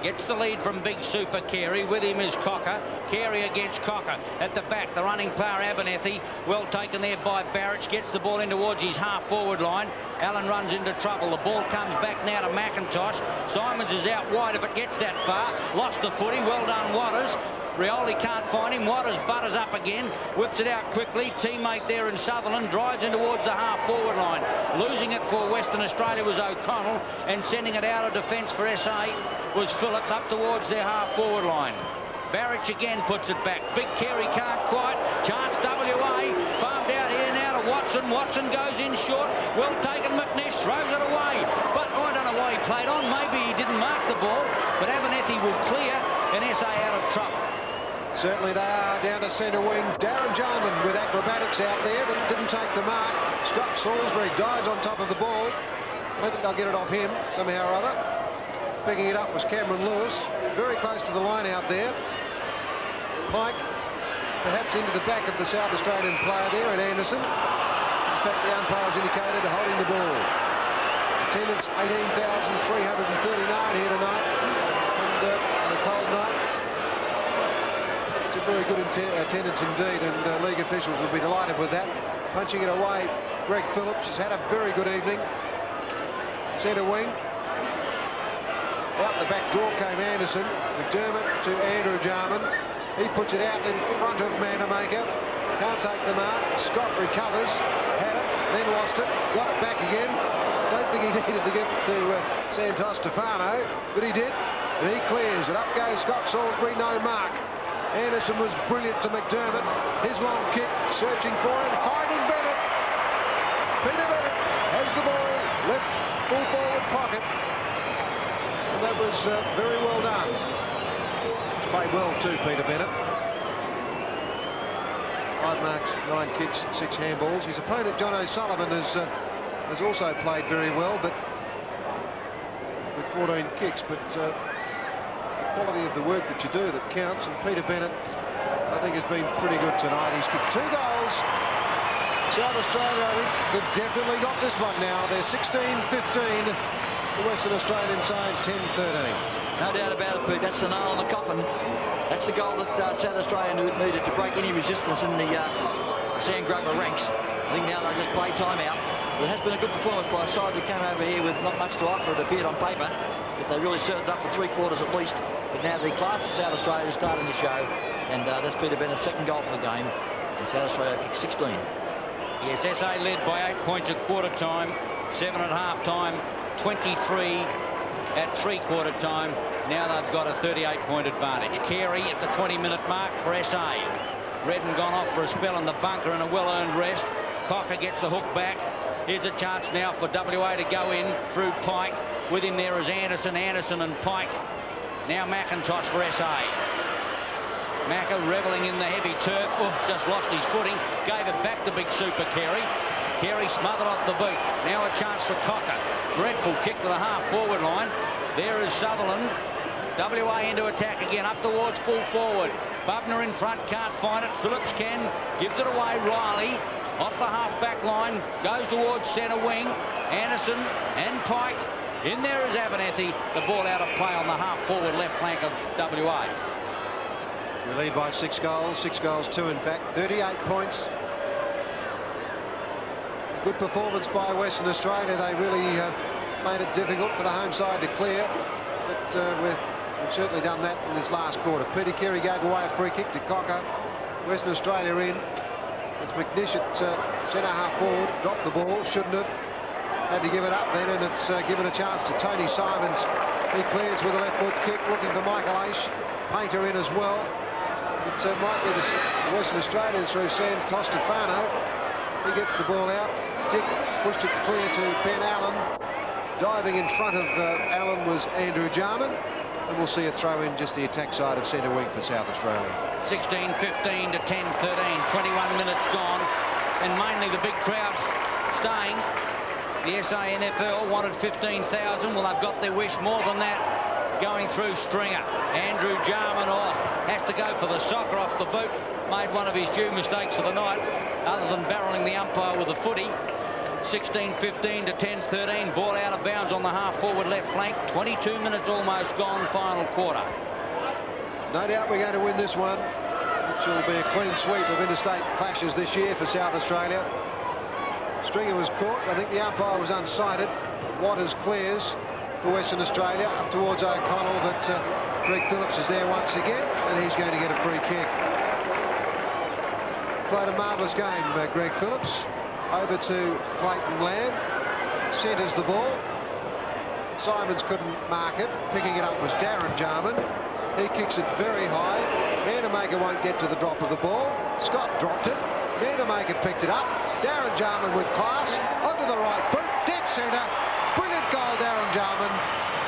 gets the lead from big super Carey. With him is Cocker. Carey against Cocker. At the back, the running player Abernethy. Well taken there by Barrett. Gets the ball in towards his half-forward line. Allen runs into trouble. The ball comes back now to McIntosh. Simons is out wide if it gets that far. Lost the footing. Well done, Waters. Rioli can't find him. Waters butters up again. Whips it out quickly. Teammate there in Sutherland drives in towards the half-forward line. Losing it for Western Australia was O'Connell, and sending it out of defence for SA was Phillips up towards their half-forward line. Barrett again puts it back. Big Carey can't quite. Chance WA. Farmed out here now to Watson. Watson goes in short. Well taken. McNish throws it away. But I don't know why he played on. Maybe he didn't mark the ball. But Abernethy will clear, and SA out of trouble.
Certainly they are down to centre wing. Darren Jarman with acrobatics out there, but didn't take the mark. Scott Salisbury dives on top of the ball. I don't think they'll get it off him somehow or other. Picking it up was Cameron Lewis. Very close to the line out there. Pike perhaps into the back of the South Australian player there in Anderson. In fact, the umpire has indicated holding the ball. Attendance 18,339 here tonight, and on a cold night. It's a very good attendance indeed, and league officials will be delighted with that. Punching it away, Greg Phillips has had a very good evening. Centre wing. Out the back door came Anderson. McDermott to Andrew Jarman. He puts it out in front of Vandermaker. Can't take the mark. Scott recovers. Had it, then lost it. Got it back again. Don't think he needed to give it to Santos Stefano, but he did. And he clears it. Up goes Scott Salisbury, no mark. Anderson was brilliant to McDermott. His long kick, searching for him, finding Bennett. Peter Bennett has the ball, left full forward pocket. And that was very well done. He's played well too, Peter Bennett. 5 marks, 9 kicks, 6 handballs. His opponent, John O'Sullivan, has also played very well, but with 14 kicks. But it's the quality of the work that you do that counts. And Peter Bennett, I think, has been pretty good tonight. He's kicked 2 goals. South Australia, I think, have definitely got this one now. They're 16-15. The Western Australian side 10-13.
No doubt about it, Pete. That's the nail in the coffin. That's the goal that South Australia needed to break any resistance in the Sam Grover ranks. I think now they just play time out. But it has been a good performance by a side that came over here with not much to offer, it appeared on paper. But they really set it up for 3 quarters at least. But now the class of South Australia is starting to show. And that's Peter Bennett's 2nd goal for the game. And South Australia kicked 16.
Yes, SA led by 8 points at quarter time, 7 at half time, 23 at 3/4 time. Now they've got a 38-point advantage. Carey at the 20-minute mark for SA. Redden gone off for a spell in the bunker and a well-earned rest. Cocker gets the hook back. Here's a chance now for WA to go in through Pike. With him there is Anderson and Pike. Now McIntosh for SA. Macca revelling in the heavy turf. Oh, just lost his footing. Gave it back to big super Carey. Carey smothered off the boot. Now a chance for Cocker. Dreadful kick to the half-forward line. There is Sutherland. WA into attack again, up towards full forward. Bubner in front, can't find it. Phillips can, gives it away. Riley off the half-back line, goes towards centre wing. Anderson and Pike. In there is Abernethy. The ball out of play on the half-forward left flank of WA.
We lead by 6 goals, 6 goals 2 in fact, 38 points. A good performance by Western Australia. They really made it difficult for the home side to clear, but we've certainly done that in this last quarter. Peter Carey gave away a free kick to Cocker. Western Australia in. It's McNish at centre half forward, dropped the ball, shouldn't have. Had to give it up then, and it's given a chance to Tony Simons. He clears with a left foot kick, looking for Michael Aish. Painter in as well. It might be the Western Australians through Santos Stefano. He gets the ball out. Dick pushed it clear to Ben Allen. Diving in front of Allen was Andrew Jarman. And we'll see a throw in just the attack side of centre wing for South Australia.
16-15 to 10-13. 21 minutes gone. And mainly the big crowd staying. The SANFL wanted 15,000. Well, they've got their wish. More than that going through Stringer. Andrew Jarman has to go for the soccer off the boot. Made one of his few mistakes for the night, other than barrelling the umpire with a footy. 16-15 to 10-13. Ball out of bounds on the half-forward left flank. 22 minutes almost gone, final quarter.
No doubt we're going to win this one, which will be a clean sweep of interstate clashes this year for South Australia. Stringer was caught. I think the umpire was unsighted. Waters clears for Western Australia up towards O'Connell, but Greg Phillips is there once again, and he's going to get a free kick. Played a marvellous game, Greg Phillips. Over to Clayton Lamb, centres the ball. Simons couldn't mark it. Picking it up was Darren Jarman. He kicks it very high. Vandermaker won't get to the drop of the ball. Scott dropped it. Vandermaker picked it up. Darren Jarman with class, onto the right boot, dead centre. Brilliant goal, Darren Jarman.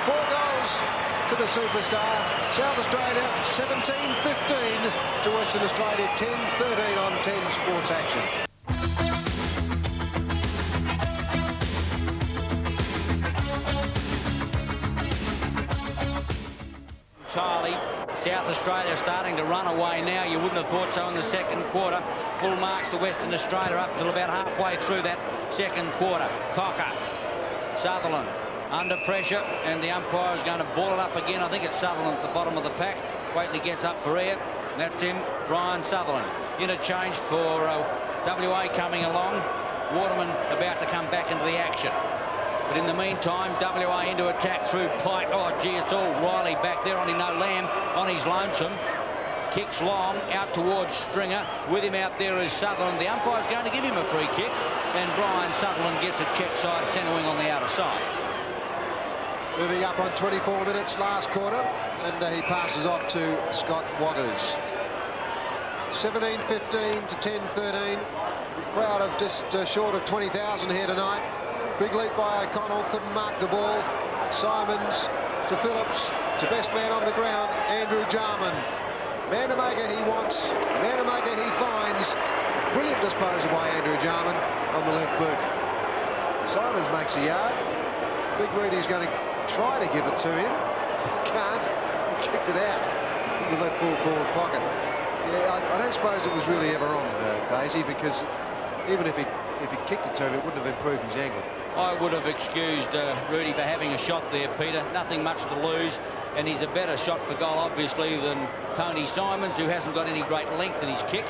4 goals to the superstar. South Australia 17-15 to Western Australia 10-13 on 10 Sports Action.
Entirely. South Australia starting to run away now. You wouldn't have thought so in the second quarter. Full marks to Western Australia up until about halfway through that second quarter. Cocker, Sutherland under pressure, and the umpire is going to ball it up again. I think it's Sutherland at the bottom of the pack. Waitley gets up for air. That's him, Brian Sutherland. Interchange for WA coming along. Waterman about to come back into the action. But in the meantime, WA into attack through Pike. Oh, gee, it's all Riley back there on his no lamb, on his lonesome. Kicks long, out towards Stringer. With him out there is Sutherland. The umpire's going to give him a free kick. And Brian Sutherland gets a check side, centre wing on the outer side.
Moving up on 24 minutes last quarter, and he passes off to Scott Waters. 17-15 to 10-13. Crowd of just short of 20,000 here tonight. Big leap by O'Connell, couldn't mark the ball. Simons to Phillips, to best man on the ground, Andrew Jarman. Man to maker he wants, man to maker he finds. Brilliant disposal by Andrew Jarman on the left boot. Simons makes a yard. Big Reedy's going to try to give it to him. Can't. He kicked it out in the left full forward pocket. Yeah, I don't suppose it was really ever on, Daisy, because even if he kicked it to him, it wouldn't have improved his angle.
I would have excused Rudy for having a shot there, Peter. Nothing much to lose, and he's a better shot for goal, obviously, than Tony Simons, who hasn't got any great length in his kick.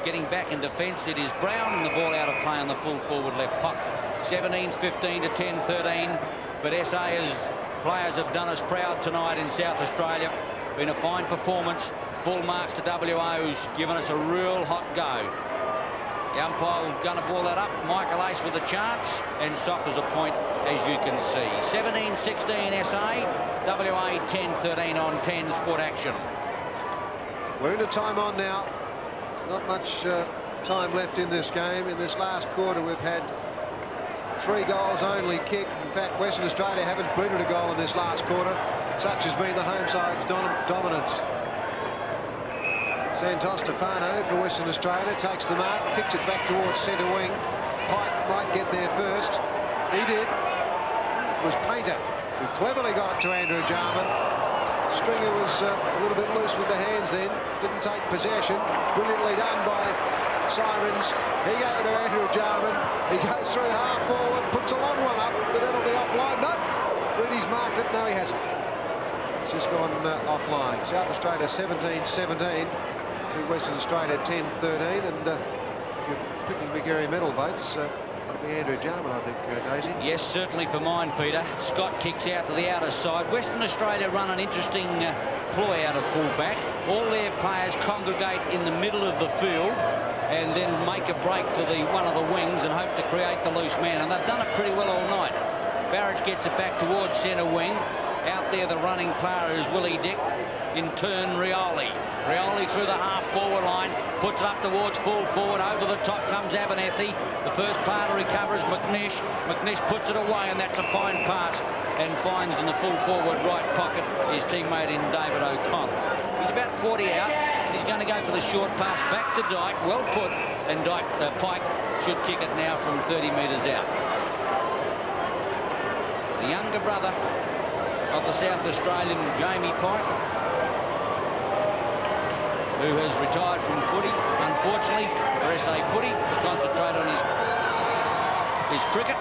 Getting back in defence, it is Brown, and the ball out of play on the full forward left pocket. 17-15 to 10-13, but SA's players have done us proud tonight in South Australia. Been a fine performance. Full marks to WA, who's given us a real hot go. The umpire going to ball that up. Michael Ace with a chance, and Soccer's a point, as you can see. 17-16 SA, WA 10-13 on 10 sport action.
We're into time on now. Not much time left in this game. In this last quarter, we've had 3 goals only kicked. In fact, Western Australia haven't booted a goal in this last quarter. Such has been the home side's dominance. Santos Stefano for Western Australia takes the mark, kicks it back towards centre wing. Pike might get there first. He did. It was Painter who cleverly got it to Andrew Jarman. Stringer was a little bit loose with the hands then, didn't take possession. Brilliantly done by Simons. He goes to Andrew Jarman. He goes through half forward, puts a long one up, but that'll be offline. No, Rudy's marked it. No, he hasn't. It's just gone offline. South Australia 17-17 to Western Australia 10-13, and if you're picking big area medal votes, that'll be Andrew Jarman, I think, Daisy.
Yes, certainly for mine, Peter. Scott kicks out to the outer side. Western Australia run an interesting ploy out of fullback. All their players congregate in the middle of the field and then make a break for one of the wings and hope to create the loose man, and they've done it pretty well all night. Barrett gets it back towards centre wing. Out there, the running player is Willie Dick. In turn, Rioli. Rioli through the half-forward line, puts it up towards full forward. Over the top comes Abernethy. The first player to recover is McNish. McNish puts it away, and that's a fine pass, and finds in the full forward right pocket his teammate in David O'Connell. He's about 40 out, and he's going to go for the short pass back to Dyke. Well put, and Pike should kick it now from 30 metres out. The younger brother of the South Australian, Jamie Pike, who has retired from footy, unfortunately, for SA footy, to concentrate on his cricket.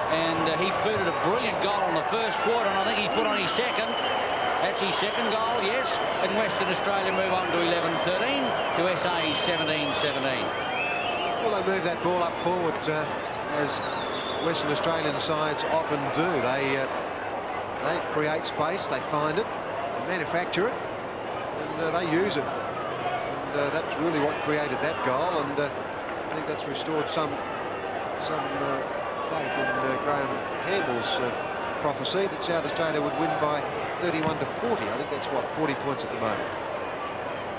And he booted a brilliant goal in the first quarter, and I think he put on his second. That's his second goal, yes. And Western Australia move on to 11-13 to SA 17-17.
Well, they move that ball up forward, as Western Australian sides often do. They create space, they find it, they manufacture it, and they use it. And that's really what created that goal, and I think that's restored some faith in Graham Campbell's prophecy that South Australia would win by 31-40. I think that's, what, 40 points at the moment.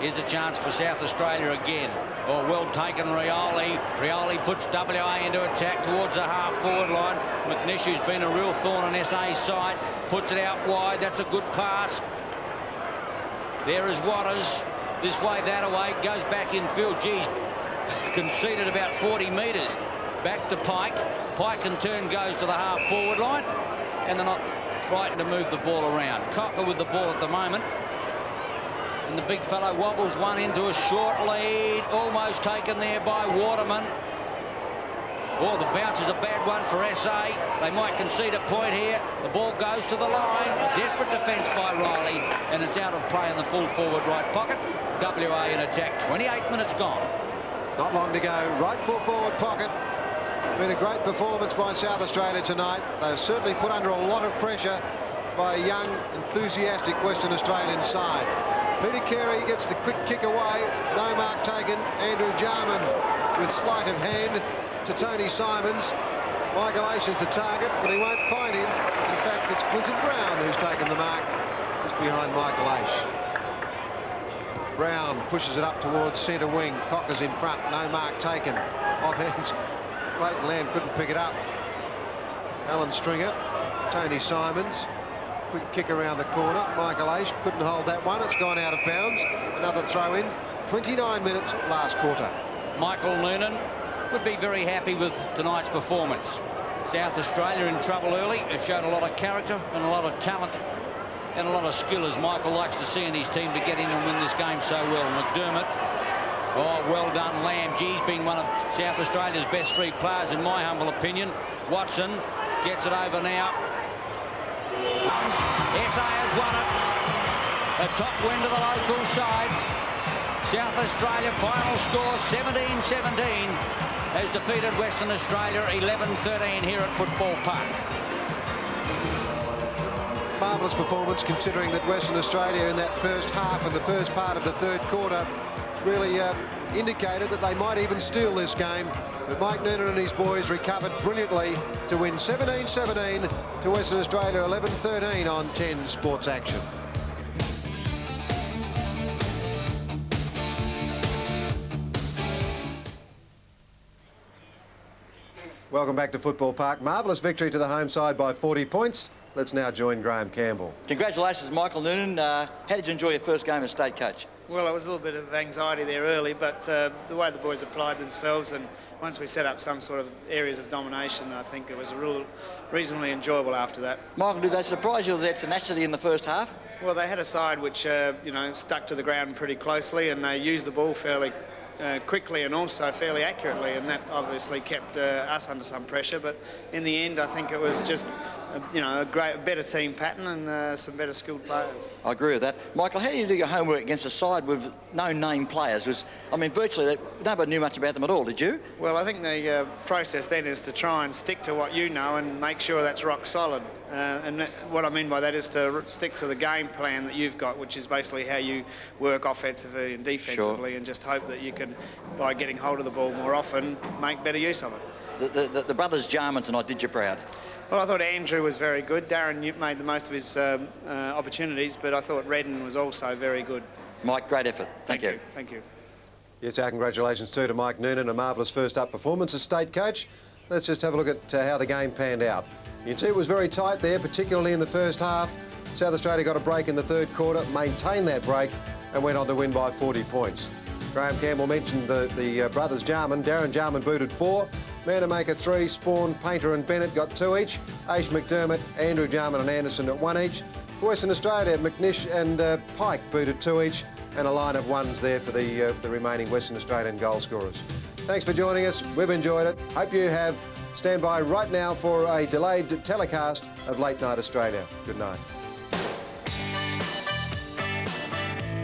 Here's a chance for South Australia again. Oh, well taken, Rioli. Rioli puts WA into attack towards the half-forward line. McNish, who's been a real thorn on SA's side, puts it out wide. That's a good pass. There is Waters. This way, that away. Goes back in field. Geez, conceded about 40 metres. Back to Pike. Pike in turn goes to the half-forward line, and they're not frightened to move the ball around. Cocker with the ball at the moment. And the big fellow wobbles one into a short lead, almost taken there by Waterman. Oh, the bounce is a bad one for SA. They might concede a point here. The ball goes to the line. A desperate defence by Riley, and it's out of play in the full forward right pocket. WA in attack. 28 minutes gone.
Not long to go. Right full forward pocket. Been a great performance by South Australia tonight. They've certainly put under a lot of pressure by a young, enthusiastic Western Australian side. Peter Carey gets the quick kick away. No mark taken. Andrew Jarman with sleight of hand to Tony Simons. Michael Aish is the target, but he won't find him. In fact, it's Clinton Brown who's taken the mark just behind Michael Aish. Brown pushes it up towards centre wing. Cocker's in front. No mark taken. Off hands. Clayton Lamb couldn't pick it up. Alan Stringer. Tony Simons. Quick kick around the corner. Michael Aish couldn't hold that one. It's gone out of bounds. Another throw in. 29 minutes last quarter.
Michael Nunan would be very happy with tonight's performance. South Australia in trouble early. It showed a lot of character and a lot of talent and a lot of skill, as Michael likes to see in his team, to get in and win this game so well. McDermott, oh, well done. Lamb, geez, being one of South Australia's best three players, in my humble opinion. Watson gets it over now. SA has won it. The top win to the local side. South Australia, final score 17-17, has defeated Western Australia 11-13 here at Football Park.
Marvellous performance, considering that Western Australia in that first half and the first part of the third quarter really indicated that they might even steal this game. But Mike Nunan and his boys recovered brilliantly to win 17-17 to Western Australia 11-13 on 10 Sports Action. Welcome back to Football Park. Marvellous victory to the home side by 40 points. Let's now join Graham Campbell.
Congratulations, Michael Nunan. How did you enjoy your first game as state coach?
Well, it was a little bit of anxiety there early, but the way the boys applied themselves, and once we set up some sort of areas of domination, I think it was reasonably enjoyable after that.
Michael, did they surprise you with their tenacity in the first half?
Well, they had a side which, you know, stuck to the ground pretty closely, and they used the ball fairly quickly and also fairly accurately, and that obviously kept us under some pressure. But in the end, I think it was just you know, a better team pattern and some better skilled players.
I agree with that. Michael, how do you do your homework against a side with no name players? I mean, virtually nobody knew much about them at all, did you?
Well, I think the process then is to try and stick to what you know and make sure that's rock solid. What I mean by that is to stick to the game plan that you've got, which is basically how you work offensively and defensively, sure, and just hope that you can, by getting hold of the ball more often, make better use of it.
The brothers Jarman tonight did you proud?
Well, I thought Andrew was very good. Darren made the most of his opportunities, but I thought Redden was also very good.
Mike, great effort. Thank you.
Thank you.
Yes, our congratulations too to Mike Nunan, a marvellous first up performance as state coach. Let's just have a look at how the game panned out. You can see it was very tight there, particularly in the first half. South Australia got a break in the third quarter, maintained that break and went on to win by 40 points. Graham Campbell mentioned the brothers Jarman. Darren Jarman booted 4. Manamaker 3, Spawn, Painter and Bennett got 2 each. Aish, McDermott, Andrew Jarman and Anderson at 1 each. For Western Australia, McNish and Pike booted 2 each, and a line of ones there for the remaining Western Australian goal scorers. Thanks for joining us. We've enjoyed it. Hope you have. Stand by right now for a delayed telecast of Late Night Australia. Good night.